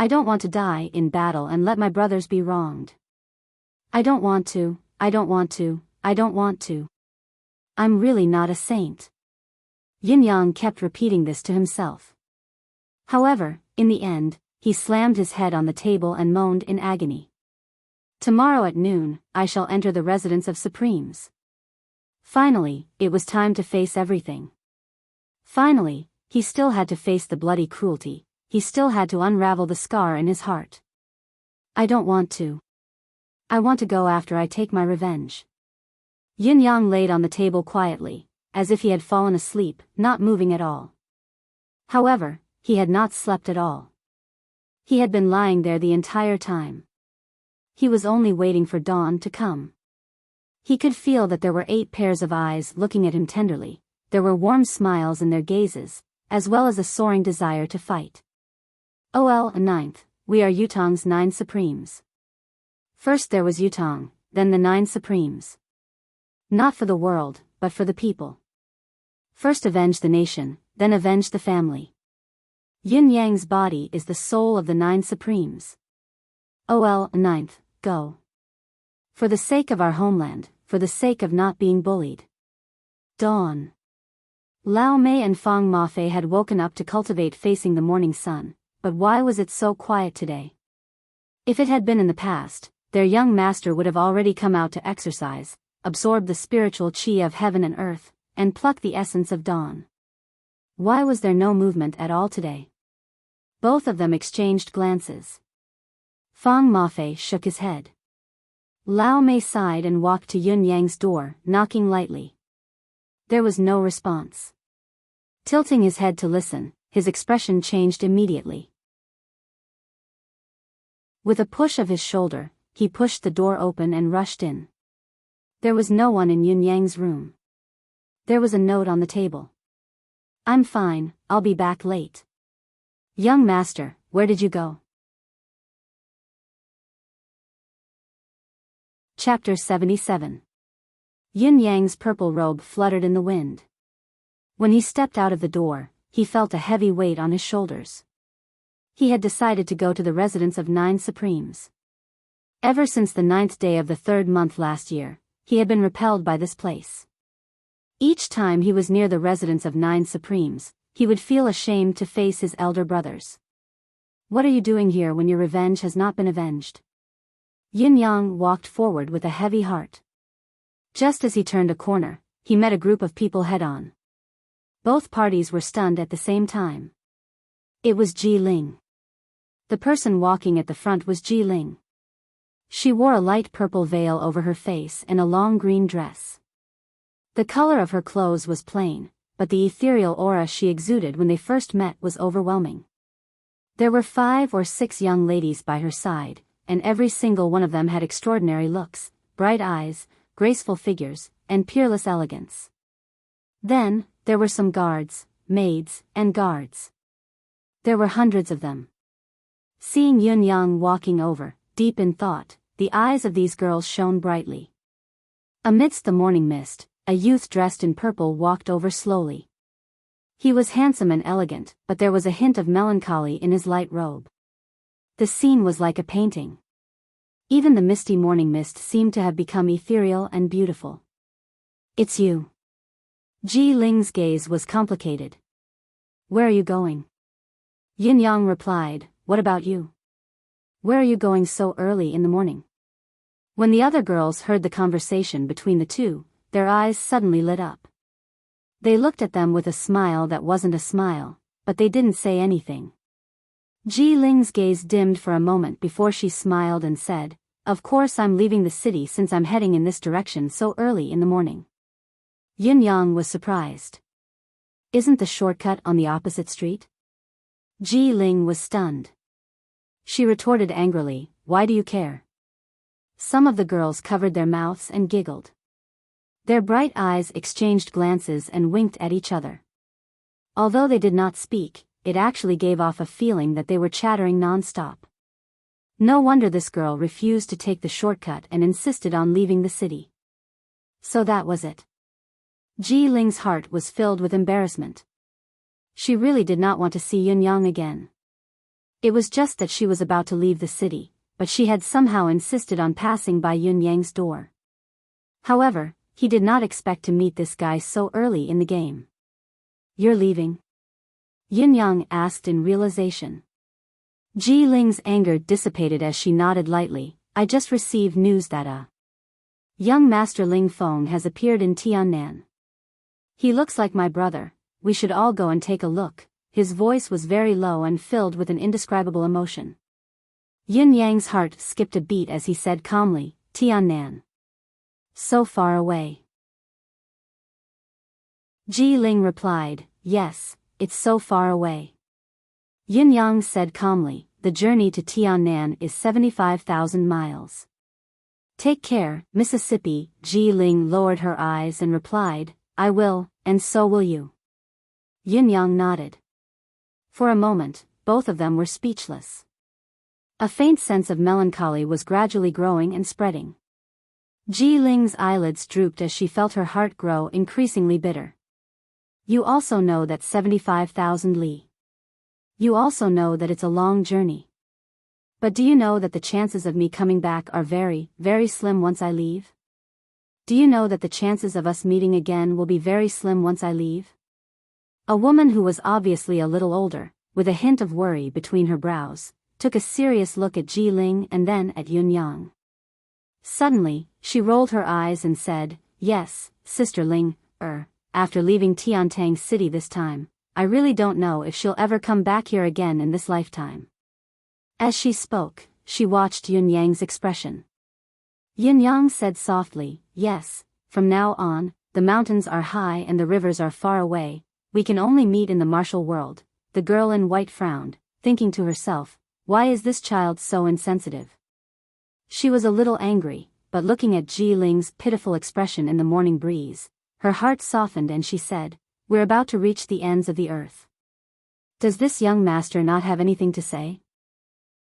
I don't want to die in battle and let my brothers be wronged. I don't want to, I don't want to, I don't want to. I'm really not a saint. Yin Yang kept repeating this to himself. However, in the end, he slammed his head on the table and moaned in agony. Tomorrow at noon, I shall enter the residence of Supremes. Finally, it was time to face everything. Finally, he still had to face the bloody cruelty, he still had to unravel the scar in his heart. I don't want to. I want to go after I take my revenge. Yin Yang laid on the table quietly, as if he had fallen asleep, not moving at all. However, he had not slept at all. He had been lying there the entire time. He was only waiting for dawn to come. He could feel that there were 8 pairs of eyes looking at him tenderly, there were warm smiles in their gazes, as well as a soaring desire to fight. OL, ninth, we are Yutong's 9 Supremes. First there was Yutong, then the 9 Supremes. Not for the world, but for the people. First avenge the nation, then avenge the family. Yin Yang's body is the soul of the 9 Supremes. OL, ninth, go. For the sake of our homeland, for the sake of not being bullied. Dawn. Lao Mei and Fang Mafei had woken up to cultivate facing the morning sun, but why was it so quiet today? If it had been in the past, their young master would have already come out to exercise, absorb the spiritual chi of heaven and earth, and pluck the essence of dawn. Why was there no movement at all today? Both of them exchanged glances. Fang Mafei shook his head. Lao Mei sighed and walked to Yin Yang's door, knocking lightly. There was no response. Tilting his head to listen, his expression changed immediately. With a push of his shoulder, he pushed the door open and rushed in. There was no one in Yin Yang's room. There was a note on the table. I'm fine, I'll be back late. Young master, where did you go? Chapter 77. Yin Yang's purple robe fluttered in the wind. When he stepped out of the door, he felt a heavy weight on his shoulders. He had decided to go to the residence of 9 Supremes. Ever since the 9th day of the 3rd month last year, he had been repelled by this place. Each time he was near the residence of 9 Supremes, he would feel ashamed to face his elder brothers. What are you doing here when your revenge has not been avenged? Yin Yang walked forward with a heavy heart. Just as he turned a corner, he met a group of people head-on. Both parties were stunned at the same time. It was Ji Ling. The person walking at the front was Ji Ling. She wore a light purple veil over her face and a long green dress. The color of her clothes was plain, but the ethereal aura she exuded when they first met was overwhelming. There were 5 or 6 young ladies by her side, and every single one of them had extraordinary looks, bright eyes, graceful figures, and peerless elegance. Then, there were some guards, maids, and guards. There were hundreds of them. Seeing Yin Yang walking over, deep in thought, the eyes of these girls shone brightly. Amidst the morning mist, a youth dressed in purple walked over slowly. He was handsome and elegant, but there was a hint of melancholy in his light robe. The scene was like a painting. Even the misty morning mist seemed to have become ethereal and beautiful. It's you. Ji Ling's gaze was complicated. Where are you going? Yin Yang replied, what about you? Where are you going so early in the morning? When the other girls heard the conversation between the two, their eyes suddenly lit up. They looked at them with a smile that wasn't a smile, but they didn't say anything. Ji Ling's gaze dimmed for a moment before she smiled and said, of course I'm leaving the city since I'm heading in this direction so early in the morning. Yin Yang was surprised. Isn't the shortcut on the opposite street? Ji Ling was stunned. She retorted angrily, "Why do you care?" Some of the girls covered their mouths and giggled. Their bright eyes exchanged glances and winked at each other. Although they did not speak, it actually gave off a feeling that they were chattering non-stop. No wonder this girl refused to take the shortcut and insisted on leaving the city. So that was it. Ji Ling's heart was filled with embarrassment. She really did not want to see Yun Yang again. It was just that she was about to leave the city, but she had somehow insisted on passing by Yun Yang's door. However, he did not expect to meet this guy so early in the game. "You're leaving?" Yun Yang asked in realization. Ji Ling's anger dissipated as she nodded lightly. "I just received news that young Master Ling Feng has appeared in Tiannan. He looks like my brother. We should all go and take a look." His voice was very low and filled with an indescribable emotion. Yun Yang's heart skipped a beat as he said calmly, "Tiannan. So far away." Ji Ling replied, "Yes, it's so far away." Yun Yang said calmly, "The journey to Tiannan is 75,000 miles. Take care, Mississippi." Ji Ling lowered her eyes and replied, "I will, and so will you." Yun Yang nodded. For a moment, both of them were speechless. A faint sense of melancholy was gradually growing and spreading. Ji Ling's eyelids drooped as she felt her heart grow increasingly bitter. "You also know that 75,000 li. You also know that it's a long journey. But do you know that the chances of me coming back are very, very slim once I leave? Do you know that the chances of us meeting again will be very slim once I leave?" A woman who was obviously a little older, with a hint of worry between her brows, took a serious look at Ji Ling and then at Yun Yang. Suddenly, she rolled her eyes and said, "Yes, Sister Ling, after leaving Tiantang City this time, I really don't know if she'll ever come back here again in this lifetime." As she spoke, she watched Yun Yang's expression. Yun Yang said softly, "Yes, from now on, the mountains are high and the rivers are far away. We can only meet in the martial world." The girl in white frowned, thinking to herself, "Why is this child so insensitive?" She was a little angry, but looking at Ji Ling's pitiful expression in the morning breeze, her heart softened and she said, "We're about to reach the ends of the earth. Does this young master not have anything to say?"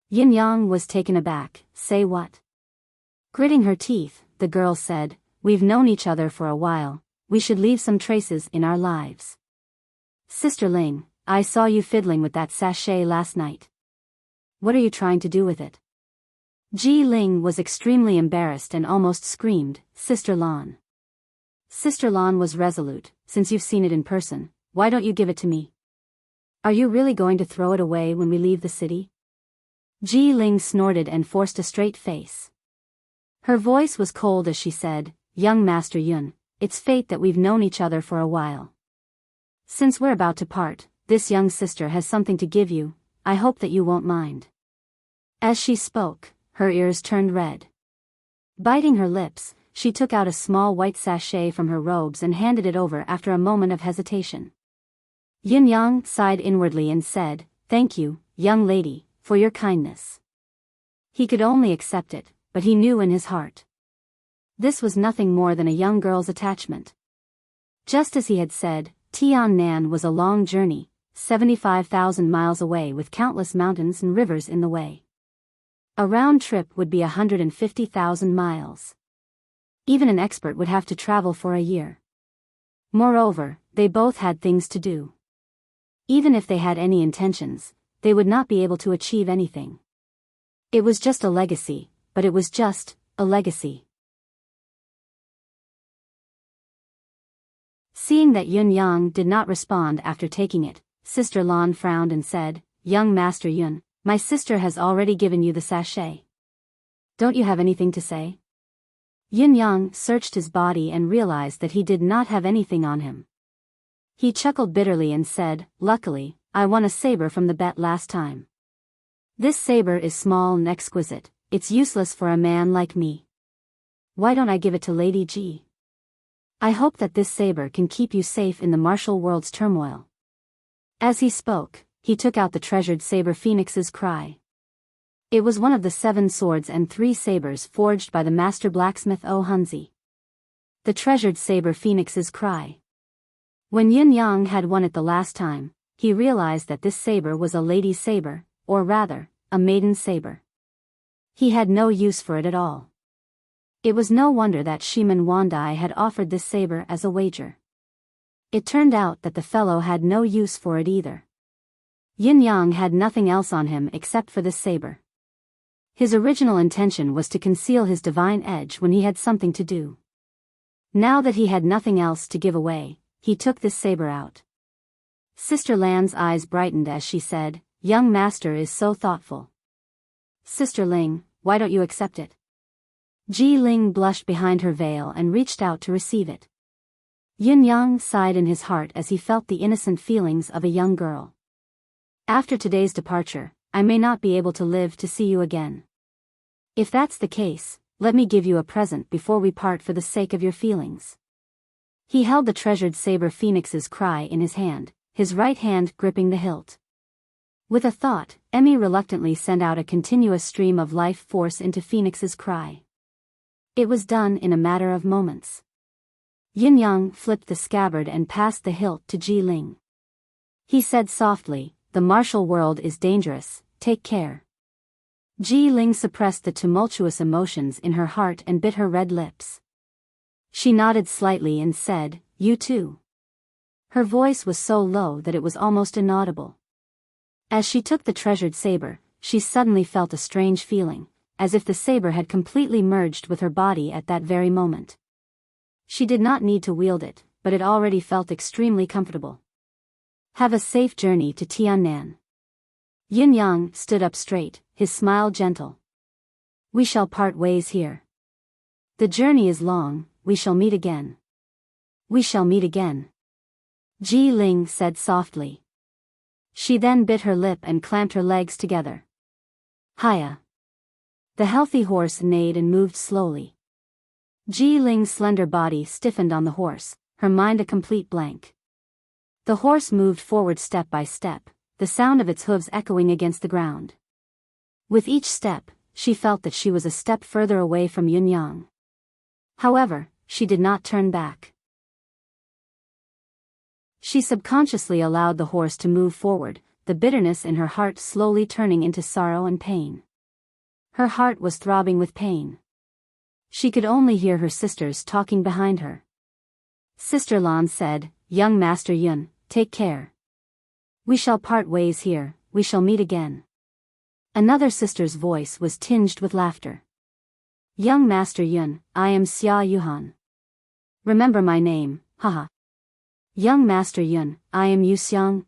Yin Yang was taken aback. "Say what?" Gritting her teeth, the girl said, "We've known each other for a while. We should leave some traces in our lives. Sister Ling, I saw you fiddling with that sachet last night. What are you trying to do with it?" Ji Ling was extremely embarrassed and almost screamed, "Sister Lan." Sister Lan was resolute. "Since you've seen it in person, why don't you give it to me? Are you really going to throw it away when we leave the city?" Ji Ling snorted and forced a straight face. Her voice was cold as she said, "Young Master Yun, it's fate that we've known each other for a while. Since we're about to part, this young sister has something to give you. I hope that you won't mind." As she spoke, her ears turned red. Biting her lips, she took out a small white sachet from her robes and handed it over after a moment of hesitation. Yin Yang sighed inwardly and said, "Thank you, young lady, for your kindness." He could only accept it, but he knew in his heart this was nothing more than a young girl's attachment. Just as he had said, Tiannan was a long journey, 75,000 miles away with countless mountains and rivers in the way. A round trip would be 150,000 miles. Even an expert would have to travel for a year. Moreover, they both had things to do. Even if they had any intentions, they would not be able to achieve anything. It was just a legacy, but it was just a legacy. Seeing that Yun Yang did not respond after taking it, Sister Lan frowned and said, "Young Master Yun, my sister has already given you the sachet. Don't you have anything to say?" Yun Yang searched his body and realized that he did not have anything on him. He chuckled bitterly and said, "Luckily, I won a saber from the bet last time. This saber is small and exquisite, it's useless for a man like me. Why don't I give it to Lady Ji? I hope that this saber can keep you safe in the martial world's turmoil." As he spoke, he took out the treasured saber Phoenix's cry. It was one of the 7 swords and 3 sabers forged by the master blacksmith Hunzi. The treasured saber Phoenix's Cry. When Yin Yang had won it the last time, he realized that this saber was a lady's saber, or rather, a maiden's saber. He had no use for it at all. It was no wonder that Shiman Wandai had offered this saber as a wager. It turned out that the fellow had no use for it either. Yin Yang had nothing else on him except for this saber. His original intention was to conceal his divine edge when he had something to do. Now that he had nothing else to give away, he took this saber out. Sister Lan's eyes brightened as she said, "Young master is so thoughtful. Sister Ling, why don't you accept it?" Ji Ling blushed behind her veil and reached out to receive it. Yin Yang sighed in his heart as he felt the innocent feelings of a young girl. After today's departure, I may not be able to live to see you again. If that's the case, let me give you a present before we part for the sake of your feelings. He held the treasured saber Phoenix's Cry in his hand, his right hand gripping the hilt. With a thought, Emmy reluctantly sent out a continuous stream of life force into Phoenix's Cry. It was done in a matter of moments. Yin Yang flipped the scabbard and passed the hilt to Ji Ling. He said softly, "The martial world is dangerous, take care." Ji Ling suppressed the tumultuous emotions in her heart and bit her red lips. She nodded slightly and said, "You too." Her voice was so low that it was almost inaudible. As she took the treasured saber, she suddenly felt a strange feeling, as if the saber had completely merged with her body at that very moment. She did not need to wield it, but it already felt extremely comfortable. Have a safe journey to Tiannan. Yin Yang stood up straight, his smile gentle. We shall part ways here. The journey is long, we shall meet again. We shall meet again. Ji Ling said softly. She then bit her lip and clamped her legs together. Hiya. The healthy horse neighed and moved slowly. Ji Ling's slender body stiffened on the horse, her mind a complete blank. The horse moved forward step by step, the sound of its hooves echoing against the ground. With each step, she felt that she was a step further away from Yin Yang. However, she did not turn back. She subconsciously allowed the horse to move forward, the bitterness in her heart slowly turning into sorrow and pain. Her heart was throbbing with pain. She could only hear her sisters talking behind her. Sister Lan said, "Young Master Yun, take care. We shall part ways here, we shall meet again." Another sister's voice was tinged with laughter. "Young Master Yun, I am Xia Yuhan. Remember my name, haha. Young Master Yun, I am Yu Xiang,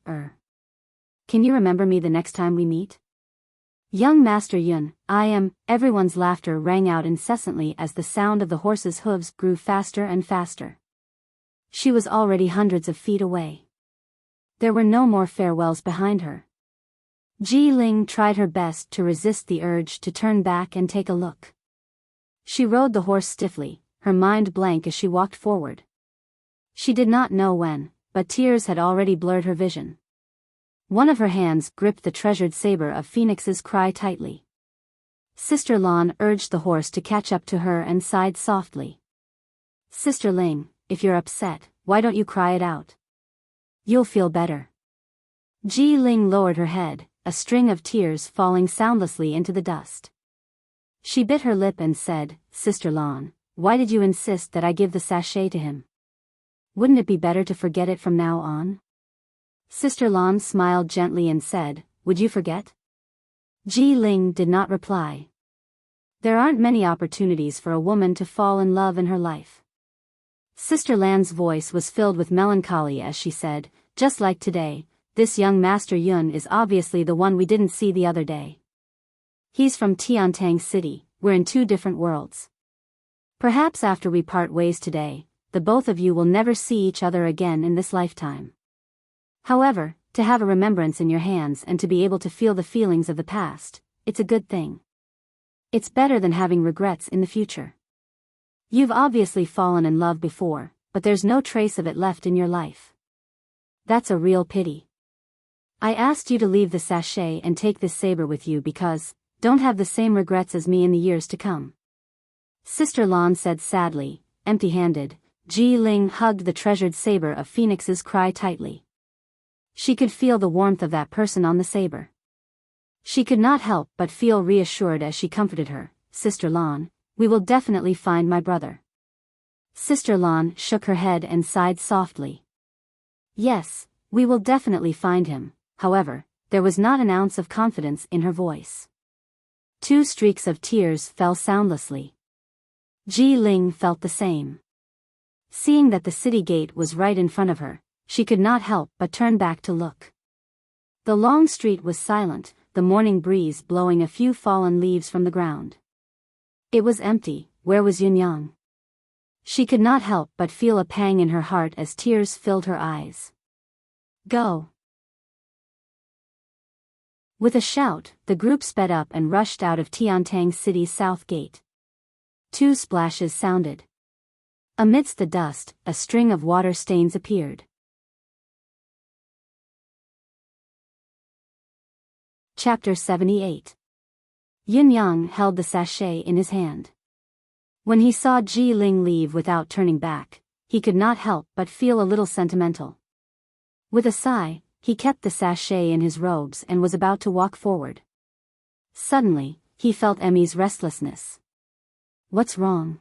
Can you remember me the next time we meet? Young Master Yun, I am..." Everyone's laughter rang out incessantly as the sound of the horse's hooves grew faster and faster. She was already hundreds of feet away. There were no more farewells behind her. Ji Ling tried her best to resist the urge to turn back and take a look. She rode the horse stiffly, her mind blank as she walked forward. She did not know when, but tears had already blurred her vision. One of her hands gripped the treasured saber of Phoenix's Cry tightly. Sister Lan urged the horse to catch up to her and sighed softly. "Sister Ling, if you're upset, why don't you cry it out? You'll feel better." Ji Ling lowered her head, a string of tears falling soundlessly into the dust. She bit her lip and said, "Sister Lan, why did you insist that I give the sachet to him? Wouldn't it be better to forget it from now on?" Sister Lan smiled gently and said, "Would you forget?" Ji Ling did not reply. There aren't many opportunities for a woman to fall in love in her life. Sister Lan's voice was filled with melancholy as she said, "Just like today, this young Master Yun is obviously the one we didn't see the other day. He's from Tiantang City, we're in 2 different worlds. Perhaps after we part ways today, the both of you will never see each other again in this lifetime. However, to have a remembrance in your hands and to be able to feel the feelings of the past, it's a good thing. It's better than having regrets in the future. You've obviously fallen in love before, but there's no trace of it left in your life. That's a real pity. I asked you to leave the sachet and take this saber with you because, don't have the same regrets as me in the years to come. Sister Lan said sadly, empty-handed. Ji Ling hugged the treasured saber of Phoenix's cry tightly. She could feel the warmth of that person on the saber. She could not help but feel reassured as she comforted her. Sister Lan, we will definitely find my brother. Sister Lan shook her head and sighed softly. Yes, we will definitely find him. However, there was not an ounce of confidence in her voice. 2 streaks of tears fell soundlessly. Ji Ling felt the same. Seeing that the city gate was right in front of her, she could not help but turn back to look. The long street was silent, the morning breeze blowing a few fallen leaves from the ground. It was empty. Where was Yunyang? She could not help but feel a pang in her heart as tears filled her eyes. Go! With a shout, the group sped up and rushed out of Tiantang City's south gate. 2 splashes sounded. Amidst the dust, a string of water stains appeared. Chapter 78. Yunyang held the sachet in his hand. When he saw Ji Ling leave without turning back, he could not help but feel a little sentimental. With a sigh, he kept the sachet in his robes and was about to walk forward. Suddenly, he felt Emmy's restlessness. What's wrong?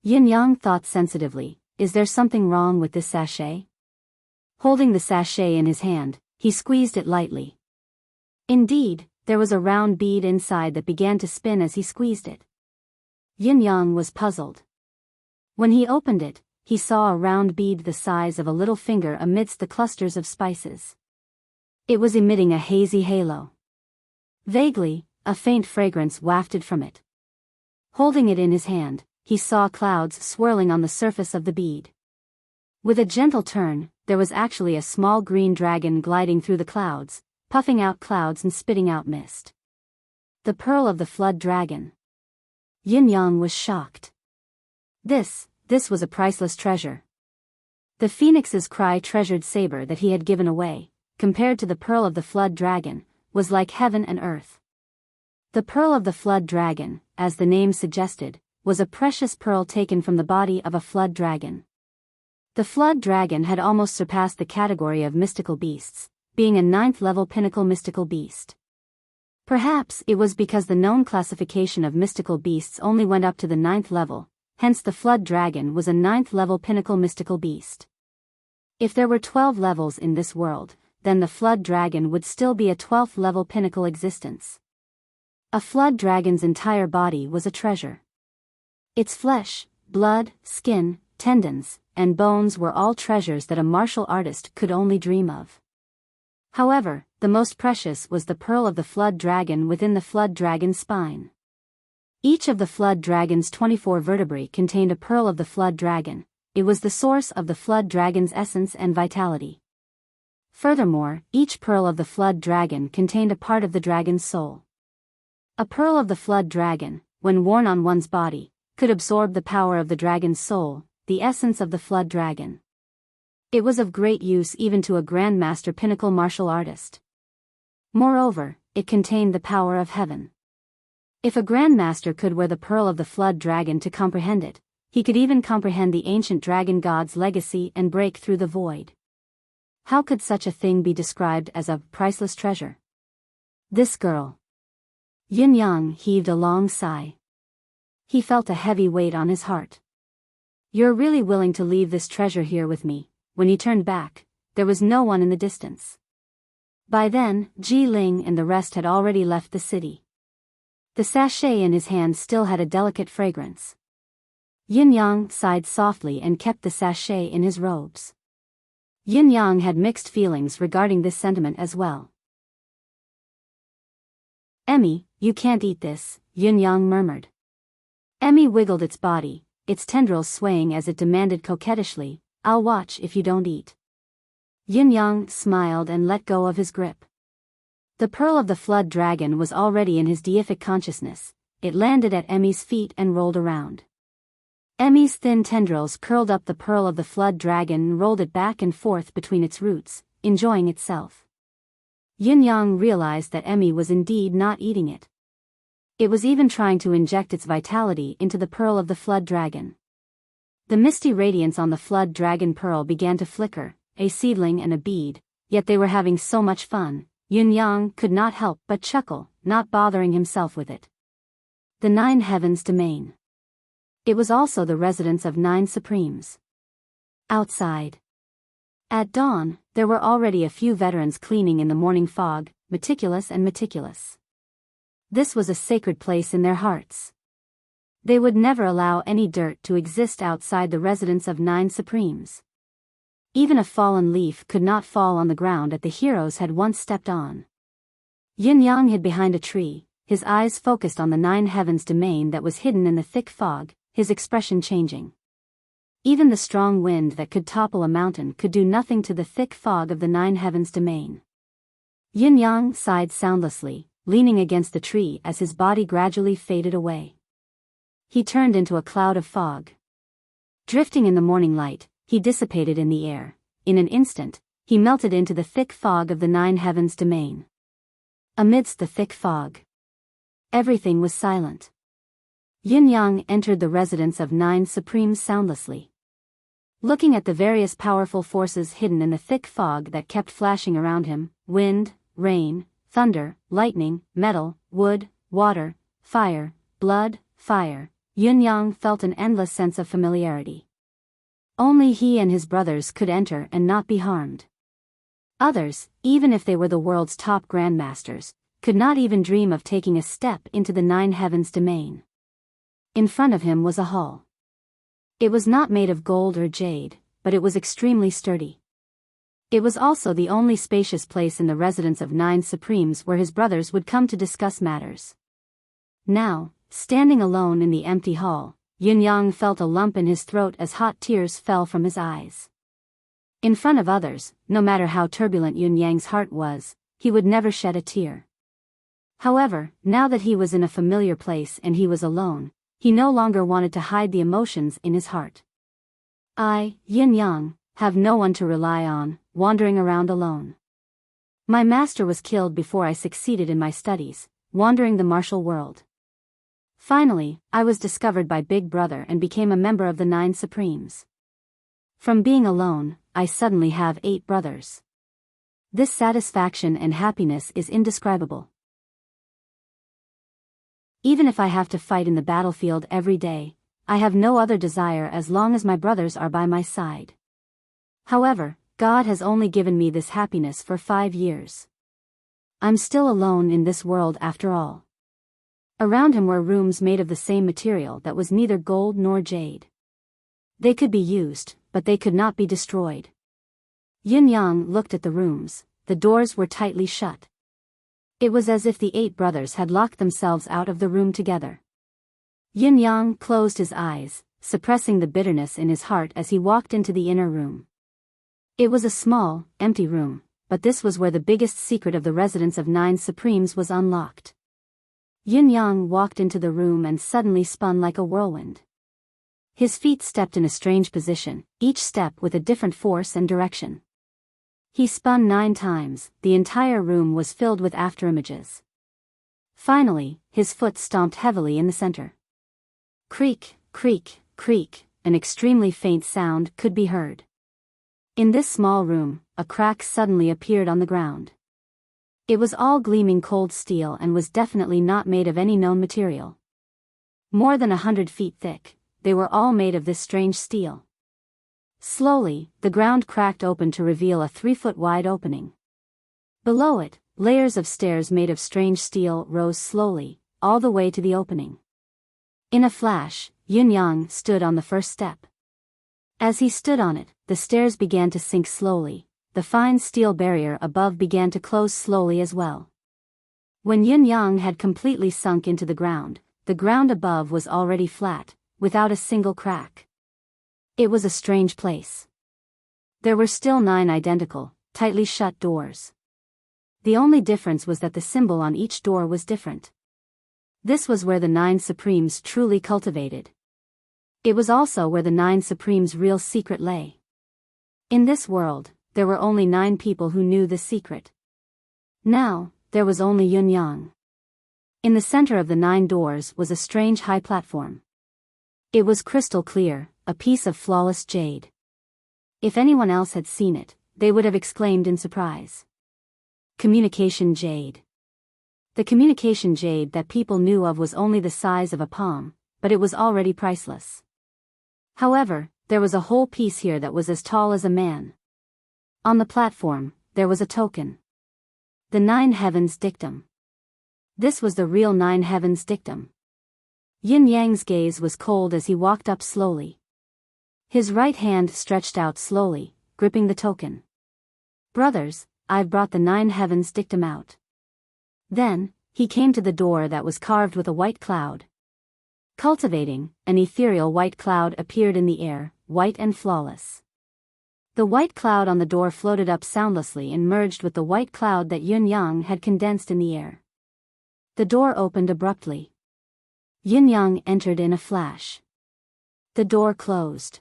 Yunyang thought sensitively, is there something wrong with this sachet? Holding the sachet in his hand, he squeezed it lightly. Indeed, there was a round bead inside that began to spin as he squeezed it. Yunyang was puzzled. When he opened it, he saw a round bead the size of a little finger amidst the clusters of spices. It was emitting a hazy halo. Vaguely, a faint fragrance wafted from it. Holding it in his hand, he saw clouds swirling on the surface of the bead. With a gentle turn, there was actually a small green dragon gliding through the clouds, puffing out clouds and spitting out mist. The pearl of the flood dragon. Yunyang was shocked. This was a priceless treasure. The Phoenix's cry treasured saber that he had given away, compared to the pearl of the flood dragon, was like heaven and earth. The pearl of the flood dragon, as the name suggested, was a precious pearl taken from the body of a flood dragon. The flood dragon had almost surpassed the category of mystical beasts, being a 9th-level pinnacle mystical beast. Perhaps it was because the known classification of mystical beasts only went up to the 9th level, hence the flood dragon was a 9th-level pinnacle mystical beast. If there were 12 levels in this world, then the flood dragon would still be a 12th-level pinnacle existence. A flood dragon's entire body was a treasure. Its flesh, blood, skin, tendons, and bones were all treasures that a martial artist could only dream of. However, the most precious was the pearl of the flood dragon within the flood dragon's spine. Each of the flood dragon's 24 vertebrae contained a pearl of the flood dragon. It was the source of the flood dragon's essence and vitality. Furthermore, each pearl of the flood dragon contained a part of the dragon's soul. A pearl of the flood dragon, when worn on one's body, could absorb the power of the dragon's soul, the essence of the flood dragon. It was of great use even to a grandmaster pinnacle martial artist. Moreover, it contained the power of heaven. If a grandmaster could wear the pearl of the flood dragon to comprehend it, he could even comprehend the ancient dragon god's legacy and break through the void. How could such a thing be described as a priceless treasure? This girl. Yunyang heaved a long sigh. He felt a heavy weight on his heart. You're really willing to leave this treasure here with me? When he turned back, there was no one in the distance. By then, Ji Ling and the rest had already left the city. The sachet in his hand still had a delicate fragrance. Yunyang sighed softly and kept the sachet in his robes. Yunyang had mixed feelings regarding this sentiment as well. Emmy, you can't eat this, Yunyang murmured. Emmy wiggled its body, its tendrils swaying as it demanded coquettishly, I'll watch if you don't eat. Yunyang smiled and let go of his grip. The pearl of the flood dragon was already in his deific consciousness. It landed at Emmy's feet and rolled around. Emmy's thin tendrils curled up the pearl of the flood dragon and rolled it back and forth between its roots, enjoying itself. Yunyang realized that Emmy was indeed not eating it. It was even trying to inject its vitality into the pearl of the flood dragon. The misty radiance on the flood dragon pearl began to flicker, a seedling and a bead, yet they were having so much fun, Yun-yang could not help but chuckle, not bothering himself with it. The Nine Heavens Domain. It was also the residence of 9 Supremes. Outside. At dawn, there were already a few veterans cleaning in the morning fog, meticulous and meticulous. This was a sacred place in their hearts. They would never allow any dirt to exist outside the residence of 9 Supremes. Even a fallen leaf could not fall on the ground that the heroes had once stepped on. Yin-yang hid behind a tree, his eyes focused on the 9 Heavens Domain that was hidden in the thick fog, his expression changing. Even the strong wind that could topple a mountain could do nothing to the thick fog of the 9 Heavens Domain. Yin-yang sighed soundlessly, leaning against the tree as his body gradually faded away. He turned into a cloud of fog. Drifting in the morning light, he dissipated in the air. In an instant, he melted into the thick fog of the 9 Heavens Domain. Amidst the thick fog, everything was silent. Yin-yang entered the residence of 9 Supremes soundlessly. Looking at the various powerful forces hidden in the thick fog that kept flashing around him, wind, rain, thunder, lightning, metal, wood, water, fire, blood, fire, Yin-yang felt an endless sense of familiarity. Only he and his brothers could enter and not be harmed. Others, even if they were the world's top grandmasters, could not even dream of taking a step into the 9 Heavens Domain. In front of him was a hall. It was not made of gold or jade, but it was extremely sturdy. It was also the only spacious place in the residence of 9 Supremes where his brothers would come to discuss matters. Now, standing alone in the empty hall, Yin-yang felt a lump in his throat as hot tears fell from his eyes. In front of others, no matter how turbulent Yin-yang's heart was, he would never shed a tear. However, now that he was in a familiar place and he was alone, he no longer wanted to hide the emotions in his heart. I, Yin-yang, have no one to rely on, wandering around alone. My master was killed before I succeeded in my studies, wandering the martial world. Finally, I was discovered by Big Brother and became a member of the 9 Supremes. From being alone, I suddenly have 8 brothers. This satisfaction and happiness is indescribable. Even if I have to fight in the battlefield every day, I have no other desire as long as my brothers are by my side. However, God has only given me this happiness for 5 years. I'm still alone in this world after all. Around him were rooms made of the same material that was neither gold nor jade. They could be used, but they could not be destroyed. Yin-yang looked at the rooms. The doors were tightly shut. It was as if the 8 brothers had locked themselves out of the room together. Yin-yang closed his eyes, suppressing the bitterness in his heart as he walked into the inner room. It was a small, empty room, but this was where the biggest secret of the residence of 9 Supremes was unlocked. Yin-yang walked into the room and suddenly spun like a whirlwind. His feet stepped in a strange position, each step with a different force and direction. He spun 9 times, the entire room was filled with afterimages. Finally, his foot stomped heavily in the center. Creak, creak, creak, an extremely faint sound could be heard. In this small room, a crack suddenly appeared on the ground. It was all gleaming cold steel and was definitely not made of any known material. More than 100 feet thick, they were all made of this strange steel. Slowly, the ground cracked open to reveal a 3-foot-wide opening. Below it, layers of stairs made of strange steel rose slowly, all the way to the opening. In a flash, Yin-yang stood on the first step. As he stood on it, the stairs began to sink slowly. The fine steel barrier above began to close slowly as well. When Yin-yang had completely sunk into the ground above was already flat, without a single crack. It was a strange place. There were still 9 identical, tightly shut doors. The only difference was that the symbol on each door was different. This was where the 9 Supremes truly cultivated. It was also where the 9 Supremes' real secret lay. In this world, there were only 9 people who knew the secret. Now, there was only Yin-yang. In the center of the 9 doors was a strange high platform. It was crystal clear, a piece of flawless jade. If anyone else had seen it, they would have exclaimed in surprise. Communication jade. The communication jade that people knew of was only the size of a palm, but it was already priceless. However, there was a whole piece here that was as tall as a man. On the platform, there was a token. The 9 Heavens Dictum. This was the real 9 Heavens Dictum. Yin Yang's gaze was cold as he walked up slowly. His right hand stretched out slowly, gripping the token. Brothers, I've brought the 9 Heavens Dictum out. Then, he came to the door that was carved with a white cloud. Cultivating, an ethereal white cloud appeared in the air, white and flawless. The white cloud on the door floated up soundlessly and merged with the white cloud that Yin Yang had condensed in the air. The door opened abruptly. Yin Yang entered in a flash. The door closed.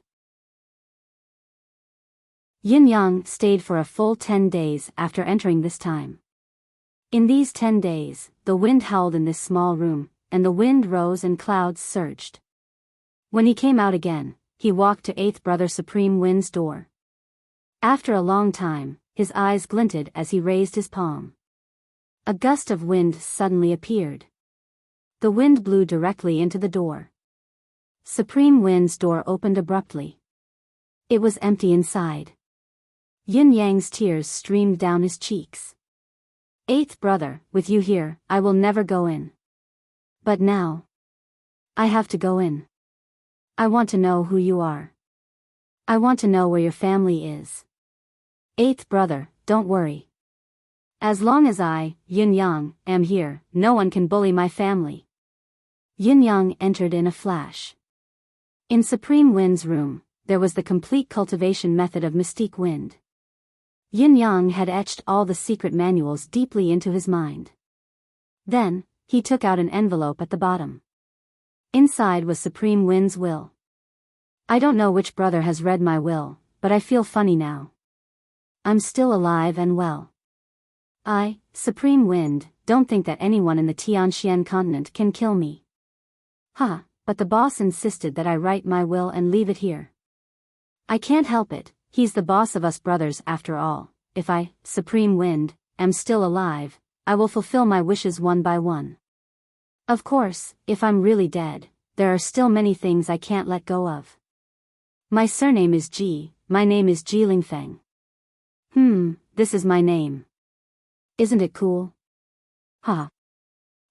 Yin Yang stayed for a full 10 days after entering this time. In these 10 days, the wind howled in this small room, and the wind rose and clouds surged. When he came out again, he walked to 8th Brother Supreme Wind's door. After a long time, his eyes glinted as he raised his palm. A gust of wind suddenly appeared. The wind blew directly into the door. Supreme Wind's door opened abruptly. It was empty inside. Yin Yang's tears streamed down his cheeks. 8th brother, with you here, I will never go in. But now, I have to go in. I want to know who you are. I want to know where your family is. 8th brother, don't worry. As long as I, Yin Yang, am here, no one can bully my family. Yin Yang entered in a flash. In Supreme Wind's room, there was the complete cultivation method of Mystique Wind. Yin Yang had etched all the secret manuals deeply into his mind. Then, he took out an envelope at the bottom. Inside was Supreme Wind's will. I don't know which brother has read my will, but I feel funny now. I'm still alive and well. I, Supreme Wind, don't think that anyone in the Tianxian continent can kill me. But the boss insisted that I write my will and leave it here. I can't help it, he's the boss of us brothers after all. If I, Supreme Wind, am still alive, I will fulfill my wishes one by one. Of course, if I'm really dead, there are still many things I can't let go of. My surname is Ji, my name is Ji Lingfeng. This is my name. Isn't it cool?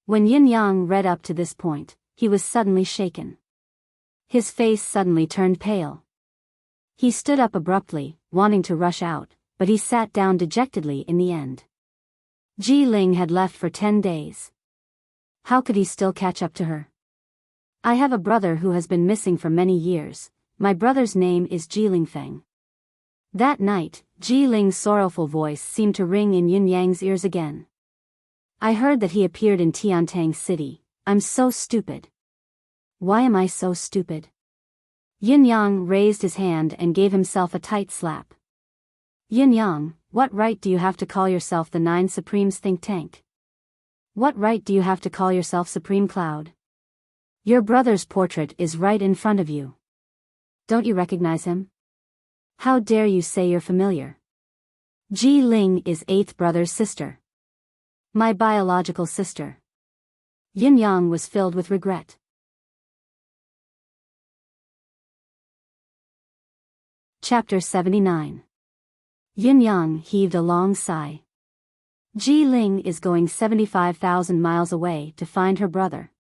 When Yin Yang read up to this point, he was suddenly shaken. His face suddenly turned pale. He stood up abruptly, wanting to rush out, but he sat down dejectedly in the end. Ji Ling had left for 10 days. How could he still catch up to her? I have a brother who has been missing for many years. My brother's name is Ji Lingfeng. That night, Ji Ling's sorrowful voice seemed to ring in Yin Yang's ears again. I heard that he appeared in Tiantang City. I'm so stupid. Why am I so stupid? Yin Yang raised his hand and gave himself a tight slap. Yin Yang, what right do you have to call yourself the 9 Supremes think tank? What right do you have to call yourself Supreme Cloud? Your brother's portrait is right in front of you. Don't you recognize him? How dare you say you're familiar? Ji Ling is 8th brother's sister. My biological sister. Yin Yang was filled with regret. Chapter 79. Yin Yang heaved a long sigh. Ji Ling is going 75,000 miles away to find her brother.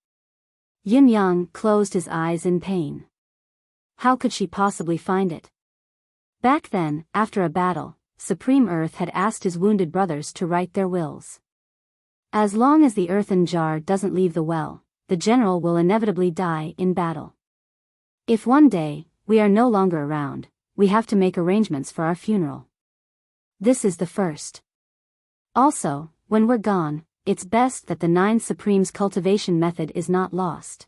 Yin Yang closed his eyes in pain. How could she possibly find it? Back then, after a battle, Supreme Earth had asked his wounded brothers to write their wills. As long as the earthen jar doesn't leave the well, the general will inevitably die in battle. If one day, we are no longer around, we have to make arrangements for our funeral. This is the first. Also, when we're gone, it's best that the 9 Supremes cultivation method is not lost.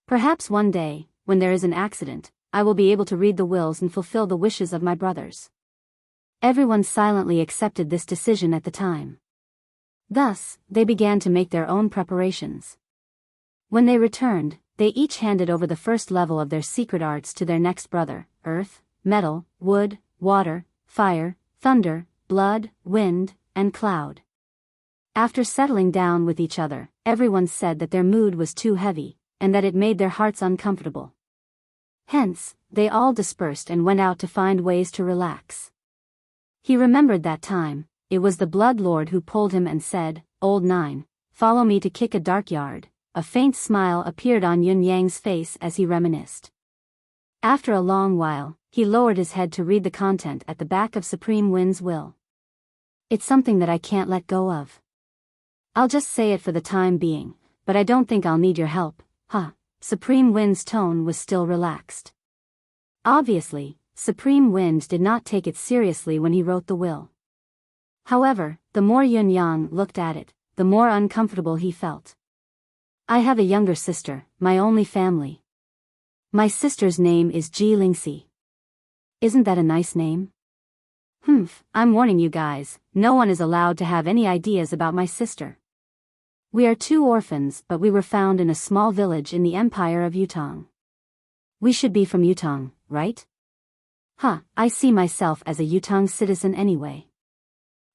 Perhaps one day, when there is an accident, I will be able to read the wills and fulfill the wishes of my brothers. Everyone silently accepted this decision at the time. Thus, they began to make their own preparations. When they returned, they each handed over the first level of their secret arts to their next brother: earth, metal, wood, water, fire, thunder, blood, wind, and cloud. After settling down with each other, everyone said that their mood was too heavy, and that it made their hearts uncomfortable. Hence, they all dispersed and went out to find ways to relax. He remembered that time. It was the Blood Lord who pulled him and said, "Old Nine, follow me to kick a dark yard." A faint smile appeared on Yun Yang's face as he reminisced. After a long while, he lowered his head to read the content at the back of Supreme Wind's will. "It's something that I can't let go of. I'll just say it for the time being, but I don't think I'll need your help, huh?" Supreme Wind's tone was still relaxed. Obviously, Supreme Wind did not take it seriously when he wrote the will. However, the more Yun Yang looked at it, the more uncomfortable he felt. "I have a younger sister, my only family. My sister's name is Ji Lingxi. Isn't that a nice name? I'm warning you guys, no one is allowed to have any ideas about my sister. We are two orphans, but we were found in a small village in the Empire of Yutong. We should be from Yutong, right? I see myself as a Yutong citizen anyway.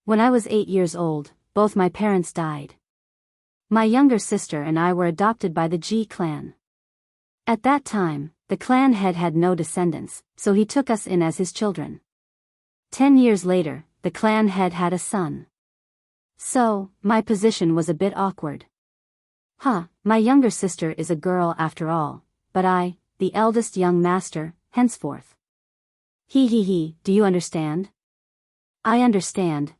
When I was 8 years old, both my parents died. My younger sister and I were adopted by the Ji clan. At that time, the clan head had no descendants, so he took us in as his children. 10 years later, the clan head had a son. So, my position was a bit awkward. My younger sister is a girl after all, but I, the eldest young master, henceforth. Do you understand?" I understand.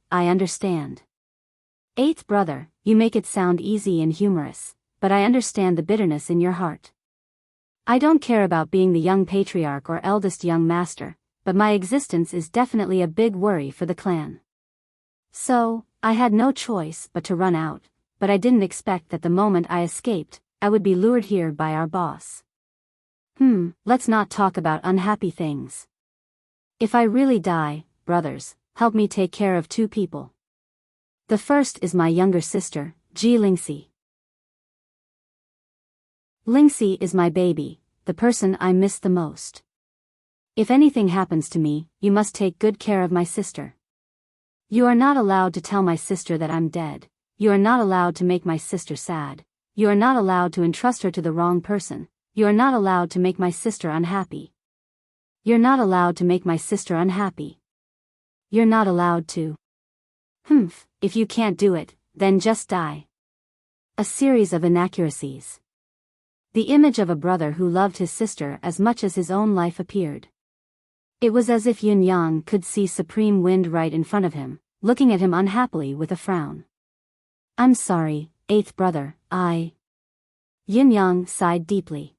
"Eighth brother, you make it sound easy and humorous, but I understand the bitterness in your heart. I don't care about being the young patriarch or eldest young master, but my existence is definitely a big worry for the clan. So, I had no choice but to run out, but I didn't expect that the moment I escaped, I would be lured here by our boss. Let's not talk about unhappy things. If I really die, brothers, help me take care of 2 people. The first is my younger sister, Ji Lingxi. Lingxi is my baby, the person I miss the most. If anything happens to me, you must take good care of my sister. You are not allowed to tell my sister that I'm dead. You are not allowed to make my sister sad. You are not allowed to entrust her to the wrong person. You are not allowed to make my sister unhappy. You're not allowed to make my sister unhappy. You're not allowed to. If you can't do it, then just die." A series of inaccuracies. The image of a brother who loved his sister as much as his own life appeared. It was as if Yun Yang could see Supreme Wind right in front of him, looking at him unhappily with a frown. "I'm sorry, 8th brother, Yun Yang sighed deeply.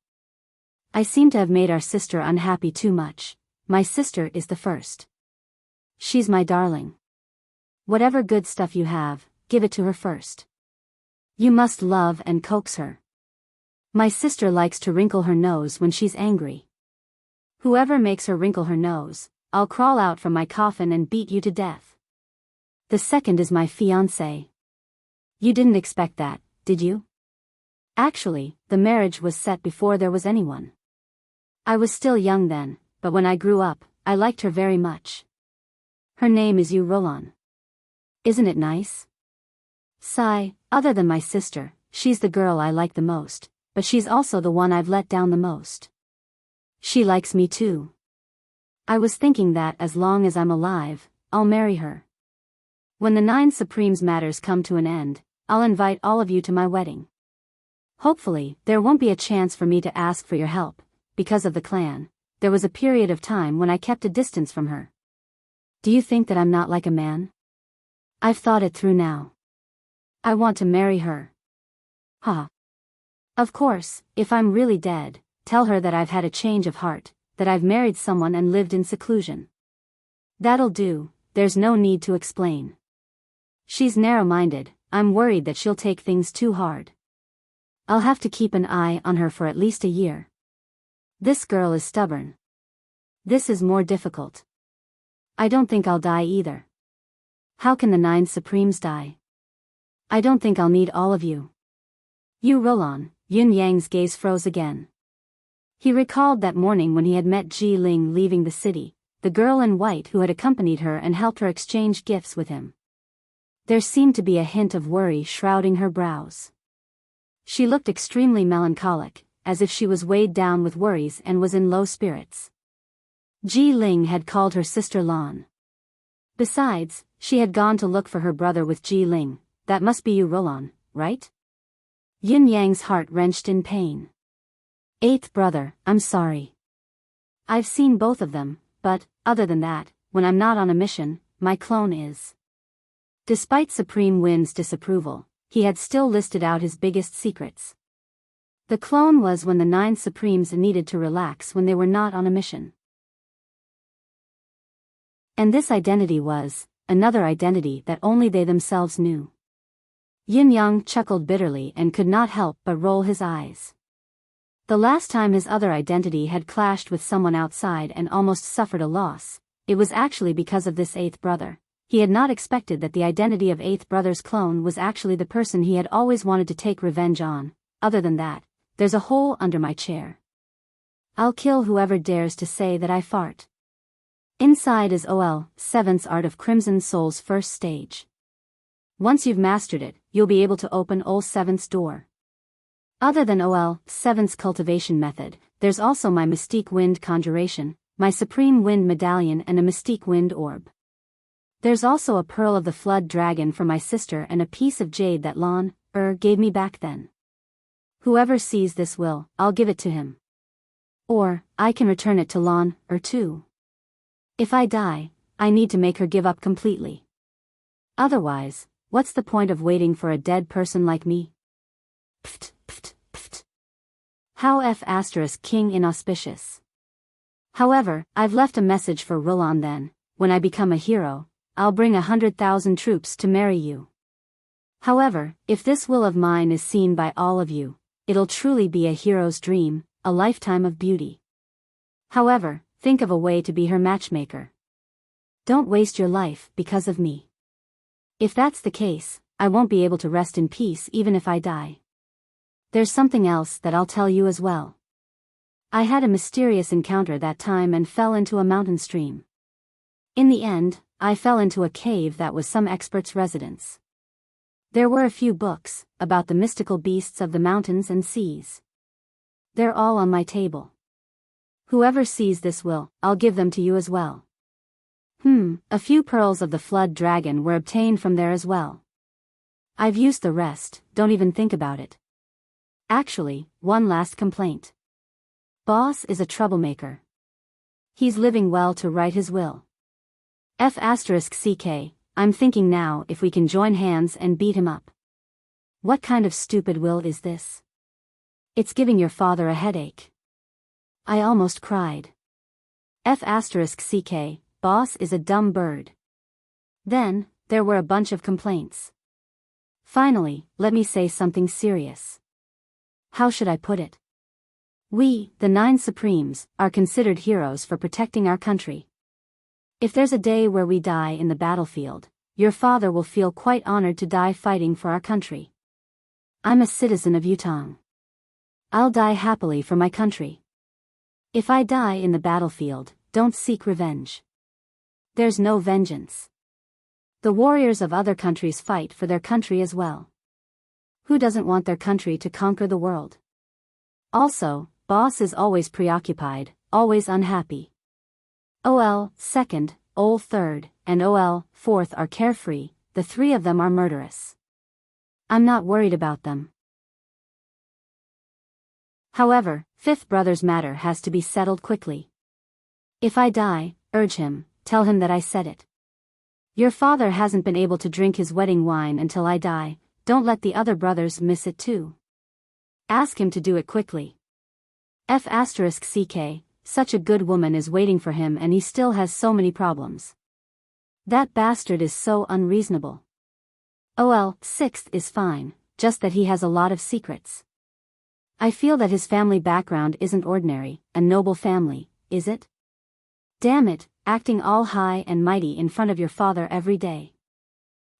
"I seem to have made our sister unhappy too much. My sister is the first. She's my darling. Whatever good stuff you have, give it to her first. You must love and coax her. My sister likes to wrinkle her nose when she's angry. Whoever makes her wrinkle her nose, I'll crawl out from my coffin and beat you to death. The second is my fiancé. You didn't expect that, did you? Actually, the marriage was set before there was anyone. I was still young then, but when I grew up, I liked her very much. Her name is Yu Rolan. Isn't it nice? Sigh, other than my sister, she's the girl I like the most, but she's also the one I've let down the most. She likes me too. I was thinking that as long as I'm alive, I'll marry her. When the 9 Supremes matters come to an end, I'll invite all of you to my wedding. Hopefully, there won't be a chance for me to ask for your help. Because of the clan, there was a period of time when I kept a distance from her. Do you think that I'm not like a man? I've thought it through now. I want to marry her. Of course, if I'm really dead, tell her that I've had a change of heart, that I've married someone and lived in seclusion. That'll do, there's no need to explain. She's narrow-minded, I'm worried that she'll take things too hard. I'll have to keep an eye on her for at least a year. This girl is stubborn. This is more difficult. I don't think I'll die either. How can the 9 Supremes die? I don't think I'll need all of you. You Roland, Yun Yang's gaze froze again. He recalled that morning when he had met Ji Ling leaving the city, the girl in white who had accompanied her and helped her exchange gifts with him. There seemed to be a hint of worry shrouding her brows. She looked extremely melancholic, as if she was weighed down with worries and was in low spirits. Ji Ling had called her sister Lan. Besides, she had gone to look for her brother with Ji Ling. That must be you Roland, right? Yin Yang's heart wrenched in pain. Eighth brother, I'm sorry. I've seen both of them, but, other than that, when I'm not on a mission, my clone is. Despite Supreme Wind's disapproval, he had still listed out his biggest secrets. The clone was when the 9 Supremes needed to relax when they were not on a mission. And this identity was another identity that only they themselves knew. Yin Yang chuckled bitterly and could not help but roll his eyes. The last time his other identity had clashed with someone outside and almost suffered a loss, it was actually because of this 8th brother. He had not expected that the identity of 8th brother's clone was actually the person he had always wanted to take revenge on. Other than that, there's a hole under my chair. I'll kill whoever dares to say that I fart. Inside is OL 7's Art of Crimson Soul's first stage. Once you've mastered it, you'll be able to open OL 7's door. Other than OL 7's cultivation method, there's also my Mystique Wind Conjuration, my Supreme Wind Medallion and a Mystique Wind Orb. There's also a Pearl of the Flood Dragon for my sister and a piece of jade that Lan gave me back then. Whoever sees this I'll give it to him. Or, I can return it to Lan too. If I die, I need to make her give up completely. Otherwise, what's the point of waiting for a dead person like me? Pft, pft, pft. How King inauspicious. However, I've left a message for Roland then. When I become a hero, I'll bring 100,000 troops to marry you. However, if this will of mine is seen by all of you, it'll truly be a hero's dream, a lifetime of beauty. However, think of a way to be her matchmaker. Don't waste your life because of me. If that's the case, I won't be able to rest in peace even if I die. There's something else that I'll tell you as well. I had a mysterious encounter that time and fell into a mountain stream. In the end, I fell into a cave that was some expert's residence. There were a few books about the mystical beasts of the mountains and seas. They're all on my table. Whoever sees this I'll give them to you as well. A few pearls of the Flood Dragon were obtained from there as well. I've used the rest, don't even think about it. Actually, one last complaint. Boss is a troublemaker. He's living well to write his will. I'm thinking now if we can join hands and beat him up. What kind of stupid will is this? It's giving your father a headache. I almost cried. Boss is a dumb bird. Then, there were a bunch of complaints. Finally, let me say something serious. How should I put it? We, the 9 Supremes, are considered heroes for protecting our country. If there's a day where we die in the battlefield, your father will feel quite honored to die fighting for our country. I'm a citizen of Yutong. I'll die happily for my country. If I die in the battlefield, don't seek revenge. There's no vengeance. The warriors of other countries fight for their country as well. Who doesn't want their country to conquer the world? Also, boss is always preoccupied, always unhappy. OL 2nd, OL 3rd, and OL 4th are carefree, the 3 of them are murderous. I'm not worried about them. However, 5th brother's matter has to be settled quickly. If I die, urge him, tell him that I said it. Your father hasn't been able to drink his wedding wine until I die, don't let the other brothers miss it too. Ask him to do it quickly. Such a good woman is waiting for him and he still has so many problems. That bastard is so unreasonable. OL 6th is fine, just that he has a lot of secrets. I feel that his family background isn't ordinary, a noble family, is it? Damn it, acting all high and mighty in front of your father every day.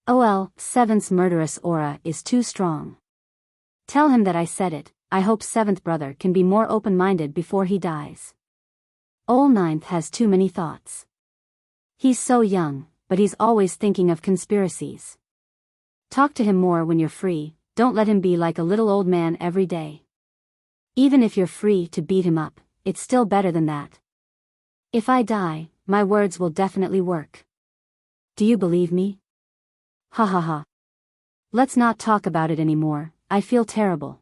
Seventh's murderous aura is too strong. Tell him that I said it. I hope seventh brother can be more open-minded before he dies. Ninth has too many thoughts. He's so young, but he's always thinking of conspiracies. Talk to him more when you're free, don't let him be like a little old man every day. Even if you're free to beat him up, it's still better than that. If I die, my words will definitely work. Do you believe me? Ha ha ha. Let's not talk about it anymore, I feel terrible.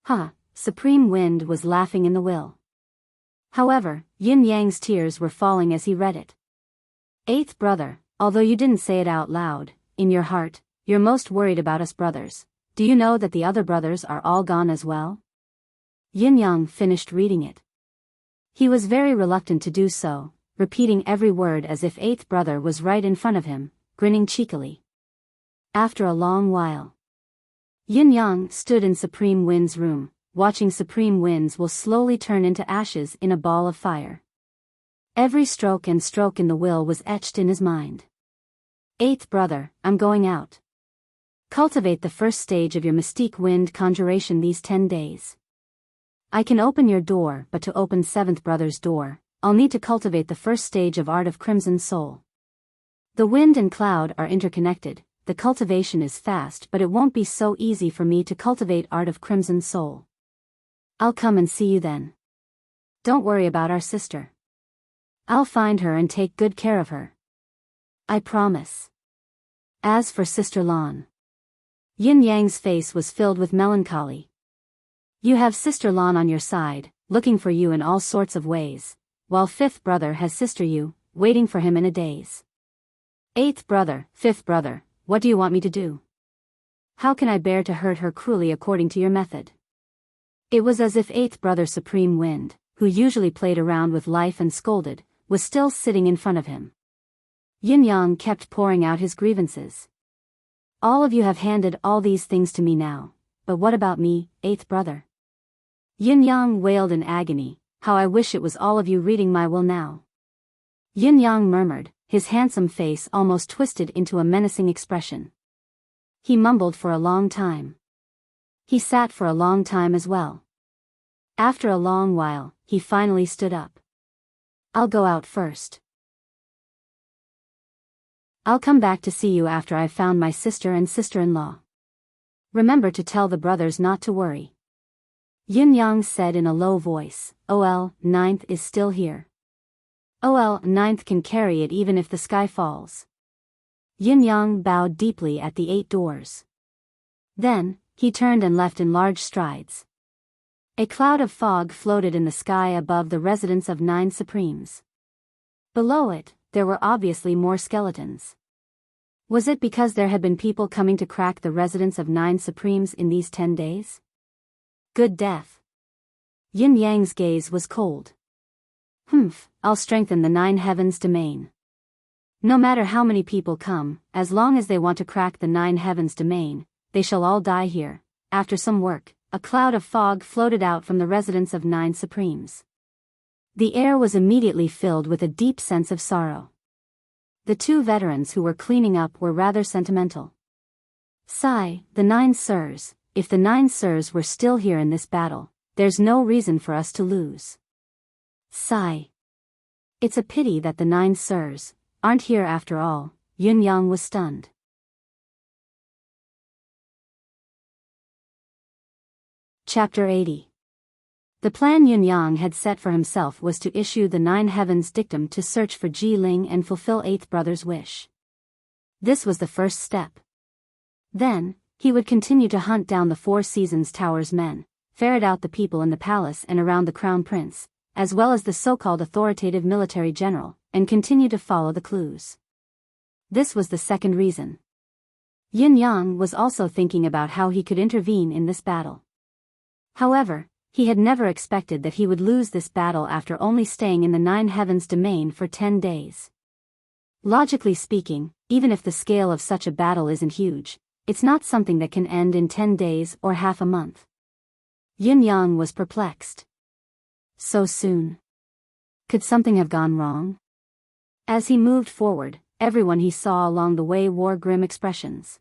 Ha, Supreme Wind was laughing in the will. However, Yin Yang's tears were falling as he read it. Eighth brother, although you didn't say it out loud, in your heart, you're most worried about us brothers. Do you know that the other brothers are all gone as well? Yin Yang finished reading it. He was very reluctant to do so, repeating every word as if eighth brother was right in front of him, grinning cheekily. After a long while, Yin Yang stood in Supreme Wind's room, watching Supreme Winds will slowly turn into ashes in a ball of fire. Every stroke and stroke in the will was etched in his mind. Eighth brother, I'm going out. Cultivate the first stage of your mystique wind conjuration these 10 days. I can open your door, but to open seventh brother's door, I'll need to cultivate the first stage of art of crimson soul. The wind and cloud are interconnected, the cultivation is fast, but it won't be so easy for me to cultivate art of crimson soul. I'll come and see you then. Don't worry about our sister. I'll find her and take good care of her. I promise. As for Sister Lan, Yin Yang's face was filled with melancholy. You have Sister Lan on your side, looking for you in all sorts of ways, while fifth brother has Sister Yu, waiting for him in a daze. Eighth brother, fifth brother, what do you want me to do? How can I bear to hurt her cruelly according to your method? It was as if eighth brother Supreme Wind, who usually played around with life and scolded, was still sitting in front of him. Yin Yang kept pouring out his grievances. All of you have handed all these things to me now, but what about me, eighth brother? Yin Yang wailed in agony, how I wish it was all of you reading my will now. Yin Yang murmured, his handsome face almost twisted into a menacing expression. He mumbled for a long time. He sat for a long time as well. After a long while, he finally stood up. I'll go out first. I'll come back to see you after I've found my sister and sister-in-law. Remember to tell the brothers not to worry. Yin Yang said in a low voice, Ninth is still here. Ninth can carry it even if the sky falls. Yin Yang bowed deeply at the 8 doors. Then, he turned and left in large strides. A cloud of fog floated in the sky above the residence of 9 Supremes. Below it, there were obviously more skeletons. Was it because there had been people coming to crack the residence of 9 Supremes in these 10 days? Good death. Yin Yang's gaze was cold. I'll strengthen the 9 heavens domain. No matter how many people come, as long as they want to crack the 9 heavens domain, they shall all die here. After some work, a cloud of fog floated out from the residence of 9 Supremes. The air was immediately filled with a deep sense of sorrow. The 2 veterans who were cleaning up were rather sentimental. Sigh, the 9 sirs, if the 9 sirs were still here in this battle, there's no reason for us to lose. Sigh. It's a pity that the 9 sirs aren't here after all. Yin Yang was stunned. Chapter 80. The plan Yin Yang had set for himself was to issue the 9 heavens dictum to search for Ji Ling and fulfill 8th brother's wish. This was the first step. Then, he would continue to hunt down the 4 Seasons Tower's men, ferret out the people in the palace and around the crown prince, as well as the so-called authoritative military general, and continue to follow the clues. This was the second reason. Yin Yang was also thinking about how he could intervene in this battle. However, he had never expected that he would lose this battle after only staying in the 9 heavens domain for 10 days. Logically speaking, even if the scale of such a battle isn't huge, it's not something that can end in 10 days or half a month. Yin Yang was perplexed. So soon. Could something have gone wrong? As he moved forward, everyone he saw along the way wore grim expressions.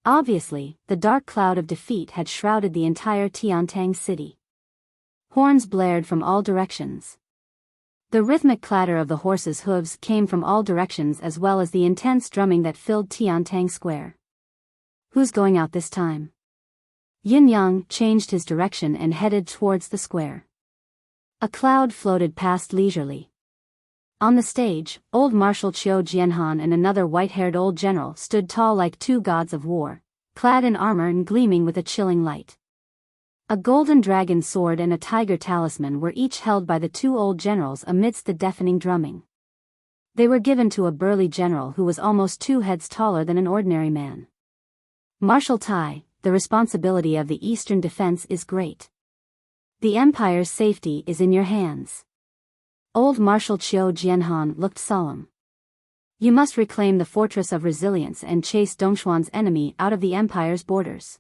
Obviously, the dark cloud of defeat had shrouded the entire Tiantang city. Horns blared from all directions. The rhythmic clatter of the horses' hooves came from all directions, as well as the intense drumming that filled Tiantang Square. Who's going out this time? Yin Yang changed his direction and headed towards the square. A cloud floated past leisurely. On the stage, old Marshal Qiu Jianhan and another white-haired old general stood tall like two gods of war, clad in armor and gleaming with a chilling light. A golden dragon sword and a tiger talisman were each held by the two old generals amidst the deafening drumming. They were given to a burly general who was almost 2 heads taller than an ordinary man. Marshal Tai, the responsibility of the Eastern defense is great. The Empire's safety is in your hands. Old Marshal Qiu Jianhan looked solemn. You must reclaim the Fortress of Resilience and chase Dongxuan's enemy out of the Empire's borders.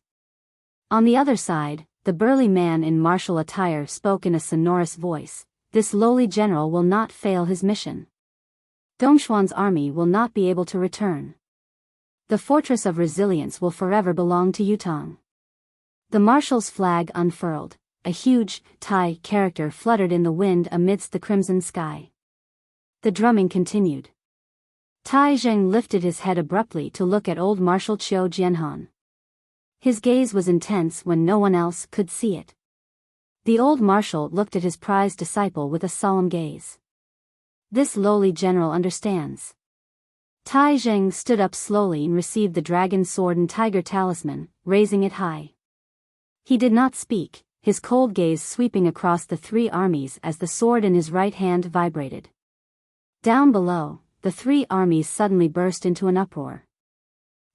On the other side, the burly man in martial attire spoke in a sonorous voice. This lowly general will not fail his mission. Dongxuan's army will not be able to return. The Fortress of Resilience will forever belong to Yutong. The marshal's flag unfurled. A huge, Tai character fluttered in the wind amidst the crimson sky. The drumming continued. Tai Zheng lifted his head abruptly to look at old Marshal Qiu Jianhan. His gaze was intense when no one else could see it. The old marshal looked at his prized disciple with a solemn gaze. This lowly general understands. Tai Zheng stood up slowly and received the dragon sword and tiger talisman, raising it high. He did not speak, his cold gaze sweeping across the 3 armies as the sword in his right hand vibrated. Down below, the 3 armies suddenly burst into an uproar.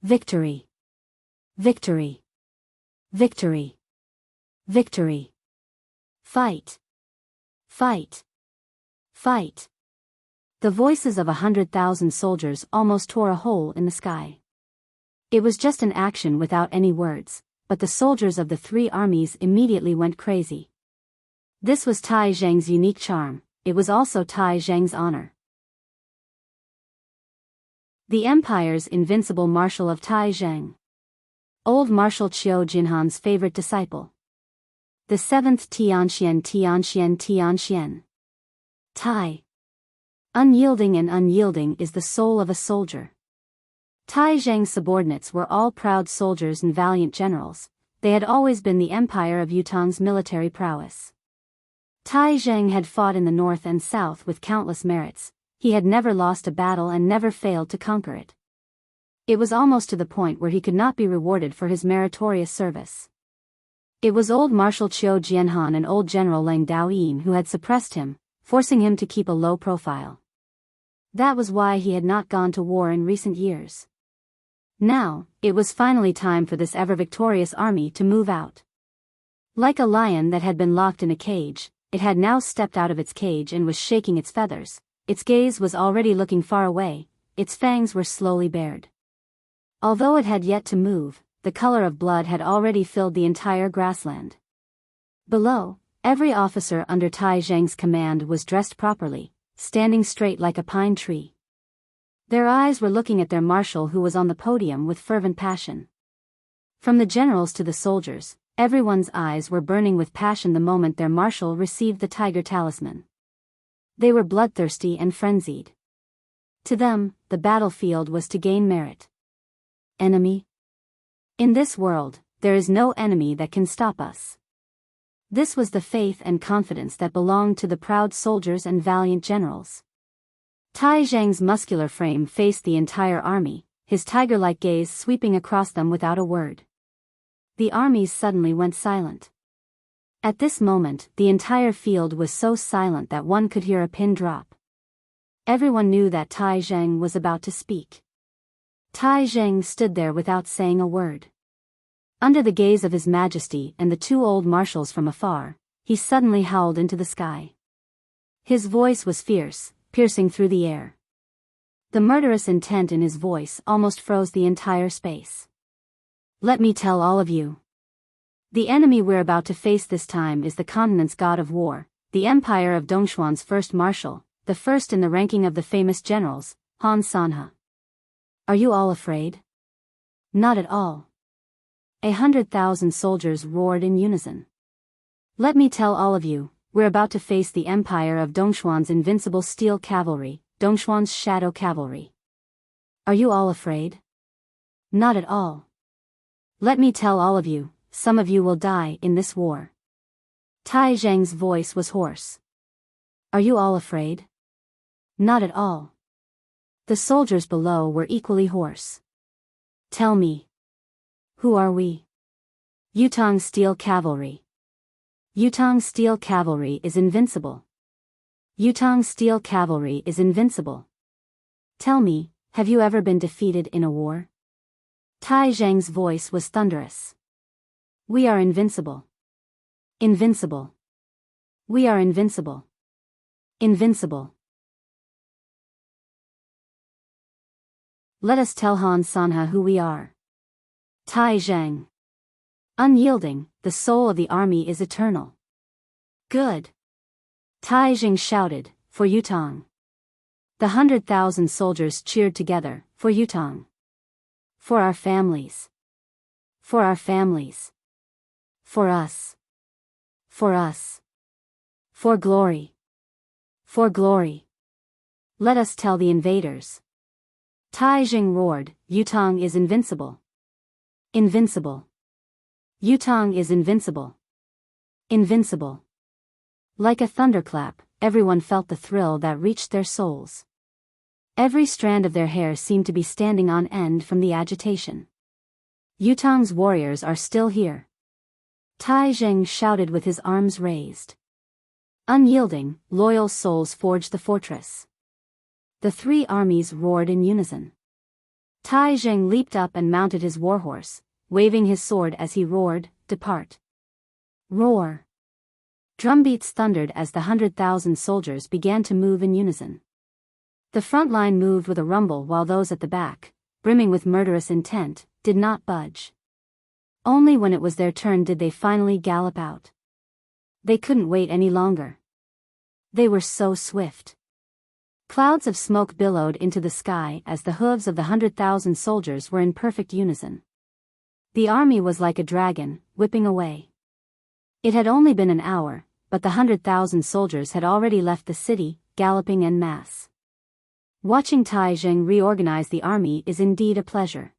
Victory! Victory! Victory! Victory! Fight! Fight! Fight! The voices of 100,000 soldiers almost tore a hole in the sky. It was just an action without any words, but the soldiers of the 3 armies immediately went crazy. This was Tai Zheng's unique charm, it was also Tai Zheng's honor. The Empire's invincible marshal of Tai Zheng. Old Marshal Qiu Jinhan's favorite disciple. The 7th Tianxian. Tai. Unyielding and unyielding is the soul of a soldier. Tai Zheng's subordinates were all proud soldiers and valiant generals. They had always been the empire of Yutong's military prowess. Tai Zheng had fought in the north and south with countless merits. He had never lost a battle and never failed to conquer it. It was almost to the point where he could not be rewarded for his meritorious service. It was old Marshal Qiu Jianhan and old General Lang Daoyin who had suppressed him, forcing him to keep a low profile. That was why he had not gone to war in recent years. Now, it was finally time for this ever-victorious army to move out. Like a lion that had been locked in a cage, it had now stepped out of its cage and was shaking its feathers. Its gaze was already looking far away, its fangs were slowly bared. Although it had yet to move, the color of blood had already filled the entire grassland. Below, every officer under Tai Zheng's command was dressed properly, standing straight like a pine tree. Their eyes were looking at their marshal who was on the podium with fervent passion. From the generals to the soldiers, everyone's eyes were burning with passion the moment their marshal received the tiger talisman. They were bloodthirsty and frenzied. To them, the battlefield was to gain merit. Enemy? In this world, there is no enemy that can stop us. This was the faith and confidence that belonged to the proud soldiers and valiant generals. Tai Zheng's muscular frame faced the entire army, his tiger-like gaze sweeping across them without a word. The armies suddenly went silent. At this moment, the entire field was so silent that one could hear a pin drop. Everyone knew that Tai Zheng was about to speak. Tai Zheng stood there without saying a word. Under the gaze of His Majesty and the 2 old marshals from afar, he suddenly howled into the sky. His voice was fierce, piercing through the air. The murderous intent in his voice almost froze the entire space. Let me tell all of you. The enemy we're about to face this time is the continent's god of war, the empire of Dongxuan's first marshal, the first in the ranking of the famous generals, Han Sanha. Are you all afraid? Not at all. 100,000 soldiers roared in unison. Let me tell all of you, we're about to face the empire of Dongxuan's invincible steel cavalry, Dongxuan's shadow cavalry. Are you all afraid? Not at all. Let me tell all of you, some of you will die in this war. Tai Zheng's voice was hoarse. Are you all afraid? Not at all. The soldiers below were equally hoarse. Tell me. Who are we? Yutong Steel Cavalry. Yutong Steel Cavalry is invincible. Yutong Steel Cavalry is invincible. Tell me, have you ever been defeated in a war? Tai Zheng's voice was thunderous. We are invincible. Invincible. We are invincible. Invincible. Let us tell Han Sanha who we are. Tai Zheng. Unyielding, the soul of the army is eternal. Good. Tai Zheng shouted, for Yutong. The 100,000 soldiers cheered together, for Yutong. For our families. For our families. For us. For us. For glory. For glory. Let us tell the invaders. Tai Zheng roared, Yutong is invincible. Invincible. Yutong is invincible. Invincible. Like a thunderclap, everyone felt the thrill that reached their souls. Every strand of their hair seemed to be standing on end from the agitation. Yutong's warriors are still here. Tai Zheng shouted with his arms raised. Unyielding, loyal souls forged the fortress. The three armies roared in unison. Tai Zheng leaped up and mounted his warhorse, waving his sword as he roared, depart. Roar. Drumbeats thundered as the 100,000 soldiers began to move in unison. The front line moved with a rumble while those at the back, brimming with murderous intent, did not budge. Only when it was their turn did they finally gallop out. They couldn't wait any longer. They were so swift. Clouds of smoke billowed into the sky as the hooves of the 100,000 soldiers were in perfect unison. The army was like a dragon, whipping away. It had only been an hour, but the 100,000 soldiers had already left the city, galloping en masse. Watching Tai Zheng reorganize the army is indeed a pleasure.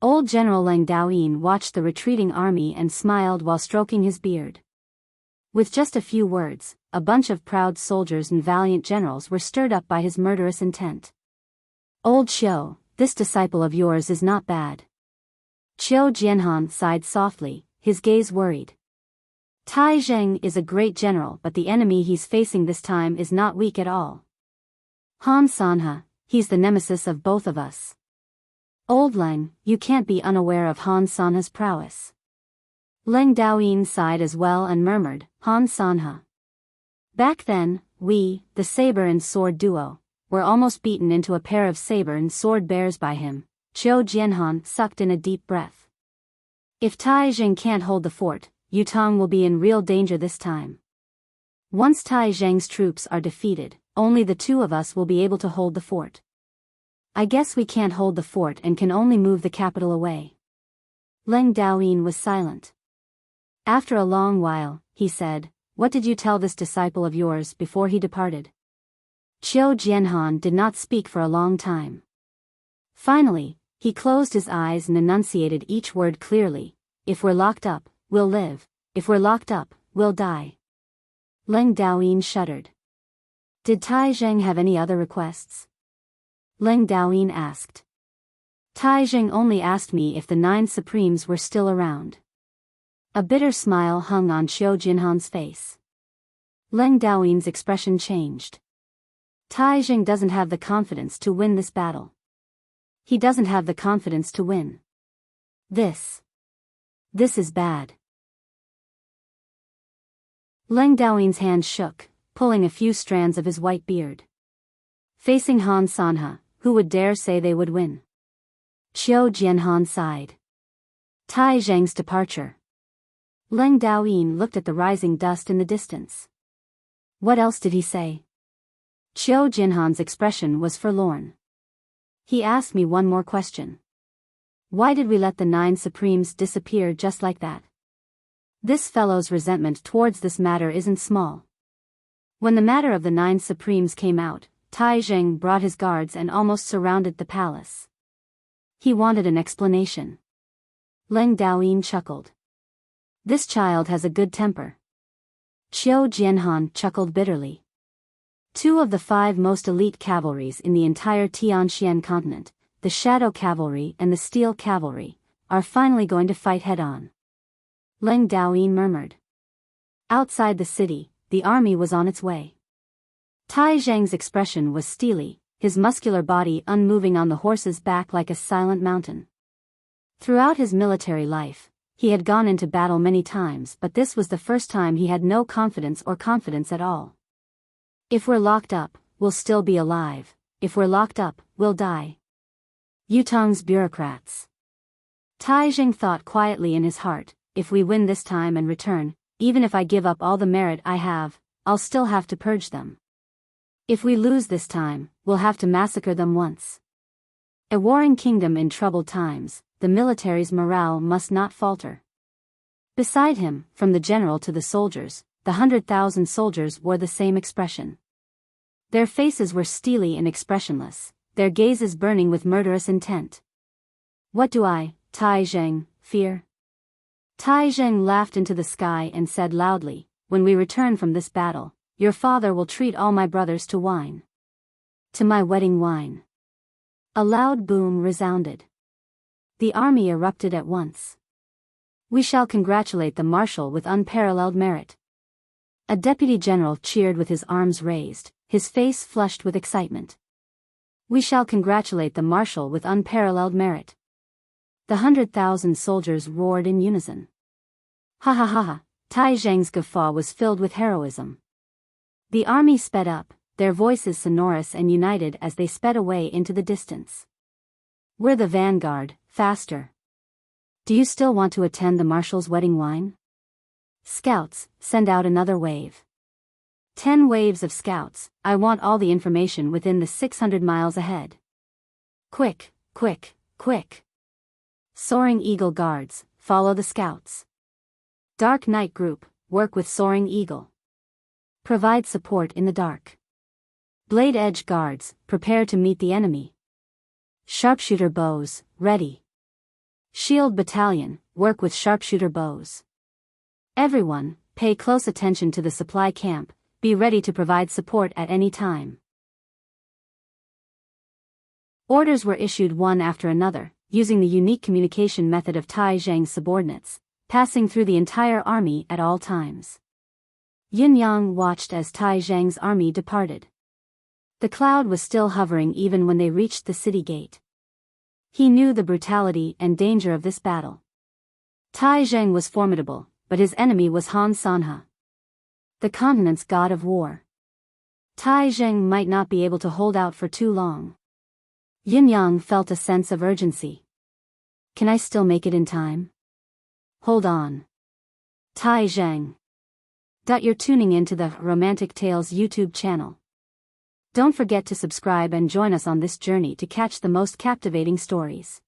Old General Leng Daoyin watched the retreating army and smiled while stroking his beard. With just a few words, a bunch of proud soldiers and valiant generals were stirred up by his murderous intent. Old Xiu, this disciple of yours is not bad. Qiu Jianhan sighed softly, his gaze worried. Tai Zheng is a great general, but the enemy he's facing this time is not weak at all. Han Sanha, he's the nemesis of both of us. Old Leng, you can't be unaware of Han Sanha's prowess. Leng Daoyin sighed as well and murmured, Han Sanha. Back then, we, the saber and sword duo, were almost beaten into a pair of saber and sword bears by him. Qiu Jianhan sucked in a deep breath. If Tai Zheng can't hold the fort, Yutong will be in real danger this time. Once Tai Zheng's troops are defeated, only the two of us will be able to hold the fort. I guess we can't hold the fort and can only move the capital away. Leng Daoyin was silent. After a long while, he said, what did you tell this disciple of yours before he departed? Qiu Jianhan did not speak for a long time. Finally, he closed his eyes and enunciated each word clearly. If we're locked up, we'll live. If we're locked up, we'll die. Leng Daoyin shuddered. Did Tai Zheng have any other requests? Leng Daoyin asked. Tai Zheng only asked me if the 9 Supremes were still around. A bitter smile hung on Qiu Jianhan's face. Leng Daoyin's expression changed. Tai Zheng doesn't have the confidence to win this battle. He doesn't have the confidence to win. This is bad. Leng Daoyin's hand shook, pulling a few strands of his white beard. Facing Han Sanha, who would dare say they would win? Qiu Jianhan sighed. Tai Zheng's departure. Leng Daoyin looked at the rising dust in the distance. What else did he say? Qiu Jianhan's expression was forlorn. He asked me one more question. Why did we let the 9 supremes disappear just like that? This fellow's resentment towards this matter isn't small. When the matter of the 9 supremes came out, Tai Zheng brought his guards and almost surrounded the palace. He wanted an explanation. Leng Daoyin chuckled. This child has a good temper. Qiu Jianhan chuckled bitterly. 2 of the 5 most elite cavalries in the entire Tianxian continent, the Shadow Cavalry and the Steel Cavalry, are finally going to fight head-on. Leng Daoyin murmured. Outside the city, the army was on its way. Tai Zheng's expression was steely, his muscular body unmoving on the horse's back like a silent mountain. Throughout his military life, he had gone into battle many times, but this was the first time he had no confidence at all. If we're locked up, we'll still be alive. If we're locked up, we'll die. Yutong's bureaucrats. Tai Zheng thought quietly in his heart, if we win this time and return, even if I give up all the merit I have, I'll still have to purge them. If we lose this time, we'll have to massacre them once. A warring kingdom in troubled times, the military's morale must not falter. Beside him, from the general to the soldiers, the 100,000 soldiers wore the same expression. Their faces were steely and expressionless, their gazes burning with murderous intent. What do I, Tai Zheng, fear? Tai Zheng laughed into the sky and said loudly, when we return from this battle, your father will treat all my brothers to wine. To my wedding wine. A loud boom resounded. The army erupted at once. We shall congratulate the marshal with unparalleled merit. A deputy general cheered with his arms raised, his face flushed with excitement. We shall congratulate the marshal with unparalleled merit. The 100,000 soldiers roared in unison. Ha ha ha ha, Tai Zheng's guffaw was filled with heroism. The army sped up, their voices sonorous and united as they sped away into the distance. We're the vanguard, faster. Do you still want to attend the marshal's wedding wine? Scouts, send out another wave. 10 waves of scouts, I want all the information within the 600 miles ahead. Quick, quick, quick. Soaring Eagle guards, follow the scouts. Dark Night Group, work with Soaring Eagle. Provide support in the dark. Blade Edge guards, prepare to meet the enemy. Sharpshooter bows, ready. Shield Battalion, work with sharpshooter bows. Everyone, pay close attention to the supply camp, be ready to provide support at any time. Orders were issued one after another, using the unique communication method of Tai Zheng's subordinates, passing through the entire army at all times. Yin Yang watched as Tai Zheng's army departed. The cloud was still hovering even when they reached the city gate. He knew the brutality and danger of this battle. Tai Zheng was formidable, but his enemy was Han Sanhe, the continent's god of war. Tai Zheng might not be able to hold out for too long. Yin Yang felt a sense of urgency. Can I still make it in time? Hold on. Tai Zheng. You're tuning into the Romantic Tales YouTube channel. Don't forget to subscribe and join us on this journey to catch the most captivating stories.